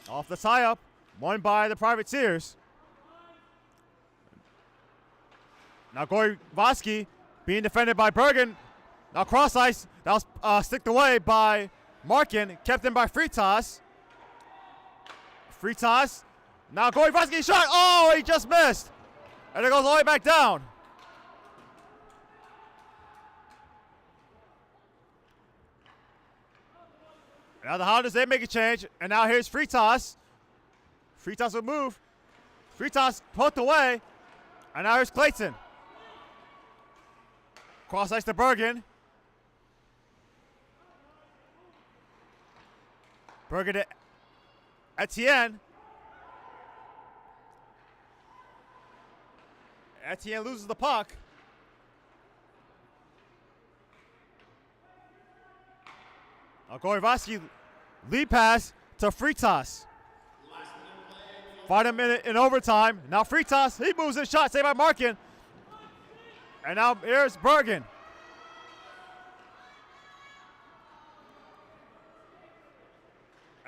Off the tie-up, won by the Privateers. Now Gorivosky being defended by Bergen. Now cross ice, that was sticked away by Markin, kept in by Fritas. Fritas, now Gorivosky shot, oh, he just missed. And it goes all the way back down. Now the Hounders, they make a change, and now here's Fritas. Fritas will move. Fritas poked away, and now here's Clayton. Cross ice to Bergen. Bergen to Etienne. Etienne loses the puck. Gorivosky lead pass to Fritas. Fight him in overtime. Now Fritas, he moves his shot, saved by Markin. And now here's Bergen.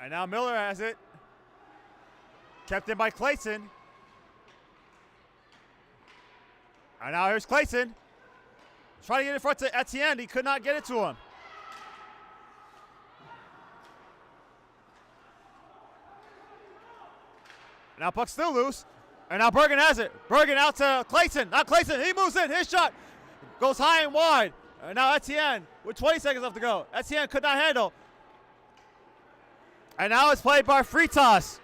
And now Miller has it. Kept in by Clayton. And now here's Clayton. Trying to get in front to Etienne. He could not get it to him. Now puck's still loose. And now Bergen has it. Bergen out to Clayton. Now Clayton, he moves in. His shot goes high and wide. And now Etienne with 20 seconds left to go. Etienne could not handle. And now it's played by Fritas.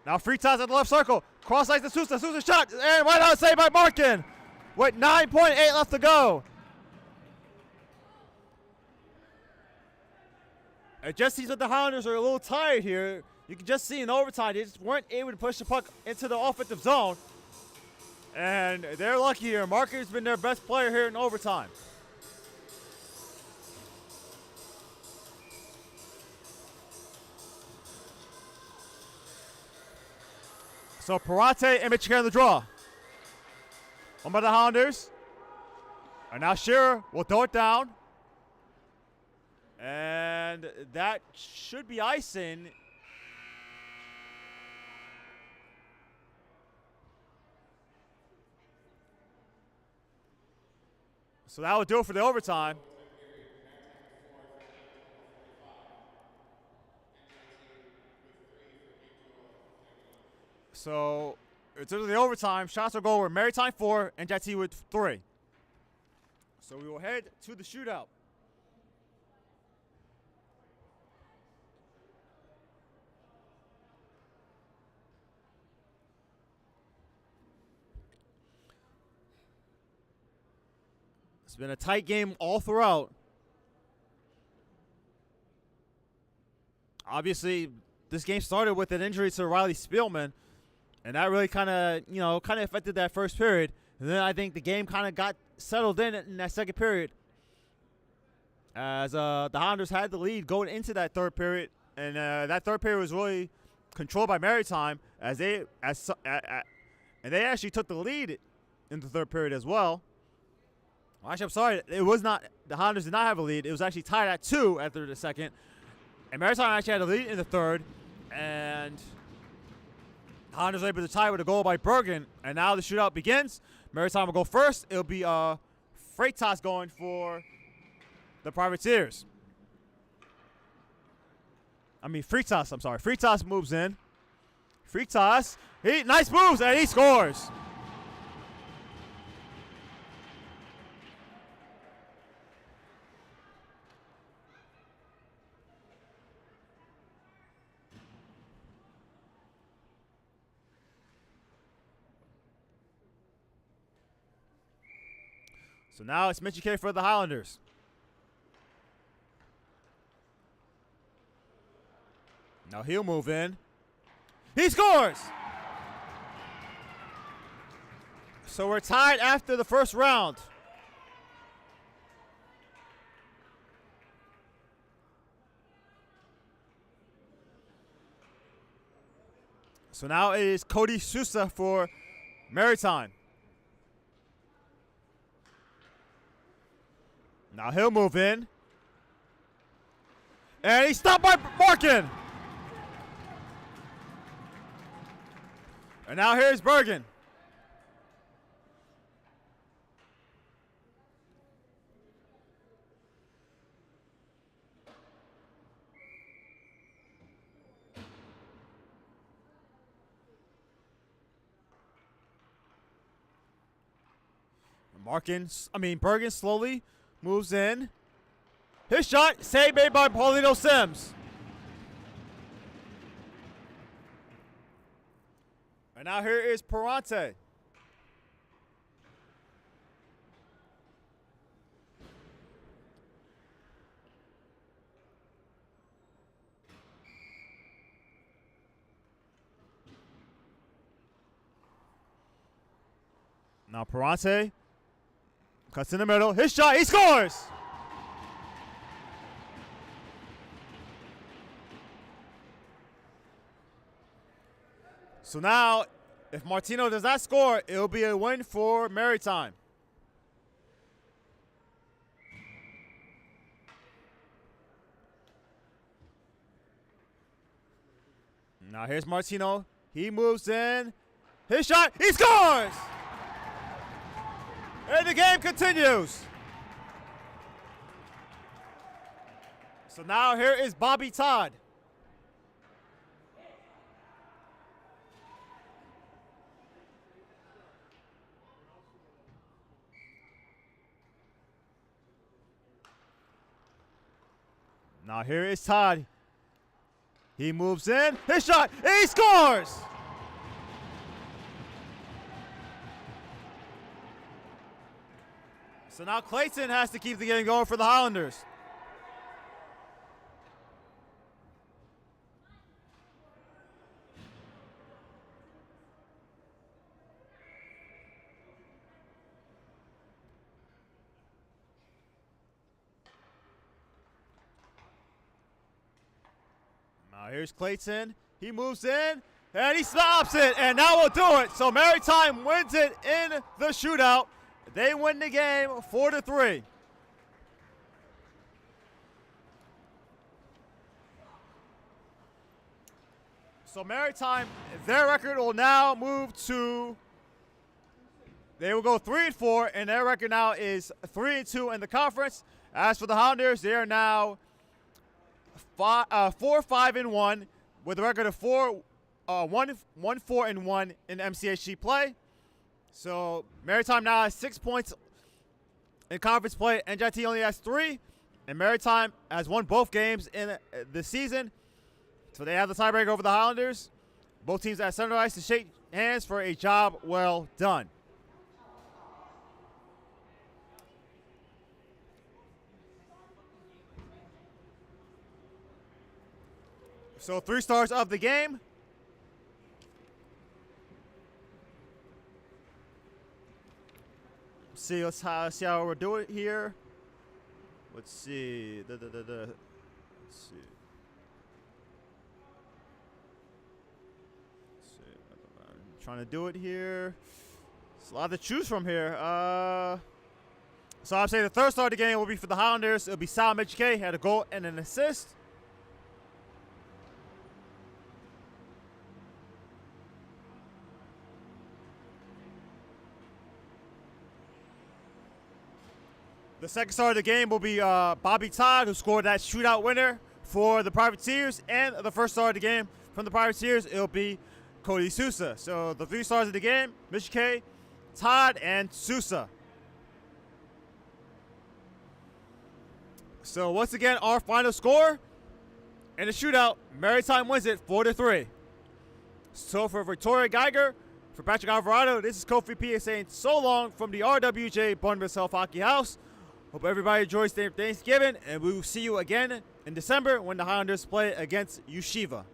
Now Fritas at the left circle. Cross ice to Sousa. Sousa shot. And right out saved by Markin. With 9.8 left to go. It just seems that the Highlanders are a little tired here. You can just see in overtime, they just weren't able to push the puck into the offensive zone. And they're lucky here. Markin's been their best player here in overtime. So Parate and Michigan in the draw. One by the Highlanders. And now Shearer will throw it down. And that should be icing. So that will do it for the overtime. So in terms of the overtime, shots will go over Maritime 4, NJIT with 3. So we will head to the shootout. It's been a tight game all throughout. Obviously, this game started with an injury to Riley Spielman, and that really kind of affected that first period. And then I think the game kind of got settled in that second period, as the Highlanders had the lead going into that third period, and that third period was really controlled by Maritime, and they actually took the lead in the third period as well. Actually, I'm sorry. It was not. The Highlanders did not have a lead. It was actually tied at 2 after the second. And Maritime actually had a lead in the third. And the Highlanders were able to tie with a goal by Bergen. And now the shootout begins. Maritime will go first. It'll be Freitas going for the Privateers. Freitas, I'm sorry. Freitas moves in. Freitas, nice moves, and he scores. So now it's Mitchie K for the Highlanders. Now he'll move in. He scores! So we're tied after the first round. So now it is Cody Sousa for Maritime. Now he'll move in. And he's stopped by Markin. And now here's Bergen. Bergen slowly moves in. His shot, save made by Paulino Sims. And now here is Parante. Now Parante cuts in the middle. His shot, he scores! So now, if Martino does not score, it'll be a win for Maritime. Now here's Martino. He moves in. His shot, he scores! And the game continues. So now here is Bobby Todd. Now here is Todd. He moves in. His shot. He scores! So now Clayton has to keep the game going for the Highlanders. Now here's Clayton. He moves in, and he stops it, and now we'll do it. So Maritime wins it in the shootout. They win the game 4-3. So Maritime, their record will now move to, they will go 3-4, and their record now is 3-2 in the conference. As for the Highlanders, they are now 4-5-1 with a record of 1-4-1 in MCHG play. So Maritime now has 6 points in conference play. NJIT only has 3, and Maritime has won both games in the season. So they have the tiebreaker over the Highlanders. Both teams at center ice to shake hands for a job well done. So 3 stars of the game. Let's see how we're doing here. Let's see. Let's see. I'm trying to do it here. There's a lot to choose from here. So I'm saying the third star of the game will be for the Highlanders. It'll be Sal Mitchell, had a goal and an assist. The second star of the game will be Bobby Todd, who scored that shootout winner for the Privateers. And the first star of the game from the Privateers, it'll be Cody Sousa. So the 3 stars of the game, Mitch K, Todd, and Sousa. So once again, our final score in the shootout, Maritime wins it 4-3. So for Victoria Geiger, for Patrick Alvarado, this is Kofi P saying so long from the RWJ Barnabas Health Hockey House. Hope everybody enjoys their Thanksgiving, and we will see you again in December when the Highlanders play against Yeshiva.